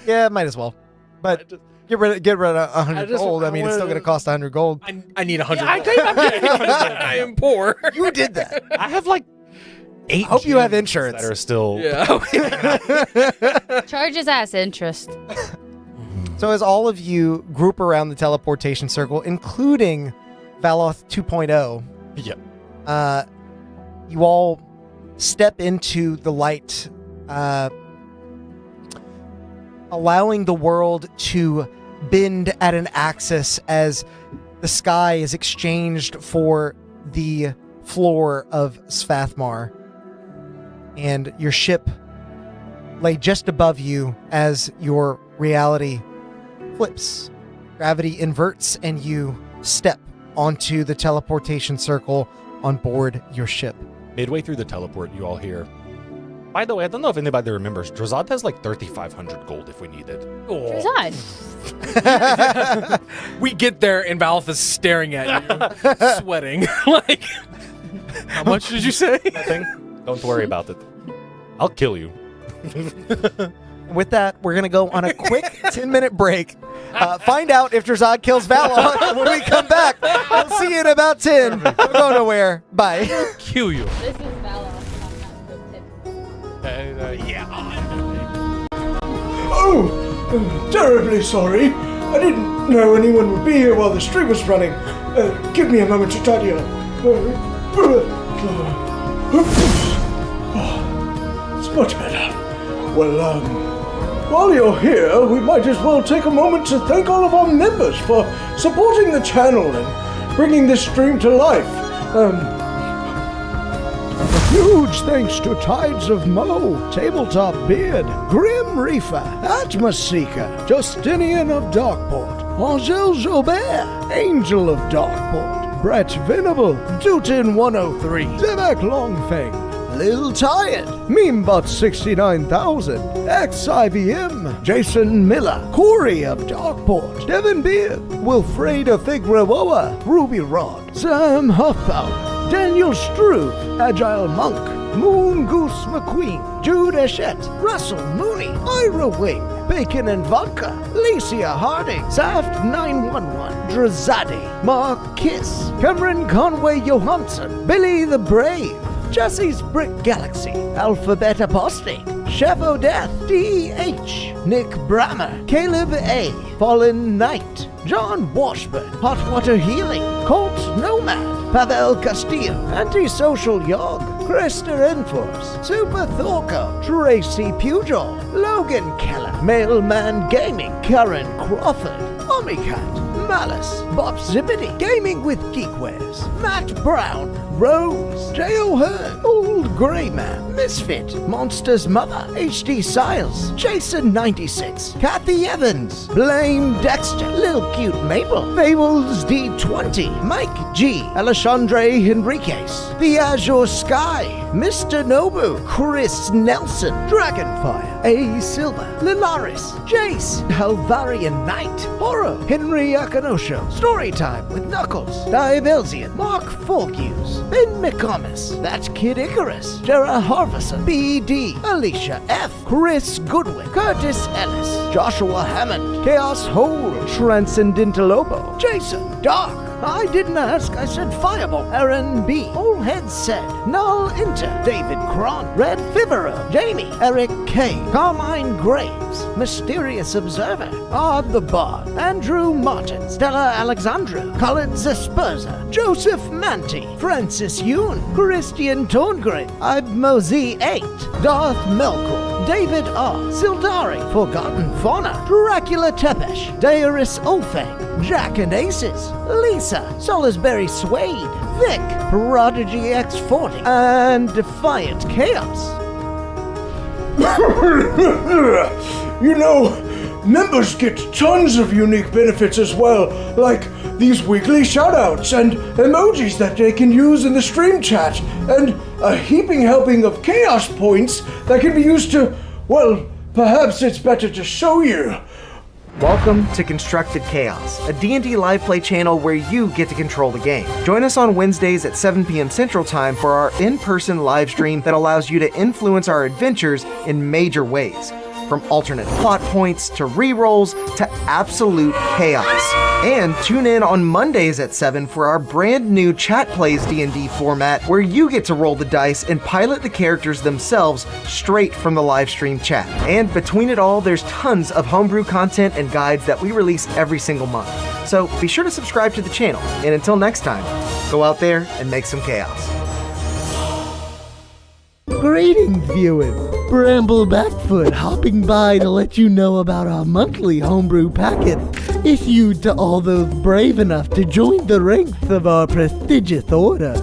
yeah, might as well. But get rid of 100 just- gold. I I mean, it's still wanna- gonna cost 100 gold. I need 100. Yeah, I am poor. You did that. I have like 8 I hope you have gems insurance. that are still. Yeah. Charge his ass interest. So as all of you group around the teleportation circle, including Valoth 2.0, Yeah. you all step into the light, allowing the world to bend at an axis as the sky is exchanged for the floor of Svathmar. And your ship lay just above you as your reality flips. Gravity inverts and you step onto the teleportation circle on board your ship. Midway through the teleport, you all hear. By the way, I don't know if anybody remembers. Drazad has like 3,500 gold if we need it. Drazad. We get there and Valve is staring at you, sweating. Like, how much did you say? Nothing. Don't worry about it. I'll kill you. With that, we're going to go on a quick 10-minute break. Find out if Drazad kills Valon when we come back. We'll see you in about 10. Don't go nowhere. Bye. Kill you. This is Valos. Oh, terribly sorry. I didn't know anyone would be here while the stream was running. Give me a moment to tidy up. It's much better. Well, while you're here, we might as well take a moment to thank all of our members for supporting the channel and bringing this stream to life. A huge thanks to Tides of Mo, Tabletop Beard, Grim Reaper, Atmos Seeker, Justinian of Darkport, Angel Jobert, Angel of Darkport, Brett Venable, Dutin103, Zebek Longfang, Lil Tired, Memebot69000, XIVM, Jason Miller, Corey of Darkport, Devin Beard, Wilfreda Figrawoa, Ruby Rod, Sam Huffpower, Daniel Struve, Agile Monk, Moon Goose McQueen, Jude Eshett, Russell Mooney, Ira Wing, Bacon and Vodka, Licia Harding, Saft 911, Drazadi, Mark Kiss, Cameron Conway Johansson, Billy the Brave, Jesse's Brick Galaxy, Alphabet Apostate, Chef O'Death, D.H., Nick Brammer, Caleb A., Fallen Knight, John Washburn, Hot Water Healing, Colt Nomad, Pavel Castillo, Antisocial Yog, Krista Enforce, Super Thorco, Tracy Pujol, Logan Keller, Mailman Gaming, Karen Crawford, Omicat, Malice, Bob Zippity, Gaming with Geekwares, Matt Brown, Rose, J.O. Hearn, Old Grey Man, Misfit, Monster's Mother, H.D. Siles, Jason96, Kathy Evans, Blame Dexter, Lil Cute Maple, Fables D20, Mike G, Alexandre Henriquez, The Azure Sky, Mr. Nobu, Chris Nelson, Dragonfire, A. Silva, Lilaris, Jace, Halvarian Knight, Horror, Henry Akanosho, Storytime with Knuckles, Diabelsian, Mark Forghuse, Ben McComas, That's Kid Icarus, Jera Harvison, B.D., Alicia F., Chris Goodwin, Curtis Ellis, Joshua Hammond, Chaos Hole, Transcendental Lobo, Jason Dark, I didn't ask, I said Fireball, Aaron B., All Heads said, Null Inter, David Cron, Red Fivero, Jamie, Eric K., Carmine Graves, Mysterious Observer, Odd the Bard, Andrew Martin, Stella Alexandra, Colin Zesperza, Joseph Manti, Francis Yoon, Christian Torngren, Ibmozy 8, Darth Melkor, David R., Sildari, Forgotten Fauna, Dracula Tepesh, Dairis Olfang, Jack and Aces, Lisa, Salisbury Suede, Vic, Prodigy X40, and Defiant Chaos. You know, members get tons of unique benefits as well, like these weekly shoutouts and emojis that they can use in the stream chat, and a heaping helping of chaos points that can be used to, well, perhaps it's better to show you. Welcome to Constructed Chaos, a D&D live play channel where you get to control the game. Join us on Wednesdays at 7 p.m. Central Time for our in-person live stream that allows you to influence our adventures in major ways. From alternate plot points to rerolls to absolute chaos. And tune in on Mondays at 7 for our brand new Chat Plays D&D format where you get to roll the dice and pilot the characters themselves straight from the live stream chat. And between it all, there's tons of homebrew content and guides that we release every single month. So be sure to subscribe to the channel. And until next time, go out there and make some chaos. Greetings, viewers. Bramble Backfoot hopping by to let you know about our monthly homebrew packets issued to all those brave enough to join the ranks of our prestigious order.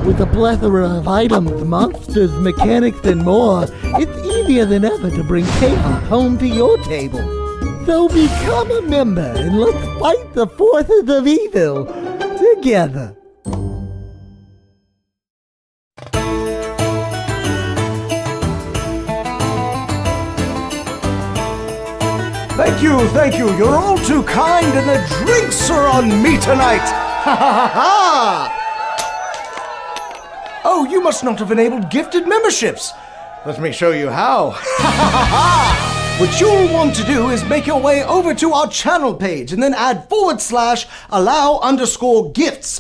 With a plethora of items, monsters, mechanics, and more, it's easier than ever to bring chaos home to your table. So become a member and let's fight the forces of evil together. Thank you, you're all too kind, and the drinks are on me tonight! Ha ha ha ha! Oh, you must not have enabled gifted memberships! Let me show you how. Ha ha ha ha! What you'll want to do is make your way over to our channel page and then add /allow_gifts.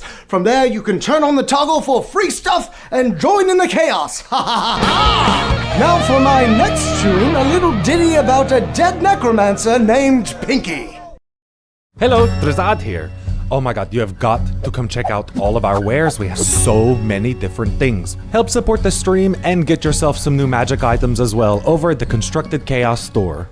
From there, you can turn on the toggle for free stuff and join in the chaos. Ha ha ha ha! Now for my next tune, a little ditty about a dead necromancer named Pinky. Hello, Drazad here. Oh my god, you have got to come check out all of our wares. We have so many different things. Help support the stream and get yourself some new magic items as well over at the Constructed Chaos store.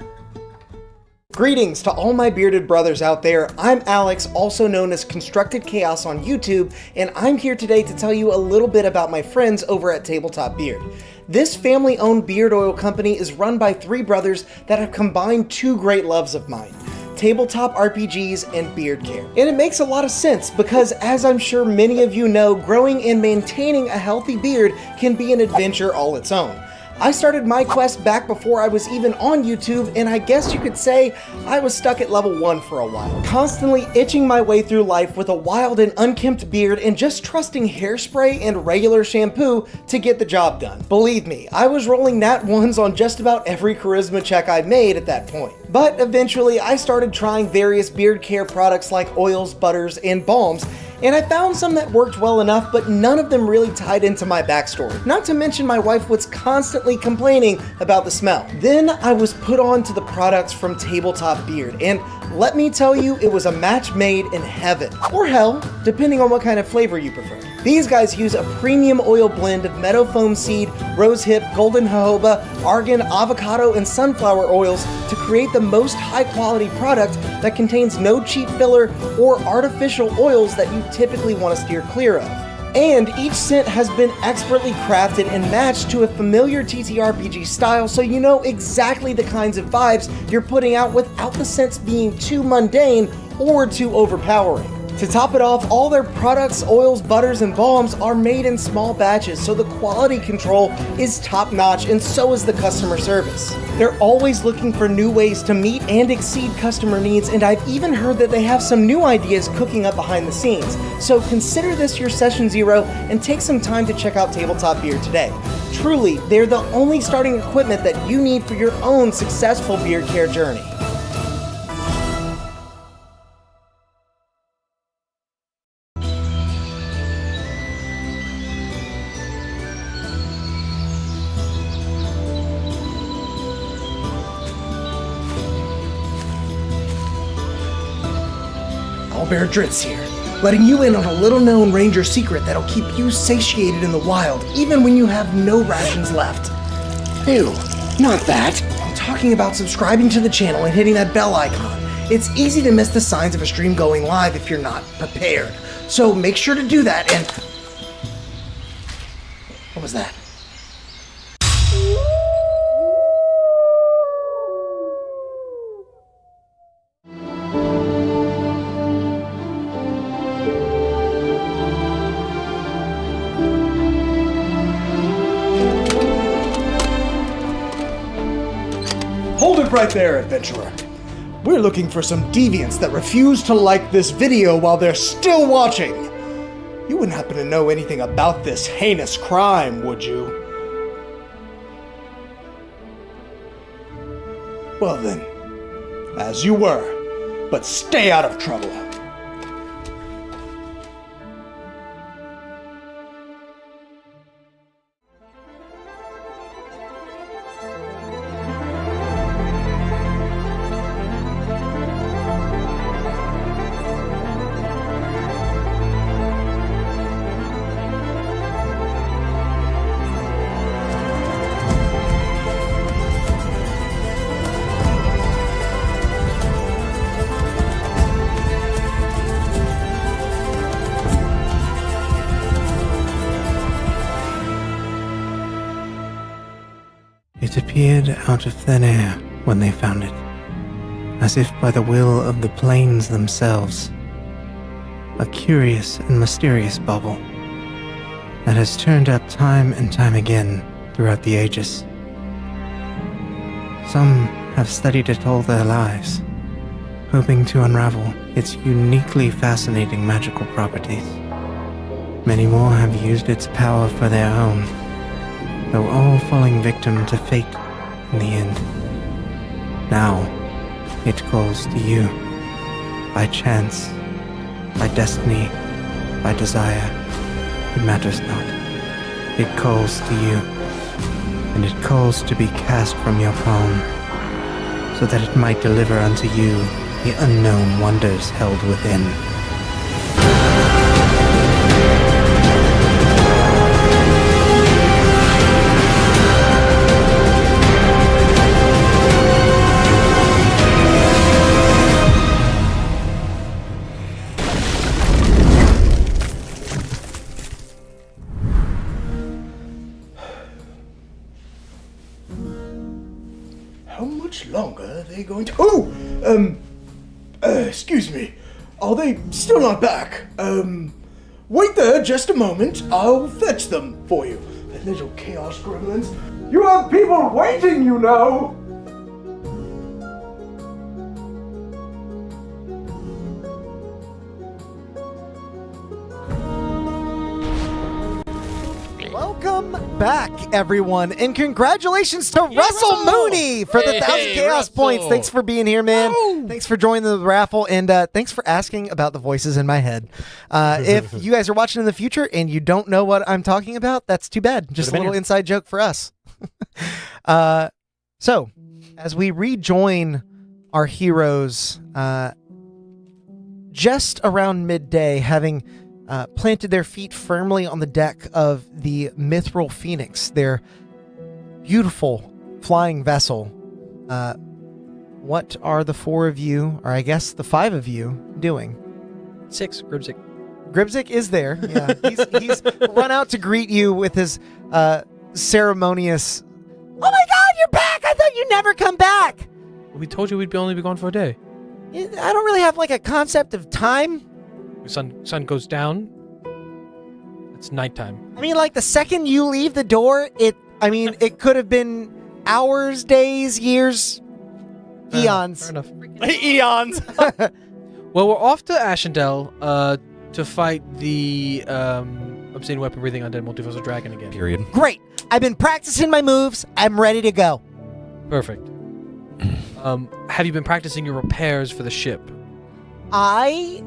Greetings to all my bearded brothers out there. I'm Alex, also known as Constructed Chaos on YouTube, and I'm here today to tell you a little bit about my friends over at Tabletop Beard. This family-owned beard oil company is run by three brothers that have combined two great loves of mine. tabletop RPGs, and beard care. And it makes a lot of sense because, as I'm sure many of you know, growing and maintaining a healthy beard can be an adventure all its own. I started my quest back before I was even on YouTube, and I guess you could say I was stuck at level 1 for a while, constantly itching my way through life with a wild and unkempt beard and just trusting hairspray and regular shampoo to get the job done. Believe me, I was rolling nat 1s on just about every charisma check I made at that point. But eventually I started trying various beard care products like oils, butters, and balms, and I found some that worked well enough, but none of them really tied into my backstory. Not to mention my wife was constantly complaining about the smell. Then I was put on to the products from Tabletop Beard, and let me tell you, it was a match made in heaven. Or hell, depending on what kind of flavor you prefer. These guys use a premium oil blend of meadow foam seed, rosehip, golden jojoba, argan, avocado, and sunflower oils to create the most high quality product that contains no cheap filler or artificial oils that you typically want to steer clear of. And each scent has been expertly crafted and matched to a familiar TTRPG style, so you know exactly the kinds of vibes you're putting out without the scents being too mundane or too overpowering. To top it off, all their products, oils, butters, and balms are made in small batches, so the quality control is top-notch, and so is the customer service. They're always looking for new ways to meet and exceed customer needs, and I've even heard that they have some new ideas cooking up behind the scenes. So consider this your session 0 and take some time to check out Tabletop Beard today. Truly, they're the only starting equipment that you need for your own successful beard care journey. Bear Dritz here, letting you in on a little-known ranger secret that'll keep you satiated in the wild, even when you have no rations left. Ew, not that. I'm talking about subscribing to the channel and hitting that bell icon. It's easy to miss the signs of a stream going live if you're not prepared. So make sure to do that and... What was that? Hold it right there, adventurer. We're looking for some deviants that refuse to like this video while they're still watching. You wouldn't happen to know anything about this heinous crime, would you? Well then, as you were, but stay out of trouble. It appeared out of thin air when they found it, as if by the will of the plains themselves. A curious and mysterious bauble that has turned up time and time again throughout the ages. Some have studied it all their lives, hoping to unravel its uniquely fascinating magical properties. Many more have used its power for their own, though all falling victim to fate in the end. Now, it calls to you, by chance, by destiny, by desire, it matters not. It calls to you, and it calls to be cast from your palm, so that it might deliver unto you the unknown wonders held within. How much longer are they going to... Oh! Excuse me. Are they still not back? Wait there just a moment. I'll fetch them for you. The little chaos gremlins. You have people waiting, you know! Welcome back, everyone, and congratulations to Russell Mooney for the 1,000 chaos points. Thanks for being here, man. Thanks for joining the raffle, and thanks for asking about the voices in my head. If you guys are watching in the future and you don't know what I'm talking about, that's too bad. Just a little inside joke for us. So, as we rejoin our heroes, just around midday, having planted their feet firmly on the deck of the Mithril Phoenix, their beautiful flying vessel. What are the four of you, or I guess the five of you, doing? 6, Gribzik. Gribzik is there. Yeah, he's run out to greet you with his ceremonious, "Oh my God, you're back! I thought you'd never come back." We told you we'd only be gone for a day. I don't really have like a concept of time. The sun goes down. It's nighttime. I mean, like the second you leave the door, it could have been hours, days, years, eons. Fair enough. Eons. Well, we're off to Ashendell to fight the obsidian weapon breathing undead multiversal dragon again. Period. Great. I've been practicing my moves. I'm ready to go. Perfect. Have you been practicing your repairs for the ship? I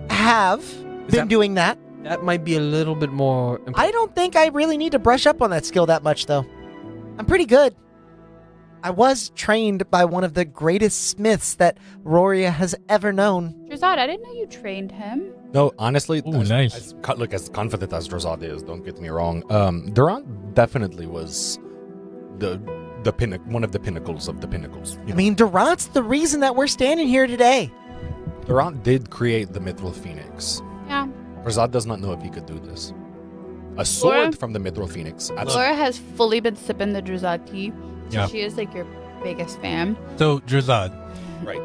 have been doing that. That might be a little bit more important. I don't think I really need to brush up on that skill that much, though. I'm pretty good. I was trained by one of the greatest smiths that Roria has ever known. Drazad, I didn't know you trained him. No, honestly, nice. Look, as confident as Drazad is, don't get me wrong. Durant definitely was one of the pinnacles of the pinnacles. I mean, Durant's the reason that we're standing here today. Durant did create the Mithril Phoenix. Yeah. Drazad does not know if he could do this. A sword from the Mithril Phoenix. Laura has fully been sipping the Drazad tea. So Yeah. she is like your biggest fan. So, Drazad, Right.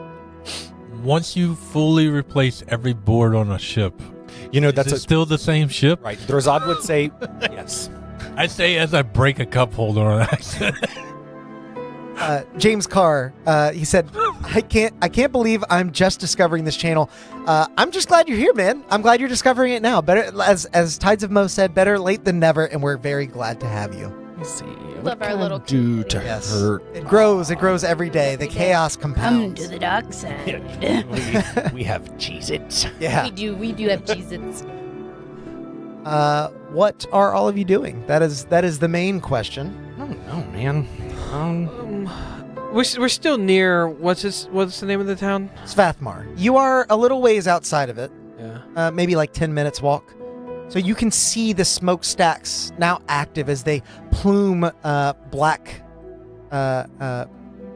once you fully replace every board on a ship, That's is it still the same ship? right. Drazad would say yes. I say as I break a cup holder on accident. James Carr, he said, I can't believe I'm just discovering this channel. I'm just glad you're here, man. I'm glad you're discovering it now. Better, as Tides of Mo said, better late than never, and we're very glad to have you. Let's see. Love our little do to Yes. hurt? It grows every day. The chaos Come compounds. to the dark side. we have Cheez-Its. Yeah. We do have Cheez-Its. What are all of you doing? That is the main question. I don't know, man. We're still near what's the name of the town? Svathmar. You are a little ways outside of it. Yeah. Maybe like 10 minutes walk. So you can see the smokestacks now active as they plume black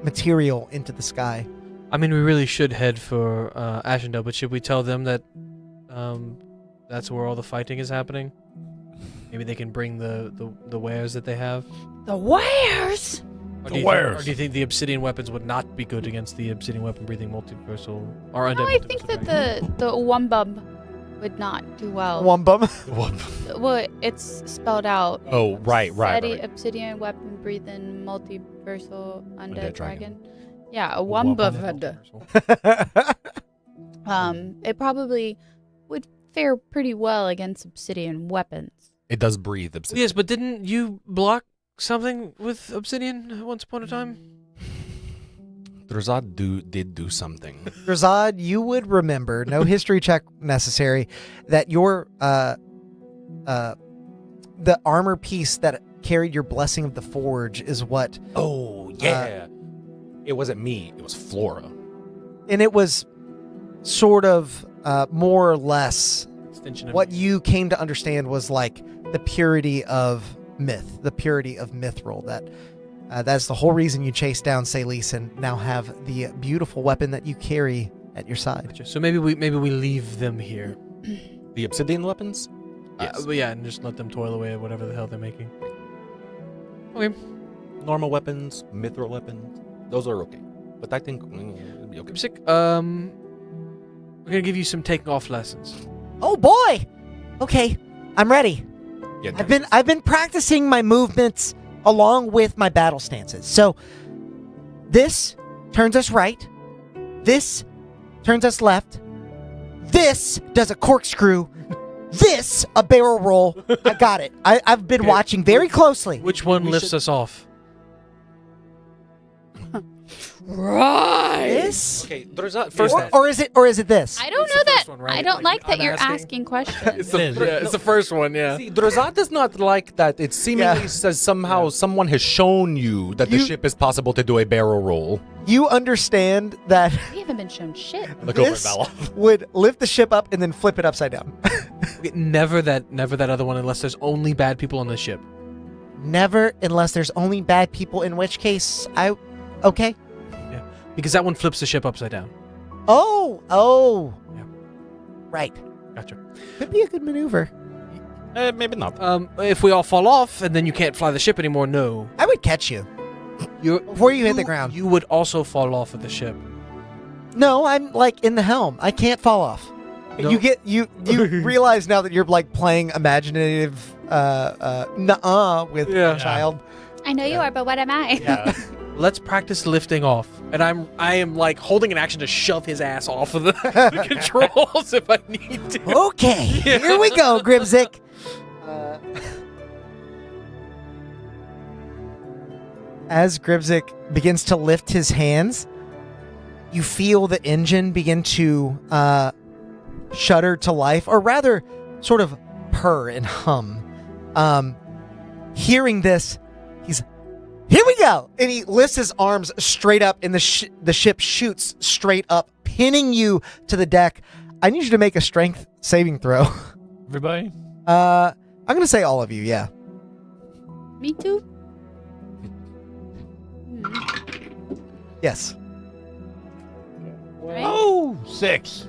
material into the sky. I mean, we really should head for Ashendell, but should we tell them that that's where all the fighting is happening? Maybe they can bring the wares that they have. The wares? Or do you think the obsidian weapons would not be good against the obsidian weapon breathing multiversal or undead? No, I think that the Wumbub would not do well. Wumbum. Well, it's spelled out. Oh, right. Obsidian weapon breathing multiversal undead Undead dragon. dragon. Yeah, a Wumbub. It probably would fare pretty well against obsidian weapons. It does breathe obsidian. Yes, but didn't you block something with obsidian once upon a time? Drazad did do something. Drazad, you would remember, no history check necessary, that your the armor piece that carried your blessing of the forge is what. Oh, yeah. It wasn't me. It was Flora. And it was sort of more or less Extension of what you came to understand was like the purity of myth, the purity of mithril. That's the whole reason you chased down Salis and now have the beautiful weapon that you carry at your side. Gotcha. So maybe we leave them here. The obsidian weapons? Yes. But yeah, and just let them toil away at whatever the hell they're making. Okay. Normal weapons, mithril weapons, those are okay. But I think it'll be okay. Sick. We're gonna give you some taking off lessons. Oh boy. Okay, I'm ready. Yeah, I've been practicing my movements along with my battle stances. So this turns us right. This turns us left. This does a corkscrew. This a barrel roll. I got it. I've been watching very closely. Which one lifts us off? This? Okay, there's not first. Or is it this? I don't It's know the that. first one, right? I don't Like, like that I'm you're asking. asking questions. It's the first one, yeah. See, Drazat is not like that. It seemingly says somehow someone has shown you that the You- ship is possible to do a barrel roll. You understand that We haven't been shown shit. Look over at this Bella. would lift the ship up and then flip it upside down. Okay, never that other one unless there's only bad people on the ship. Never unless there's only bad people, in which case okay. Because that one flips the ship upside down. Oh. Yeah. Right. Gotcha. Could be a good maneuver. Maybe not. If we all fall off and then you can't fly the ship anymore, no. I would catch you before you hit the ground. You would also fall off of the ship. No, I'm like in the helm. I can't fall off. No. You realize now that you're like playing imaginative with Yeah. a child. I know you are, but what am I? Yeah. Let's practice lifting off. And I am like holding an action to shove his ass off of the controls if I need to. Okay, here we go, Grimzik. As Grimzik begins to lift his hands, you feel the engine begin to shudder to life, or rather, sort of purr and hum. Hearing this, he's, here we go! And he lifts his arms straight up, and the ship shoots straight up, pinning you to the deck. I need you to make a strength saving throw. Everybody? I'm going to say all of you, yeah. Me too. Yes. Right? Oh, 6.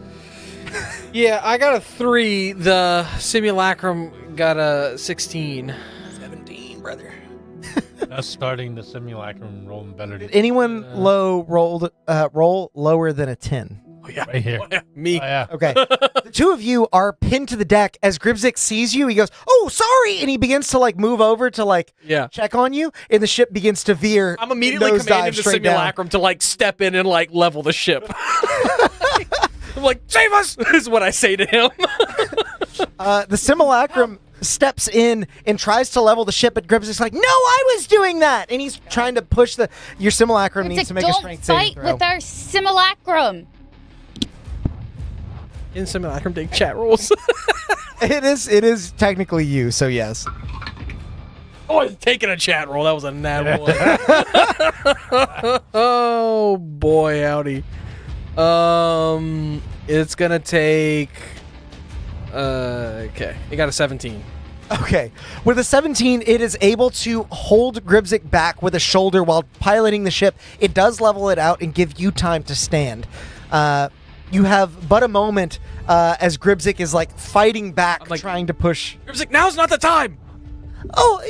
Yeah, I got a 3. The simulacrum got a 16. 17, brother. Us starting the simulacrum rolling better Did than anyone roll lower than a 10? Oh, yeah. right here. Me. Oh, yeah. Okay. The two of you are pinned to the deck. As Grimzik sees you, he goes, "Oh, sorry!" And he begins to like move over to like Yeah. check on you, and the ship begins to veer. I'm immediately nosedive commanding the straight down. simulacrum to like step in and like level the ship. I'm like, save us! Is what I say to him. The simulacrum steps in and tries to level the ship, but Grimzik's like, "No, I was doing that!" And he's trying to push your simulacrum It's needs to like, make a don't strength saving fight throw. with our simulacrum. In simulacrum, take chat rules. It is technically you, so yes. Oh, I was taking a chat roll. That was a nat one. Oh boy, howdy. It's gonna take. Okay, it got a 17. Okay. With a 17, it is able to hold Grimzik back with a shoulder while piloting the ship. It does level it out and give you time to stand. You have but a moment as Grimzik is like fighting back, I'm like- trying to push. It was like, now's not the time. Oh,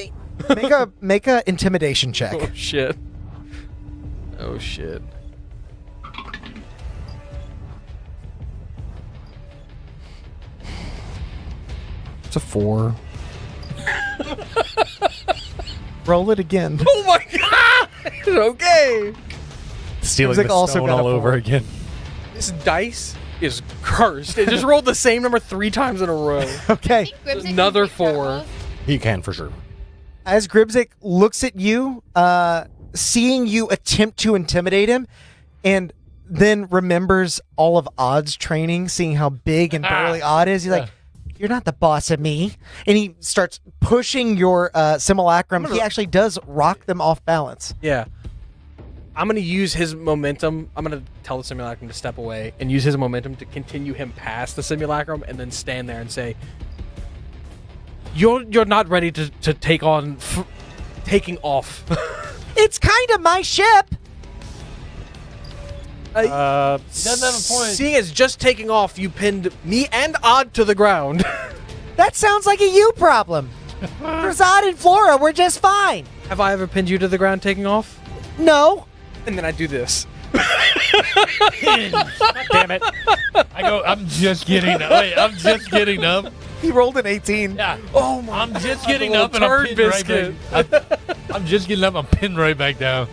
make a intimidation check. Oh shit. Oh shit. It's a 4. Roll it again. Oh my god. Okay. Stealing Grimzik the also stone got a all over 4. again. This dice is cursed. It just rolled the same number 3 times in a row. Okay. Grimzik can Another kick that 4. off. He can for sure. As Grimzik looks at you, seeing you attempt to intimidate him, and then remembers all of Odd's training, seeing how big and burly Odd is, he's like, "You're not the boss of me." And he starts pushing your simulacrum. He actually does rock them off balance. Yeah. I'm going to use his momentum. I'm going to tell the simulacrum to step away and use his momentum to continue him past the simulacrum and then stand there and say, You're not ready to take on taking off. It's kind of my ship. He doesn't have a point. Seeing as just taking off, you pinned me and Odd to the ground. That sounds like a you problem. There's Odd and Flora. We're just fine. Have I ever pinned you to the ground taking off? No. And then I do this. Damn it. I go, I'm just getting up. Wait, I'm just getting up. He rolled an 18. Yeah. Oh my! I'm just getting little up and I'm turd pinned right biscuit. back. I'm just getting up. I'm pinned right back down.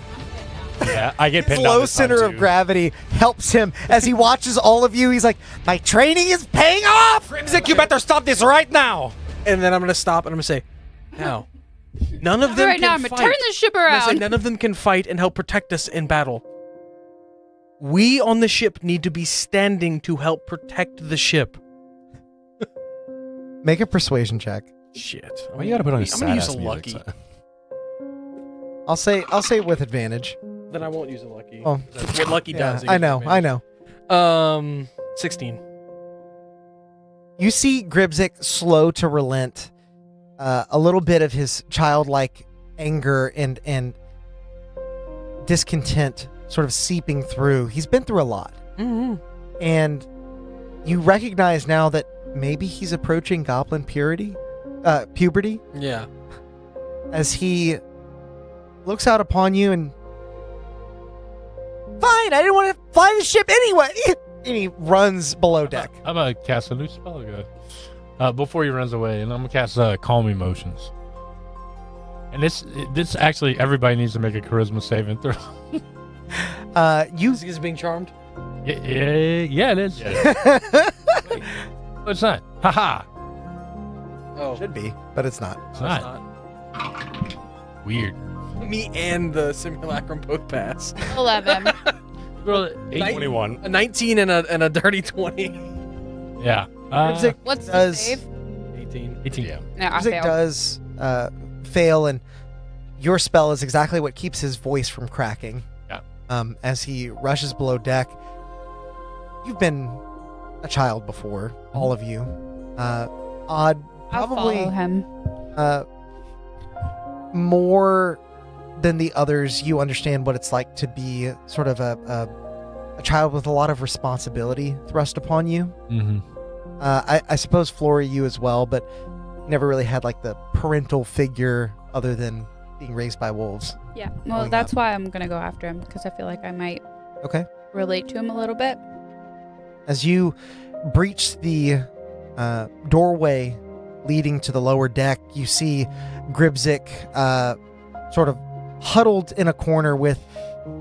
Yeah, I get His pinned down low this time, center of too. gravity helps him as he watches all of you. He's like, my training is paying off. Grimzik, you better stop this right now. And then I'm gonna stop and I'm gonna say, now, none of them Right can now, I'm fight. gonna turn the ship I'm gonna say around. none of them can fight and help protect us in battle. We on the ship need to be standing to help protect the ship. Make a persuasion check. Shit. Why you gotta put on I'm gonna use sad-ass a music? lucky. I'll say with advantage. Then I won't use a lucky. Oh. That's what lucky Yeah, does. It I gives know. you I know. advantage. 16. You see Gribzik slow to relent, a little bit of his childlike anger and discontent sort of seeping through. He's been through a lot. Mm-hmm. And you recognize now that maybe he's approaching goblin puberty Yeah. as he looks out upon you and fine, I didn't want to fly the ship anyway. And he runs below deck. I'm gonna cast a new spell again. Before he runs away, and I'm gonna cast Calm Emotions. And this actually everybody needs to make a charisma saving throw. You Is being charmed? Yeah, it is. Wait, no, it's not. Haha. Oh, should be, but it's not. It's no, not. Weird. Me and the simulacrum both pass. 11. Roll it, 21. A 19 and a dirty 20. Yeah. Gribzik What's the does save? 18. 18. Yeah. No, I Gribzik failed. does fail, and your spell is exactly what keeps his voice from cracking. Yeah. As he rushes below deck. You've been a child before, all of you. Odd, I'll probably follow him. more than the others, you understand what it's like to be sort of a child with a lot of responsibility thrust upon you. Mm-hmm. I suppose Flora, you as well, but never really had like the parental figure other than being raised by wolves. Yeah. Well, Growing that's up. why I'm gonna go after him because I feel like I might Okay. relate to him a little bit. As you breach the doorway leading to the lower deck, you see Gribzik sort of huddled in a corner with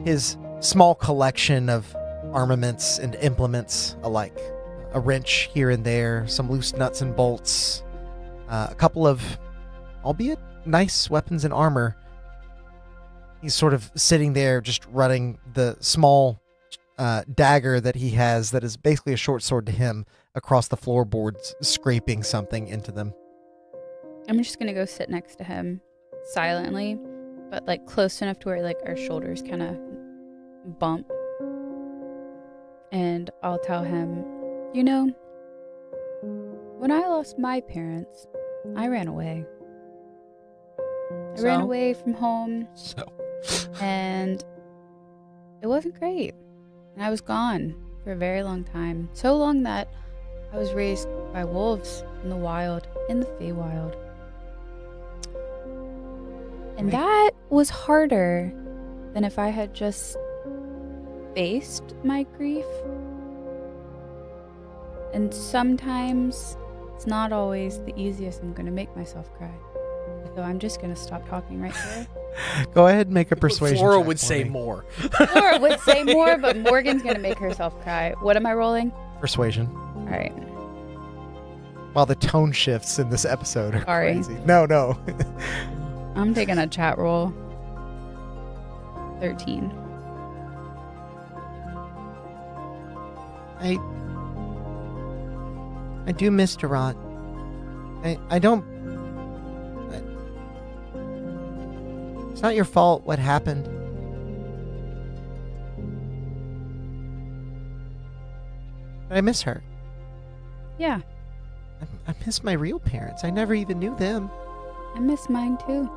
his small collection of armaments and implements alike. A wrench here and there, some loose nuts and bolts, a couple of, albeit nice weapons and armor. He's sort of sitting there just running the small dagger that he has that is basically a short sword to him across the floorboards, scraping something into them. I'm just gonna go sit next to him silently, but like close enough to where like our shoulders kind of bump. And I'll tell him, you know, when I lost my parents, I ran away. I ran So? away from home, So. and it wasn't great. And I was gone for a very long time. So long that I was raised by wolves in the wild, in the Feywild. And that was harder than if I had just faced my grief. And sometimes it's not always the easiest. I'm going to make myself cry. So I'm just going to stop talking right there. Go ahead and make a persuasion Flora check would for say me. more. Flora would say more, but Morgan's going to make herself cry. What am I rolling? Persuasion. All right. While the tone shifts in this episode are Sorry. crazy. No. I'm taking a chat roll. 13. I do miss Durant. I don't... It's not your fault what happened. But I miss her. Yeah, I miss my real parents. I never even knew them. I miss mine too.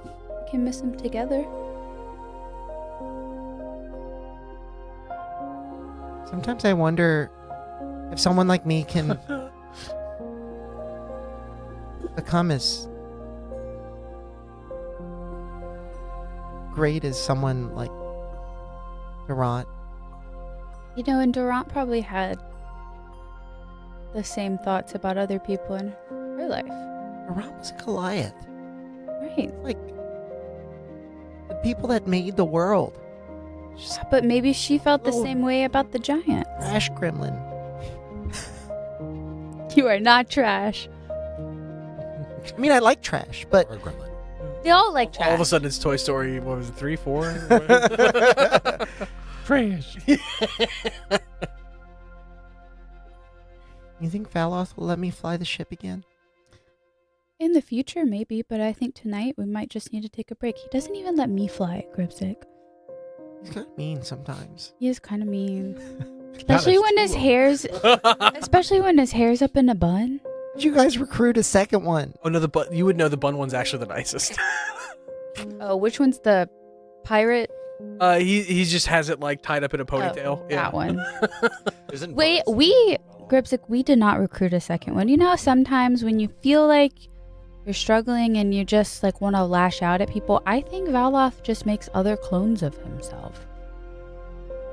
We can miss them together. Sometimes I wonder if someone like me can become as great as someone like Durant. You know, and Durant probably had the same thoughts about other people in her life. Durant was a Goliath. Right. Like the people that made the world. But maybe she felt the Oh. same way about the giant. Trash gremlin. You are not trash. I mean, I like trash, but Or a gremlin. They all like trash. All of a sudden, it's Toy Story. What was it? 3, 4? Trash. you think Valoth will let me fly the ship again? In the future, maybe, but I think tonight we might just need to take a break. He doesn't even let me fly it, Gripsick. He's kind of mean sometimes. He is kind of mean. That Especially is when his hair's up in a bun. Did you guys recruit a second one? Oh no, you would know the bun one's actually the nicest. Oh, which one's the pirate? He just has it like tied up in a ponytail. Oh, yeah. that one. Isn't Wait, Bugs- Gripsick, we did not recruit a second one. You know how sometimes when you feel like you're struggling and you just like want to lash out at people, I think Valoth just makes other clones of himself.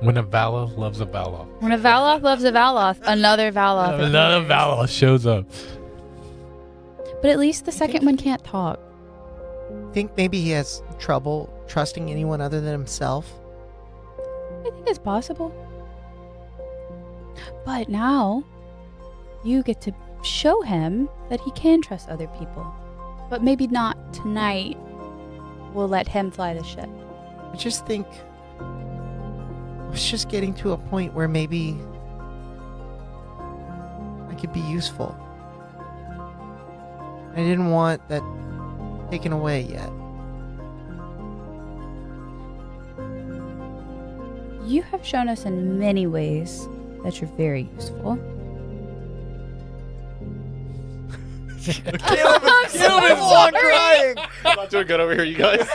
When a Vala loves a Vala. When a Valoth loves a Valoth, another Valoth. Another appears. Vala shows up. But at least the second one can't talk. Think maybe he has trouble trusting anyone other than himself? I think it's possible. But now, you get to show him that he can trust other people. But maybe not tonight. We'll let him fly the ship. I just think I was just getting to a point where maybe I could be useful. I didn't want that taken away yet. You have shown us in many ways that you're very useful. Crying. I'm not doing good over here, you guys.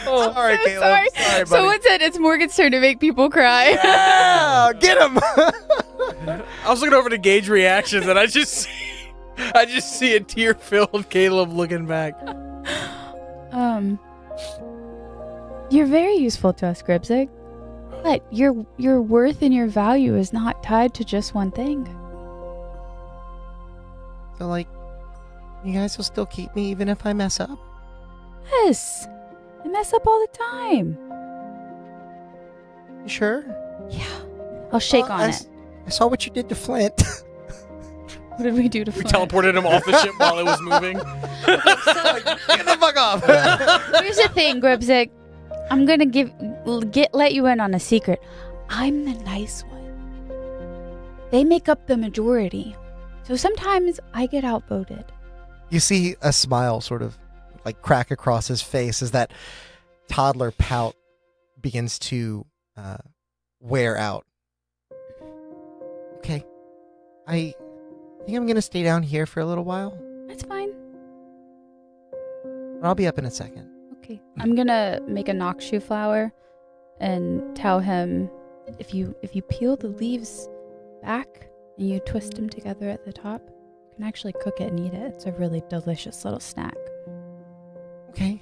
Sorry, Caleb. Sorry, buddy. Someone said it's Morgan's turn to make people cry. Yeah, get him. I was looking over to gauge reactions, and I just see a tear-filled Caleb looking back. You're very useful to us, Gripsick. But your worth and your value is not tied to just one thing. So, like, you guys will still keep me even if I mess up? Yes. I mess up all the time. You sure? Yeah. I'll shake on it. I saw what you did to Flint. What did we do to We Flint? teleported him off the ship while it was moving. Get the fuck off. Here's the thing, Gripsick. I'm gonna let you in on a secret. I'm the nice one. They make up the majority. So sometimes I get outvoted. You see a smile sort of like crack across his face as that toddler pout begins to wear out. Okay. I think I'm going to stay down here for a little while. That's fine. I'll be up in a second. Okay. I'm gonna make a noxu flower and tell him if you peel the leaves back and you twist them together at the top, you can actually cook it and eat it. It's a really delicious little snack. Okay.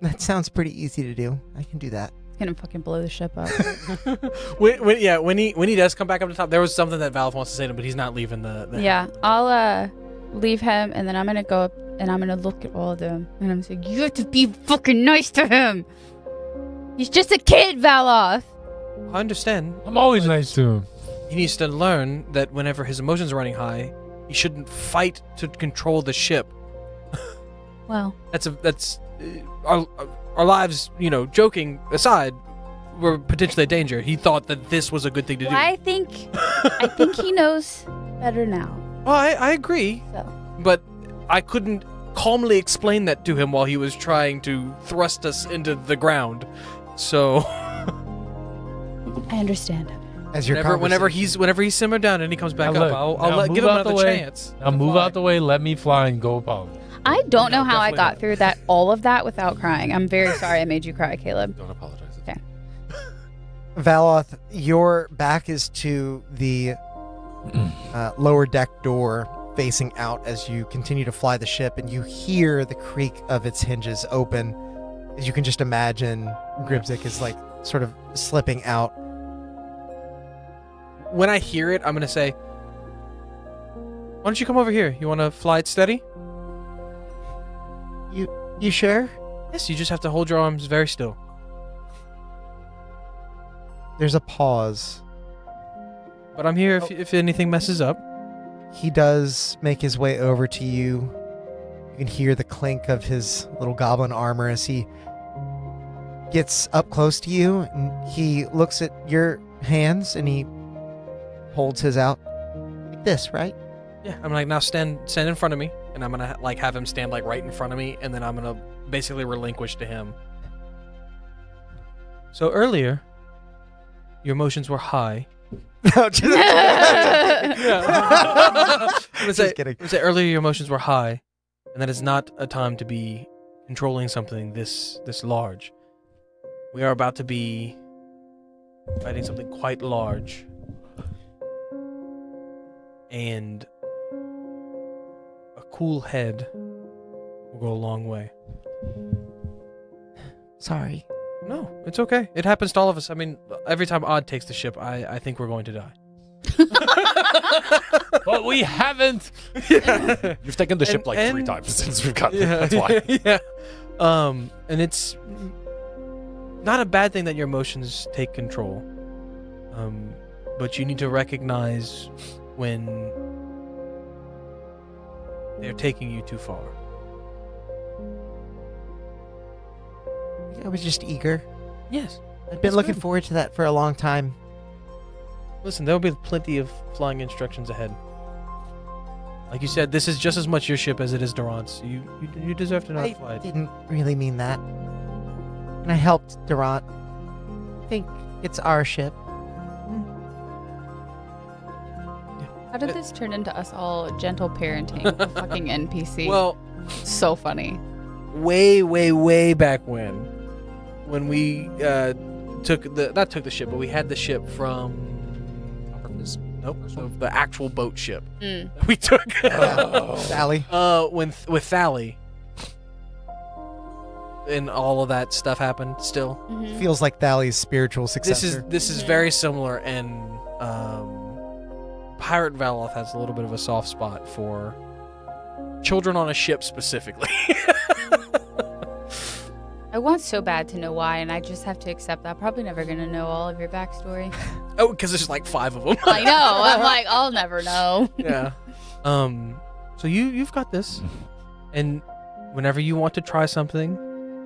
That sounds pretty easy to do. I can do that. It's gonna fucking blow the ship up. when he does come back up to the top, there was something that Valve wants to say to him, but he's not leaving the Yeah, I'll leave him and then I'm gonna go up and I'm gonna look at all of them and I'm saying, you have to be fucking nice to him. He's just a kid, Valoth. I understand. I'm always nice to him. He needs to learn that whenever his emotions are running high, he shouldn't fight to control the ship. Well, That's our lives, joking aside, were potentially a danger. He thought that this was a good thing to do. I think he knows better now. Well, I agree, So but I couldn't calmly explain that to him while he was trying to thrust us into the ground. So I understand. As your whenever he's simmered down and he comes back Now up, look, I'll now give move him out the another way. chance. Now move out the way, let me fly and go upon. I don't know how I definitely got not. through that all of that without crying. I'm very sorry I made you cry, Caleb. Don't apologize. Okay. Valoth, your back is to the lower deck door facing out as you continue to fly the ship, and you hear the creak of its hinges open As you can just imagine, Gribzik is like sort of slipping out. When I hear it, I'm going to say, why don't you come over here? You want to fly it steady? You sure? Yes, you just have to hold your arms very still. There's a pause. But I'm here if anything messes up. He does make his way over to you. You can hear the clink of his little goblin armor as he gets up close to you, and he looks at your hands and he holds his out like this, right? Yeah, I'm like, now stand in front of me, and I'm gonna like have him stand like right in front of me, and then I'm gonna basically relinquish to him. So earlier, your emotions were high. No, just, Just kidding. say earlier your emotions were high, and that is not a time to be controlling something this large. We are about to be fighting something quite large, and a cool head will go a long way. Sorry. No, it's okay. It happens to all of us. I mean, every time Odd takes the ship, I think we're going to die. But we haven't. You've taken the ship like 3 times since we've gotten there. That's why. Yeah. And it's not a bad thing that your emotions take control. But you need to recognize when they're taking you too far. I was just eager. Yes. I've been looking forward to that for a long time. Listen, there will be plenty of flying instructions ahead. Like you said, this is just as much your ship as it is Durant's. You deserve to not fly I it. didn't really mean that. And I helped Durant. I think it's our ship. How did this turn into us all gentle parenting a fucking NPC? Well, so funny. way back when we took the ship, but we had the ship from the actual boat ship. We took Sally. with Thally, and all of that stuff happened. Still, Feels like Thally's spiritual successor. this is very similar, and Pirate Valoth has a little bit of a soft spot for children on a ship specifically. I want so bad to know why, and I just have to accept that. Probably never going to know all of your backstory. Oh, because there's like 5 of them. I know. I'm like, I'll never know. Yeah. So you've got this, and whenever you want to try something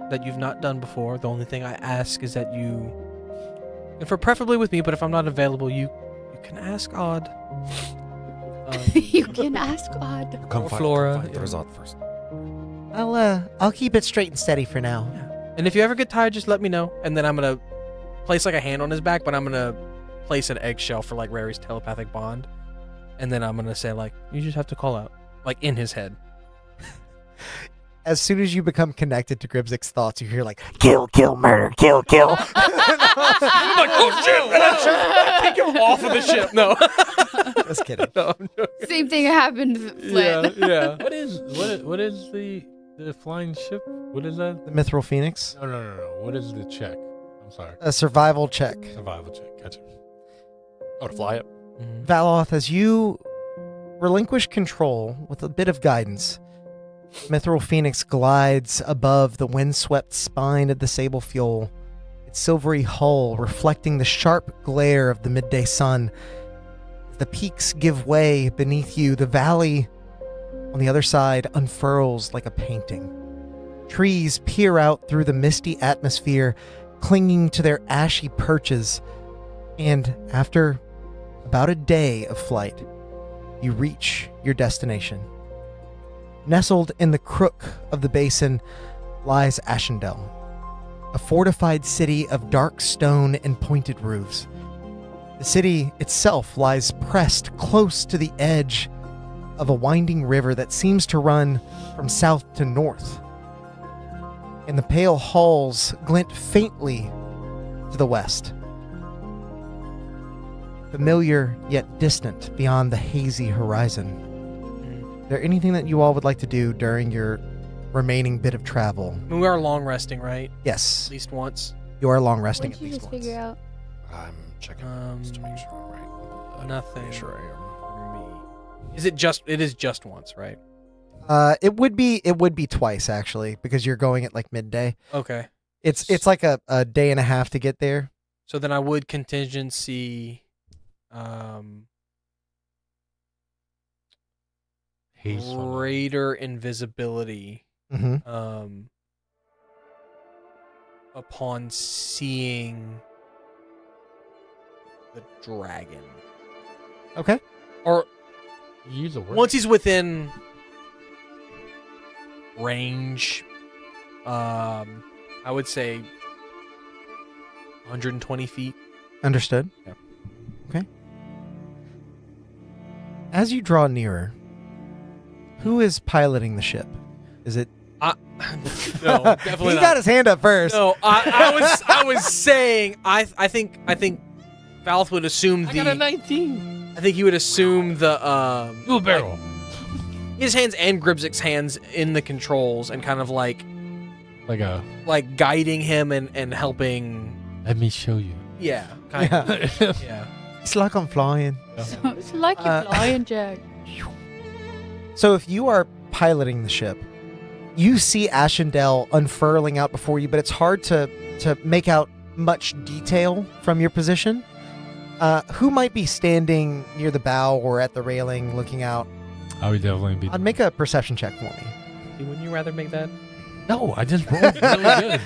that you've not done before, the only thing I ask is that you, and for preferably with me, but if I'm not available, you can ask Odd. You can ask Odd. Come Or fight, Flora, Come fight yeah. Therzad first. I'll keep it straight and steady for now. And if you ever get tired, just let me know, and then I'm gonna place like a hand on his back, but I'm gonna place an eggshell for like Rary's telepathic bond, and then I'm gonna say like, you just have to call out, like in his head. As soon as you become connected to Gribzik's thoughts, you hear like, kill, murder, kill. I'm like, oh shit! And I take him off of the ship. No. Just kidding. No, I'm joking. Same thing happened to Flynn. Yeah. What is the flying ship? What is that? The Mithril Phoenix. No. What is the check? I'm sorry. A survival check. Survival check. Gotcha. Oh, to fly it? Valoth, as you relinquish control with a bit of guidance, Mithril Phoenix glides above the windswept spine of the Sable Fuel, its silvery hull reflecting the sharp glare of the midday sun. As the peaks give way beneath you, the valley on the other side unfurls like a painting. Trees peer out through the misty atmosphere, clinging to their ashy perches, and after about a day of flight, you reach your destination. Nestled in the crook of the basin lies Ashendell, a fortified city of dark stone and pointed roofs. The city itself lies pressed close to the edge of a winding river that seems to run from south to north, and the pale halls glint faintly to the west. Familiar yet distant beyond the hazy horizon. Is there anything that you all would like to do during your remaining bit of travel. I mean, we are long resting, right? Yes, At least once. you are long resting What at did you least just once. figure out? I'm checking just to make sure I'm right. I'm Nothing pretty sure I am. for me. It is just once, right? It would be twice actually, because you're going at like midday. Okay. It's like a day and a half to get there. So then I would contingency Haste on them. greater invisibility Mm-hmm. upon seeing the dragon. Okay. Or Use a word. once he's within range, I would say 120 feet. Understood. Yep. Okay. As you draw nearer, who is piloting the ship? Is it? No, definitely He not. got his hand up first. No, I was saying I think Valth would assume I got a the 19. I think he would assume the Do a barrel. his hands and Gribzik's hands in the controls and kind of like guiding him and helping. Let me show you. Yeah, kind of. Yeah. It's like I'm flying. So it's like you're flying, Jack. So if you are piloting the ship, you see Ashendell unfurling out before you, but it's hard to make out much detail from your position. Who might be standing near the bow or at the railing looking out? I would definitely be. I'd make a perception check for me. See, wouldn't you rather make that? No, I just rolled really good.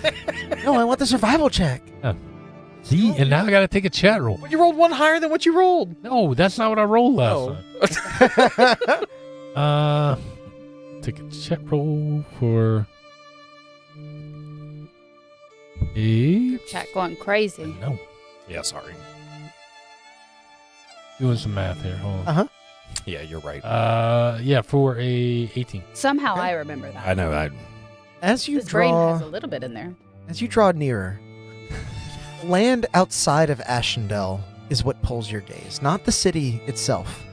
No, I want the survival check. See, and now I got to take a chat roll. But you rolled one higher than what you rolled. No, that's not what I rolled last time. Take a chat roll for a Chat going crazy. no. Yeah, sorry. Doing some math here. Hold on. Uh-huh. Yeah, you're right. Yeah, for a 18. Somehow Okay. I remember that. I know. As you This brain draw, has a little bit in there. as you draw nearer, land outside of Ashendell is what pulls your gaze, not the city itself.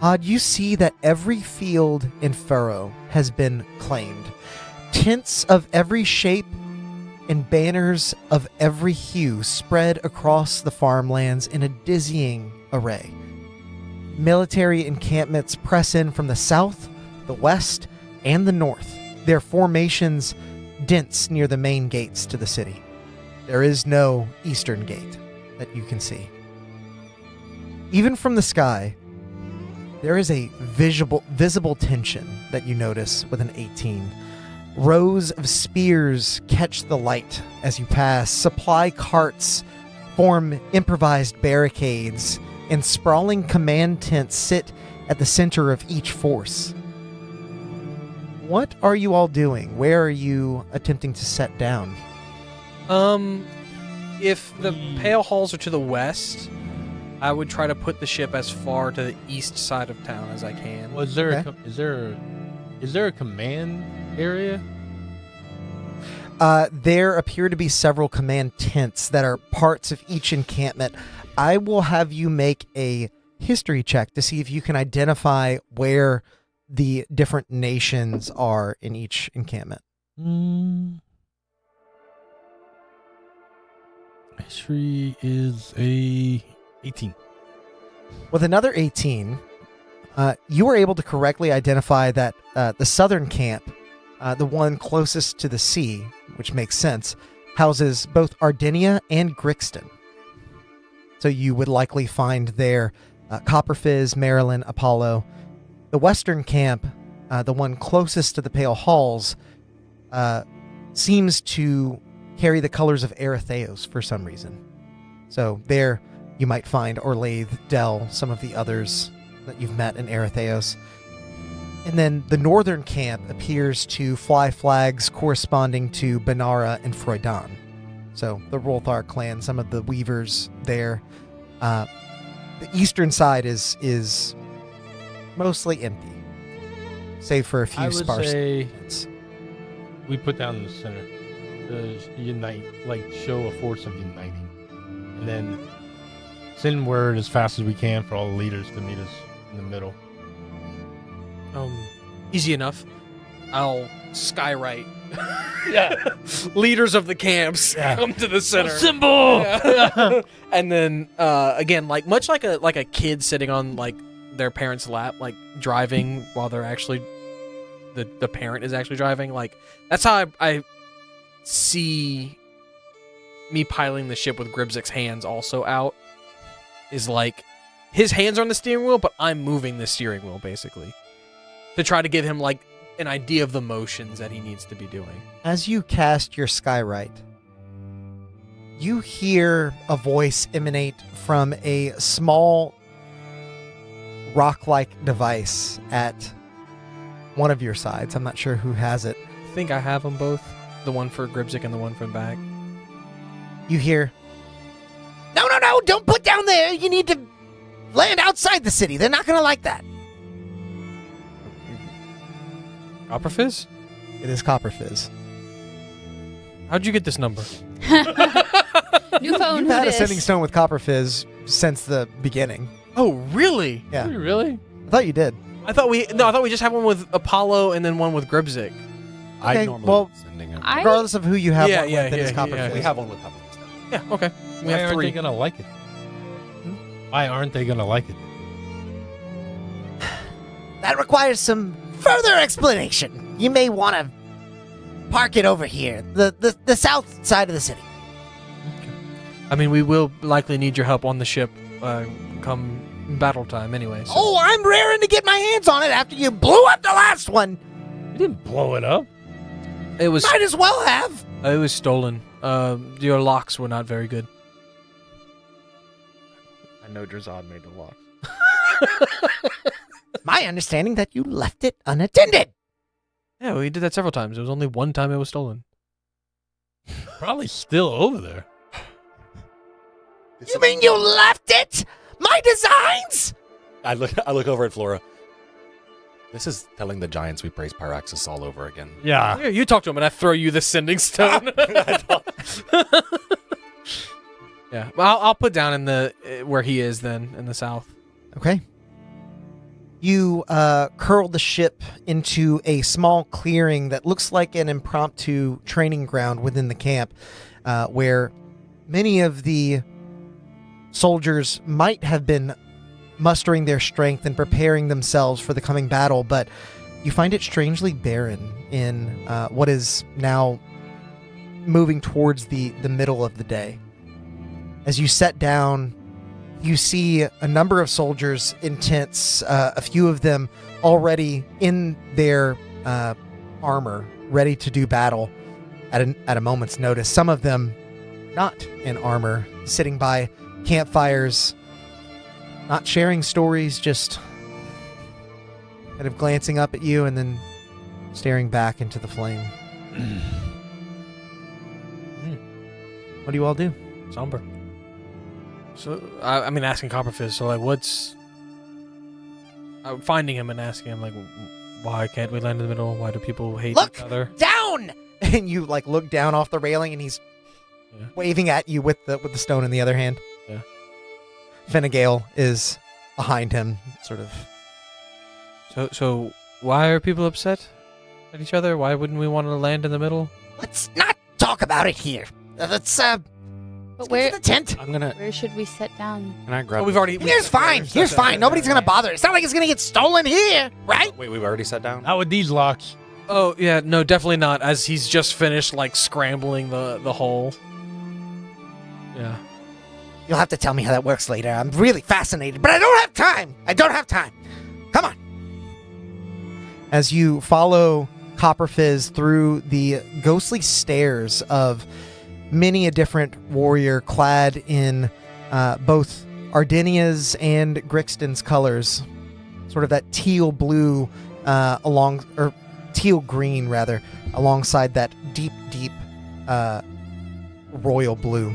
Odd, you see that every field and furrow has been claimed. Tents of every shape and banners of every hue spread across the farmlands in a dizzying array. Military encampments press in from the south, the west, and the north, their formations dense near the main gates to the city. There is no eastern gate that you can see. Even from the sky, there is a visible tension that you notice with an 18. Rows of spears catch the light as you pass. Supply carts form improvised barricades, and sprawling command tents sit at the center of each force. What are you all doing? Where are you attempting to set down? If the Pale Halls are to the west, I would try to put the ship as far to the east side of town as I can. Was there Okay. is there a command area? There appear to be several command tents that are parts of each encampment. I will have you make a history check to see if you can identify where the different nations are in each encampment. History is a 18. With another 18, you were able to correctly identify that the southern camp, the one closest to the sea, which makes sense, houses both Ardinia and Grixton. So you would likely find there Copperfizz, Marilyn, Apollo. The western camp, the one closest to the Pale Halls, seems to carry the colors of Eretheos for some reason. So there you might find Orlaith, Dell, some of the others that you've met in Eretheos. And then the northern camp appears to fly flags corresponding to Benara and Freudan. So the Rolthar clan, some of the weavers there. The eastern side is mostly empty, save for a few I would sparse say tents. we put down in the center to unite, like show a force of uniting, and then send word as fast as we can for all the leaders to meet us in the middle. Easy enough. I'll skywrite. Yeah. Leaders of the camps come to the center. Symbol. Yeah. And then again, like much like a kid sitting on like their parent's lap, like driving while they're actually the parent is actually driving. Like that's how I see me piloting the ship with Gribzik's hands also out. Is like his hands are on the steering wheel, but I'm moving the steering wheel basically to try to give him like an idea of the motions that he needs to be doing. As you cast your skywrite, you hear a voice emanate from a small rock-like device at one of your sides. I'm not sure who has it. I think I have them both. The one for Gribzik and the one from back. You hear, "No, don't put down there. You need to land outside the city. They're not going to like that." Copperfizz? It is Copperfizz. How'd you get this number? New phone. You've had a this. sending stone with Copperfizz since the beginning. Oh, really? Yeah. Really? I thought you did. I thought we just had one with Apollo and then one with Gribzik. I Okay, normally well, sending him. Regardless of who you have Yeah, one yeah, with, it is yeah, Copperfizz. We have one with puppers. Yeah, okay. We Why have aren't 3. they gonna like it? Why aren't they gonna like it? That requires some further explanation. You may want to park it over here, the south side of the city. I mean, we will likely need your help on the ship come battle time anyway. So. Oh, I'm raring to get my hands on it after you blew up the last one. You didn't blow it up. It was Might as well have. it was stolen. Your locks were not very good. I know Drazad made the locks. My understanding that you left it unattended. Yeah, we did that several times. It was only one time it was stolen. Probably still over there. You mean you left it? My designs? I look over at Flora. This is telling the giants we praise Pyraxis all over again. Yeah. Yeah, you talk to him and I throw you the sending stone. Yeah, well, I'll put down in the where he is then in the south. Okay. You curl the ship into a small clearing that looks like an impromptu training ground within the camp, where many of the soldiers might have been mustering their strength and preparing themselves for the coming battle, but you find it strangely barren in what is now moving towards the middle of the day. As you set down, you see a number of soldiers in tents, a few of them already in their armor, ready to do battle at a moment's notice. Some of them not in armor, sitting by campfires, not sharing stories, just kind of glancing up at you and then staring back into the flame. What do you all do? Somber. So I mean, asking Copperfizz. So like, what's finding him and asking him like, why can't we land in the middle? Why do people hate each other? Down! And you like look down off the railing, and he's waving at you with the stone in the other hand. Yeah. Finnegael is behind him, sort of. So why are people upset at each other? Why wouldn't we want to land in the middle? Let's not talk about it here. Let's But get where to the tent. I'm gonna. where should we sit down? Can I grab? Oh, we've already. Here's fine. Here's fine. Nobody's gonna bother. It's not like it's gonna get stolen here, right? Wait, we've already sat down. Not with these locks. Oh yeah, no, definitely not. As he's just finished like scrambling the hole. Yeah. You'll have to tell me how that works later. I'm really fascinated, but I don't have time. Come on. As you follow Copperfizz through the ghostly stairs of many a different warrior clad in both Ardenia's and Grixton's colors, sort of that teal blue teal green rather, alongside that deep royal blue.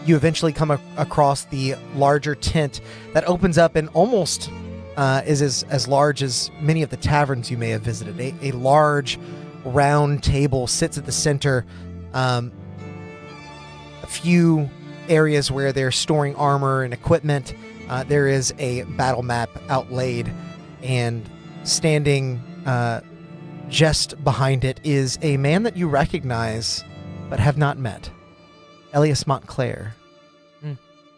You eventually come across the larger tent that opens up and almost is as large as many of the taverns you may have visited. A large round table sits at the center. A few areas where they're storing armor and equipment. There is a battle map outlaid, and standing jest behind it is a man that you recognize but have not met. Elias Montclair. Hmm.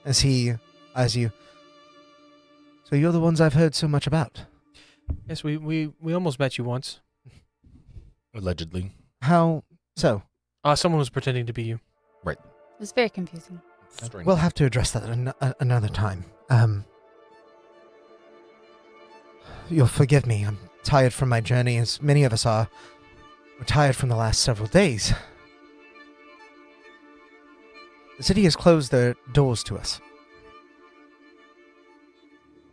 As he eyes you. So you're the ones I've heard so much about. Yes, we almost met you once. Allegedly. How so? Someone was pretending to be you. It was very confusing. Strange. We'll have to address that another time. You'll forgive me. I'm tired from my journey, as many of us are. We're tired from the last several days. The city has closed their doors to us.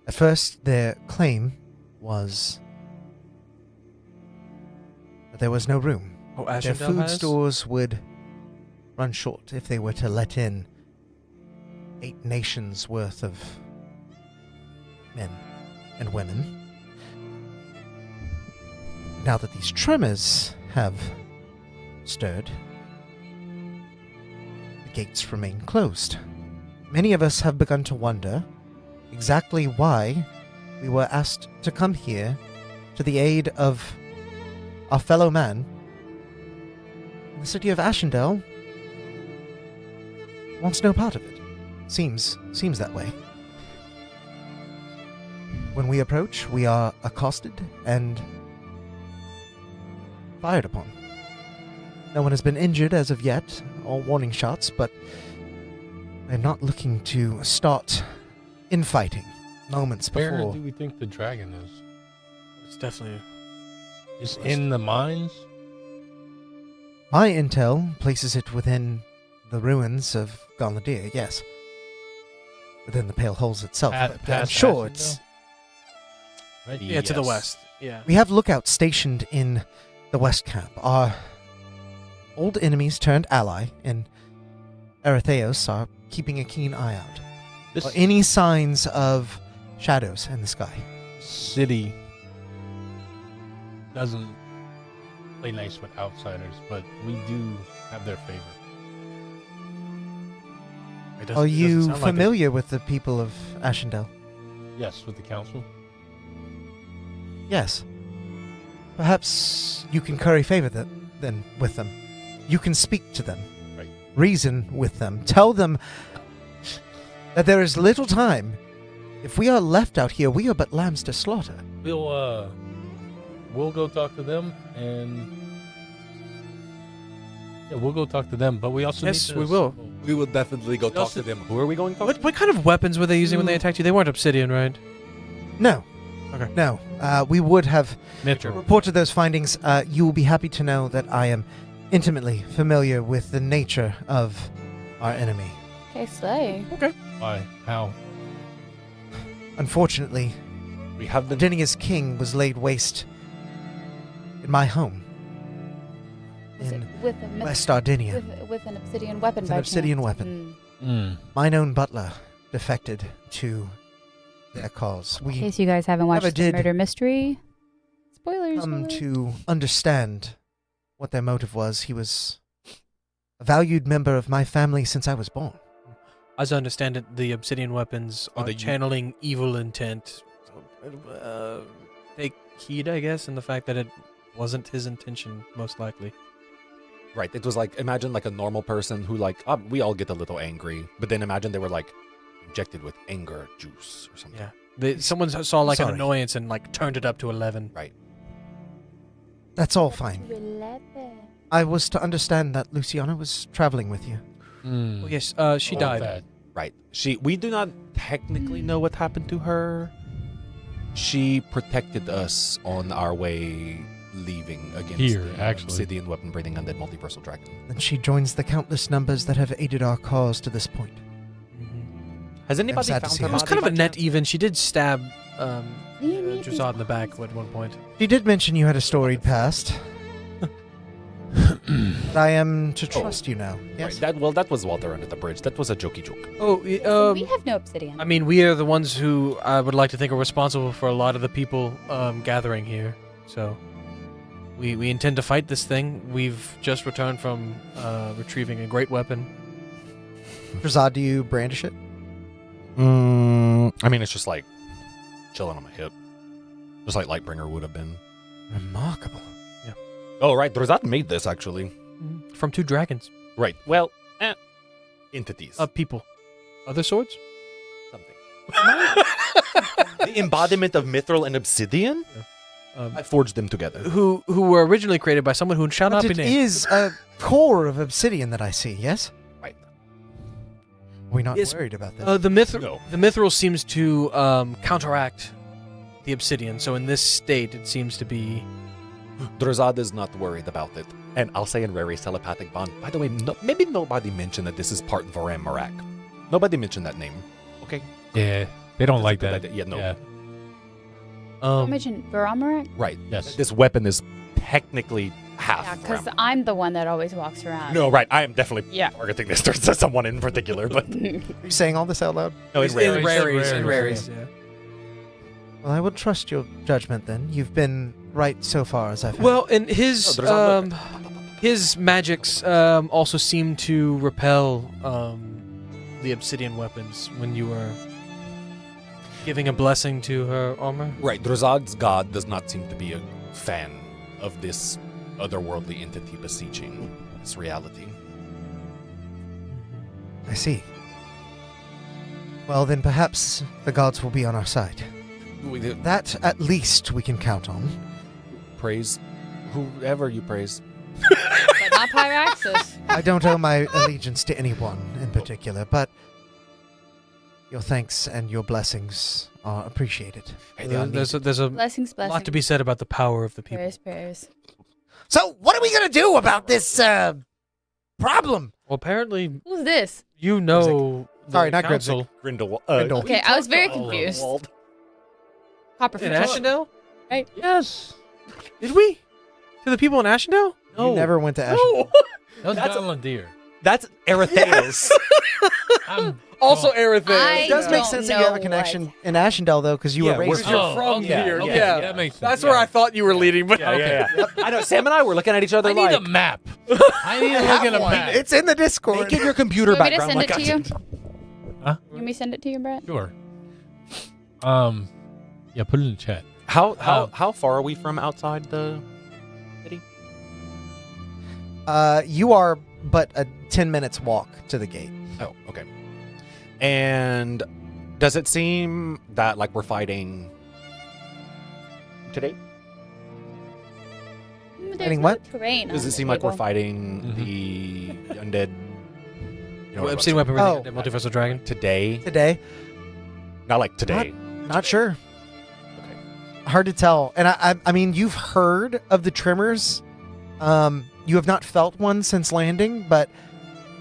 At first, their claim was that there was no room. Oh, Their Ashendell food has? stores would run short if they were to let in 8 nations worth of men and women. Now that these tremors have stirred, the gates remain closed. Many of us have begun to wonder exactly why we were asked to come here to the aid of our fellow man. The city of Ashendell wants no part of it. Seems that way. When we approach, we are accosted and fired upon. No one has been injured as of yet, all warning shots, but I'm not looking to start infighting moments Where before. do we think the dragon is? It's definitely. It's in the mines? My intel places it within the ruins of Galnadir, yes. Within the Pale Holes itself. At- but I'm past sure Ashendell? it's... Right? Yeah, to the Yes. west. Yeah. We have lookouts stationed in the West Camp. Our old enemies turned ally in Eretheos are keeping a keen eye out. This For any signs of shadows in the sky. city doesn't play nice with outsiders, but we do have their favor. It doesn't- Are it doesn't you sound like it. familiar with the people of Ashendell? Yes, with the council. Yes. Perhaps you can curry favor then with them. You can speak to them. Right. Reason with them. Tell them that there is little time. If we are left out here, we are but lambs to slaughter. We'll go talk to them, and yeah, we'll go talk to them. But we also Yes, need to we will. We will definitely go talk to them. Who are we going to talk to? What kind of weapons were they using when they attacked you? They weren't obsidian, right? No. Okay. No. We would have Mitchell. reported those findings. You will be happy to know that I am intimately familiar with the nature of our enemy. Okay, slay. Why? How? Unfortunately, We have been. Adenia's king was laid waste in my home Was it in with a West Ardinia. with an obsidian weapon? With an by obsidian chance? weapon. Mm. Mine own butler defected to their cause. In We case you guys haven't watched never the did murder mystery. Spoilers. come alert. to understand what their motive was. He was a valued member of my family since I was born. As I understand it, the obsidian weapons Oh, are the- channeling evil intent. Take heed, I guess, in the fact that it wasn't his intention, most likely. Right. It was like, imagine like a normal person who like, we all get a little angry, but then imagine they were like injected with anger juice or something. Yeah. Someone saw like an Sorry. annoyance and like turned it up to 11. Right. That's all fine. 11. I was to understand that Luciana was traveling with you. Mm. Well, yes, she Oh, died. that. Right. We do not technically know what happened to her. She protected us on our way leaving against Here, the actually. obsidian weapon breathing undead multiversal dragon. And she joins the countless numbers that have aided our cause to this point. Has anybody sad to found see her her. It was body kind of by a net chance? even. She did stab You need these Drazad in the back bodies. at one point. She did mention you had a storied past. But I am to trust you now. Yes. Right. That was Walter under the bridge. That was a jokey joke. Oh, We have no obsidian. I mean, we are the ones who I would like to think are responsible for a lot of the people gathering here. So we intend to fight this thing. We've just returned from retrieving a great weapon. Drazad, do you brandish it? I mean, it's just like chilling on my hip. Just like Lightbringer would have been. Remarkable. Yeah. Oh, right. Drazat made this, actually. From 2 dragons. Right. Well, entities. People. Other swords? Something. The embodiment of mithril and obsidian? I forged them together. Who were originally created by someone who shall not be But it named. is a core of obsidian that I see, yes? Right. We're not Yes, worried about that. The No. mithril seems to counteract the obsidian, so in this state it seems to be... Drazad is not worried about it. And I'll say in Rary's telepathic bond, by the way, maybe nobody mentioned that this is part Varam Marak. Nobody mentioned that name. Okay? Yeah, they don't like good that. idea. Yeah, no. Yeah. I mentioned Varamarak? Right. Yes. This weapon is technically half Yeah, because Varam. I'm the one that always walks around. No, right. I am definitely Yeah. targeting this towards someone in particular, but Are you saying all this out loud? no, in Rary. raries. Raries, In raries, yeah. Well, I will trust your judgment then. You've been right so far as I've had. Well, and his Oh, there's a his magics also seem to repel the obsidian weapons when you were giving a blessing to her armor. Right. Drazad's god does not seem to be a fan of this otherworldly entity besieging this reality. I see. Well, then perhaps the gods will be on our side. That, at least, we can count on. Praise whoever you praise. But not Pyraxis. I don't owe my allegiance to anyone in particular, but your thanks and your blessings are appreciated. Hey, they are There's neat. a Blessings, blessings. lot to be said about the power of the people. Prayers, prayers. So, what are we gonna do about this problem? Well, apparently Who's this? you know. Sorry, the not council. Grindel. Grindel. Okay, I was very confused. In Copperfish. Ashendell? Right? Yes. Did we? To the people in Ashendell? You never went to Ashen. No. That was That's a- Galandir. That's Eretheus. I'm Also oh, Eretheus. It does make don't sense that you have a know connection in Ashendell, though, because you Yeah, were we're raised from- here. from yeah, here. okay, Yeah. that makes sense. That's where I thought you were leading, but Yeah. I know. Sam and I were looking at each other I need like, a map. I need to look at a map. It's in the Discord. make it your computer You want me to background. send it like to I you? did. Huh? You want me to send it to you, Brett? Sure. Yeah, put it in the chat. How far are we from outside the city? You are but a 10 minutes walk to the gate. Oh, okay. And does it seem that like we're fighting today? There's Fighting no what? terrain Does on it the seem like we're table. fighting the undead? You know what Obsidian I'm weapon Oh. the multiversal dragon. today? Today? Not like today. Not sure. Okay. Hard to tell. And I mean, you've heard of the tremors. You have not felt one since landing, but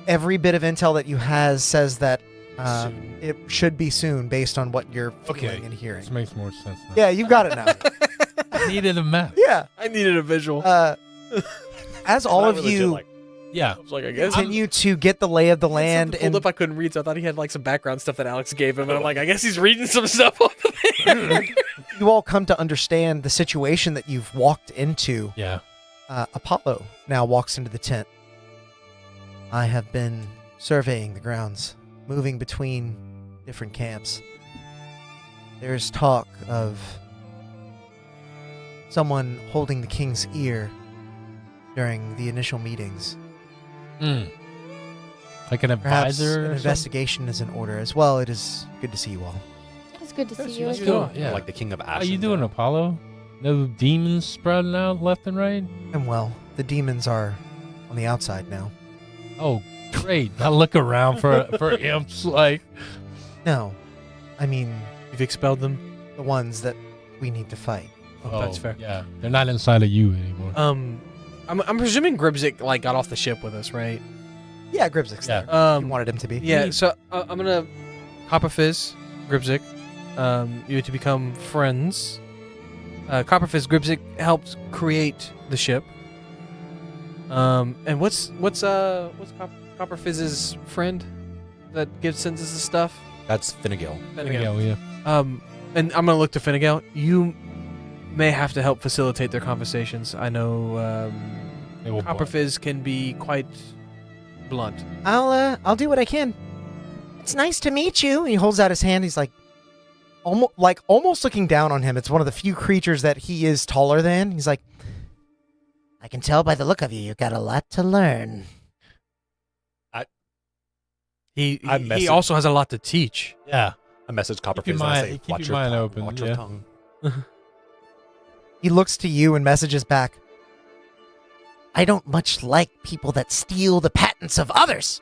every bit of intel that you has says that Soon. it should be soon based on what you're feeling Okay. and hearing. This makes more sense now. Yeah, you've got it now. I needed a map. Yeah. I needed a visual. As all Not of legit, you like- Yeah. I was like, I guess. continue to get the lay of the land Pulled and up I couldn't read, so I thought he had like some background stuff that Alex gave him, and I'm like, I guess he's reading some stuff off of there. you all come to understand the situation that you've walked into, Yeah. Apollo now walks into the tent. I have been surveying the grounds, moving between different camps. There's talk of someone holding the king's ear during the initial meetings. Like an Perhaps advisor. an or investigation is in order as well. It is good to see you all. It's good to see you. That's as good. well. Yeah. Like the king of Ashen. How you doing, Apollo? No demons sprouting out left and right? And well, the demons are on the outside now. Oh, great. I look around for imps like No, I mean You've expelled them. the ones that we need to fight. Oh, that's fair. Yeah. They're not inside of you anymore. I'm presuming Gribzik like got off the ship with us, right? Yeah, Gribzik's Yeah. there. You wanted him to be. Yeah. So I'm gonna Copperfizz, Gribzik. You to become friends. Copperfizz, Gribzik helped create the ship. And what's Copperfizz's friend that sends us the stuff? That's Finnegal. Yeah, yeah. And I'm gonna look to Finnegal. You may have to help facilitate their conversations. I know They will Copperfizz can be quite blunt. I'll do what I can. It's nice to meet you. He holds out his hand. He's like almost looking down on him. It's one of the few creatures that he is taller than. He's like, I can tell by the look of you, got a lot to learn. He messaged- also has a lot to teach. Yeah. I message Copperface your and I mind- say, keep watch your your mind tongue, open, watch your yeah. tongue. He looks to you and messages back. I don't much like people that steal the patents of others.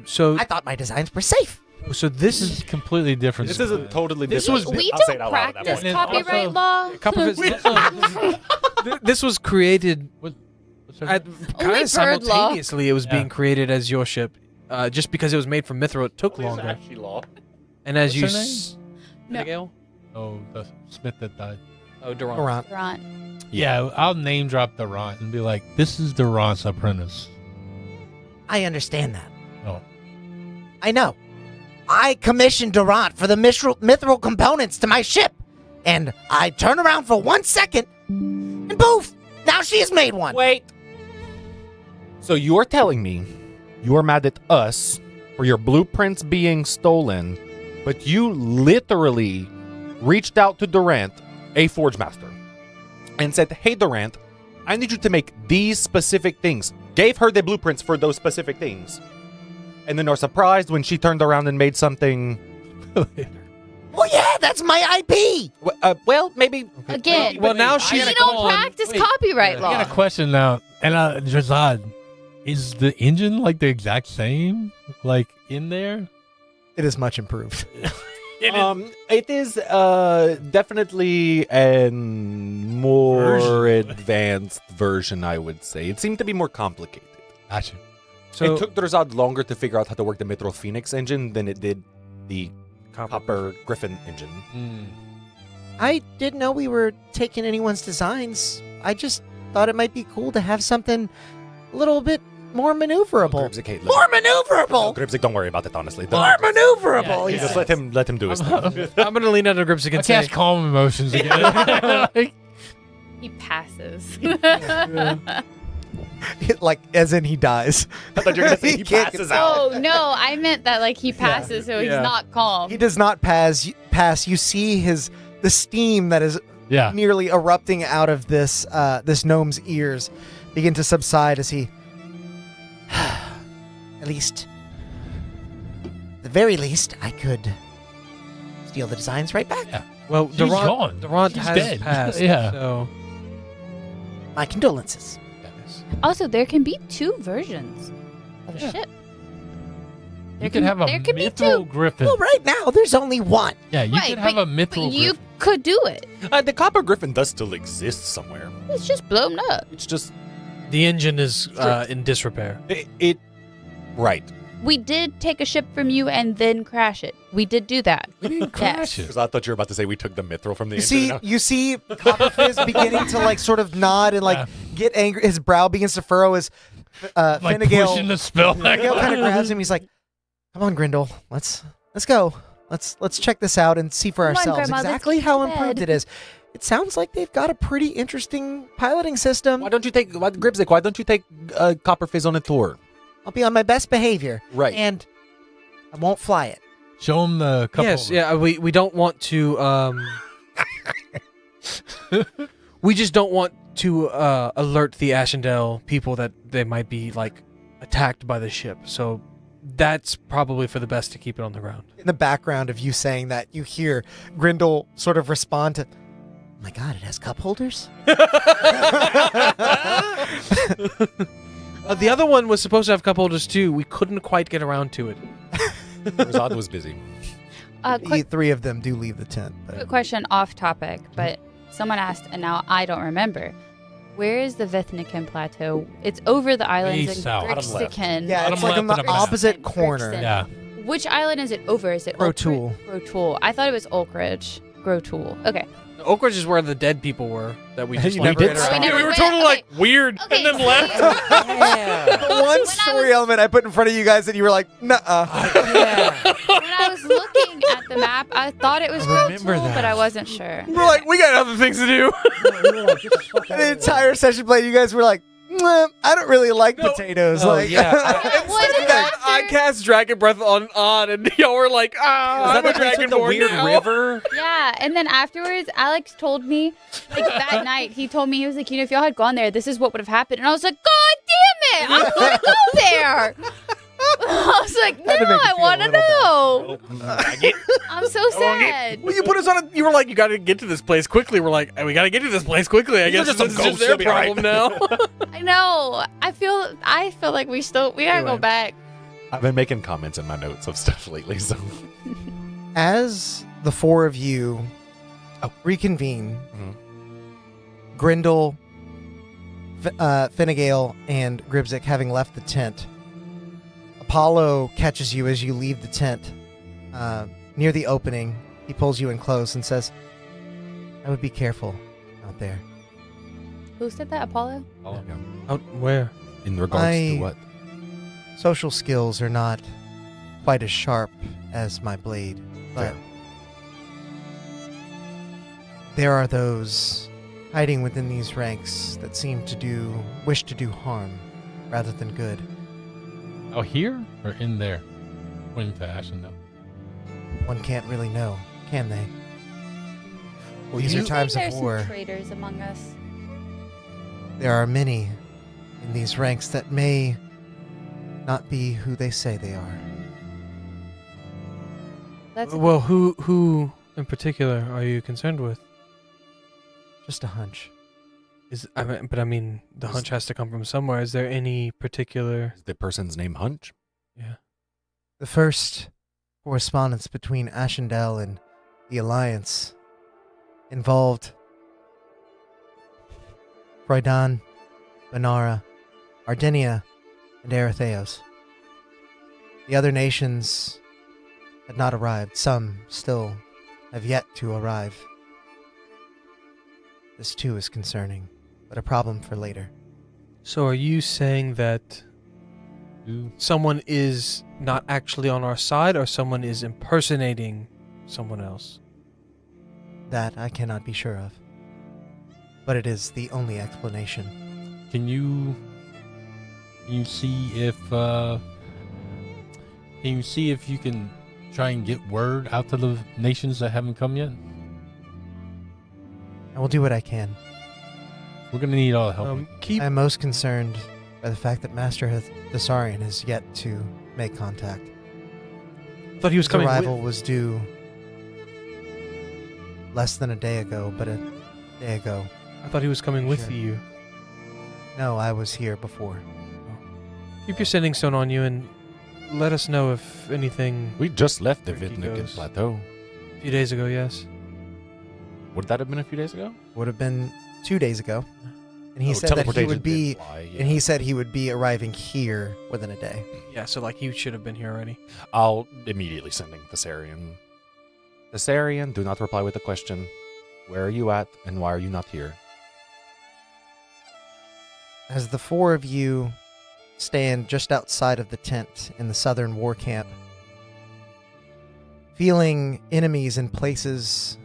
So I thought my designs were safe. this This is is completely different. This is a totally This different. was- We I'll say it don't out loud at that practice point. copyright Also- law. Copperface. This was created What's her kind name? Only of bird law. simultaneously. It was Yeah. being created as your ship. Just because it was made from mithril, it took longer. And as What's you, her No. Abigail? Oh, the Smith that died. Oh, Durant. Durant. Durant. Yeah, I'll name drop Durant and be like, this is Durant's apprentice. I understand that. Oh. I know. I commissioned Durant for the mithril components to my ship. And I turn around for 1 second, and poof! Now she's made one. Wait. So you're telling me you're mad at us for your blueprints being stolen, but you literally reached out to Durant, a forge master, and said, hey, Durant, I need you to make these specific things. Gave her the blueprints for those specific things. And then are surprised when she turned around and made something. Well, yeah, that's my IP. Well, maybe. Again, Well, now we she's don't practice copyright I law. got a question now. And Drazad, is the engine like the exact same? Like in there? It is much improved. It is definitely a more advanced version, I would say. It seemed to be more complicated. Gotcha. So It took Drazad longer to figure out how to work the Mithril Phoenix engine than it did the Copper Griffin engine. I didn't know we were taking anyone's designs. I just thought it might be cool to have something a little bit more maneuverable. Gribzik, More maneuverable! Gribzik, don't worry about it, honestly. More maneuverable! Yeah, he Just said. let him do his thing. I'm gonna lean out of Grips I again. cast calm emotions again. He passes. Like, as in he dies. I thought you were going to say He he can't passes get- out. Oh no, I meant that like he passes, so he's Yeah. not calm. He does not pass. You see the steam that is Yeah. nearly erupting out of this gnome's ears begin to subside as he, at least, the very least, I could steal the designs right back. Yeah. Well, She's gone. Durant She's has dead. passed. Yeah. So My condolences. Also, there can be 2 versions of a ship. You could have a there could be mithril 2. griffin. Well, right now there's only one. Yeah, you Right, could have but- a mithril But you griffin. could do it. The Copper Griffin does still exist somewhere. It's just blown up. It's just the engine is in disrepair. it right. We did take a ship from you and then crash it. We did do that. We didn't crash it. Because I thought you were about to say we took the mithril from the engine. You see Copperfizz beginning to like sort of nod and like get angry. His brow begins to furrow as Like Finnegan pushing the spell back. kind of grabs him. He's like, "Come on, Grindel, let's go. Let's check this out and see for Come on, ourselves Grandma, let's exactly get how to improved bed." it is." It sounds like they've got a pretty interesting piloting system. Why don't you take Gribzik? Why don't you take Copper Fizz on a tour? I'll be on my best behavior, Right. and I won't fly it. Show him the couple. Yes, yeah. We don't want to. We just don't want to alert the Ashendell people that they might be like attacked by the ship. So that's probably for the best to keep it on the ground. In the background of you saying that, you hear Grindel sort of respond to, "Oh my God, it has cup holders." The other one was supposed to have cup holders too. We couldn't quite get around to it. Razad was busy. Quick 3 of them do leave the tent. But question off topic, but someone asked, and now I don't remember. Where is the Vithniken Plateau? It's over the islands Way in south. Bottom left. Grixican. yeah, it's Bottom like on left the of the map. opposite Grixon. corner. Yeah. Which island is it over? Is it Grotul. Grotul. I thought it was Oak Ridge. Grotul. Okay. Oak Ridge is where the dead people were that we just You like, never ran did around. We never we were went- totally okay. like weird Okay. and then left. The one When I story was- element I put in front of you guys that you were like, "Nuh-uh." When I was looking at the map, I thought it was remember Grotul, that. but I wasn't sure. We're like, we got other things to do. The entire session played, you guys were like, I don't really like potatoes. Oh, like, yeah. I cast Dragon Breath on, and y'all were like, I'm a Dragonborn weird now. river? Yeah, and then afterwards, Alex told me, like that night, he told me, he was like, if y'all had gone there, this is what would have happened. And I was like, God damn it, I want to go there. I was like, no, Had to make you I feel want to a little know. I'm so sad. Well, you put us on. You were like, you got to get to this place quickly. We're like, hey, we got to get to this place quickly. I guess just this is some just ghosts, their you'll be all right. problem now. I know. I feel like we gotta go back. I've been making comments in my notes of stuff lately, so. As the four of you reconvene, Grindel, Finnegael, and Gribzik having left the tent, Apollo catches you as you leave the tent. Near the opening, he pulls you in close and says, I would be careful out there. Who said that? Apollo? Oh, yeah. Out where? In regards to I- what? Social skills are not quite as sharp as my blade, but Fair. there are those hiding within these ranks that seem to wish to do harm rather than good. Out here or in there? Pointing to Ashendell. One can't really know, can they? Well, These you- are times There's of war. some traitors among us. There are many in these ranks that may not be who they say they are. That's Well, who in particular are you concerned with? Just a hunch. I mean, the hunch has to come from somewhere. Is there any particular? Is the person's name Hunch? Yeah. The first correspondence between Ashendell and the Alliance involved Freudan, Benara, Ardinia, and Eretheos. The other nations had not arrived. Some still have yet to arrive. This too is concerning, but a problem for later. So are you saying that someone is not actually on our side, or someone is impersonating someone else? That I cannot be sure of. But it is the only explanation. Can you see if you can try and get word out to the nations that haven't come yet? I will do what I can. We're gonna need all the help. Keep. I am most concerned by the fact that Master Thessarian has yet to make contact. Thought he was His coming. arrival was due less than a day ago, but a day ago. I thought he was coming with Sure. you. No, I was here before. Keep your sending stone on you and let us know if anything. We just left the There he Vidnigan goes. Plateau. A few days ago, yes. Would that have been a few days ago? Would have been 2 days ago. And he Oh, said that he teleportation would be didn't fly, yeah. and he said he would be arriving here within a day. Yeah, so like he should have been here already. I'll immediately sending Thessarian. Thessarian, do not reply with the question. Where are you at and why are you not here? As the four of you stand just outside of the tent in the southern war camp, feeling enemies in places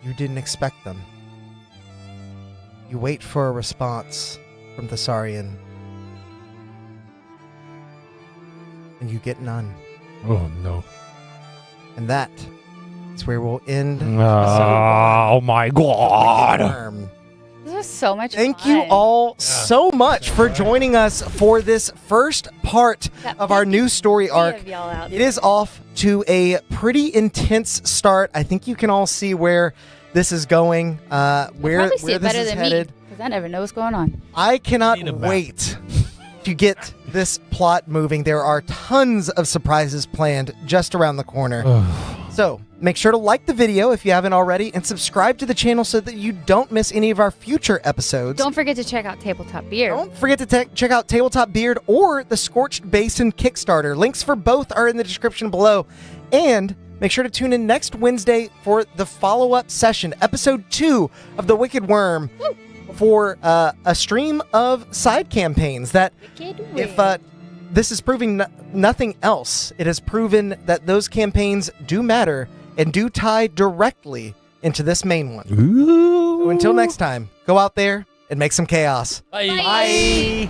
you didn't expect them, you wait for a response from Thessarian, and you get none. Oh no! And that is where we'll end. Oh my god! Worm. This was so much Thank fun. you all so much for joining us for this first part That of our new story three arc. of y'all out It is off to a pretty intense start. I think you can all see where this is going, where Probably see it this better is than headed. me because I never know what's going on. I cannot Need a map. wait to get this plot moving. There are tons of surprises planned just around the corner. So make sure to like the video if you haven't already and subscribe to the channel so that you don't miss any of our future episodes. Don't forget to check out Tabletop Beer. Don't forget to check out Tabletop Beard or the Scorched Basin Kickstarter. Links for both are in the description below. And make sure to tune in next Wednesday for the follow-up session, episode 2 of the Wicked Wyrm, for a stream of side campaigns that, Wicked if Wyrm. this is proving nothing else, it has proven that those campaigns do matter and do tie directly into this main one. So until next time, go out there and make some chaos. Bye. Bye.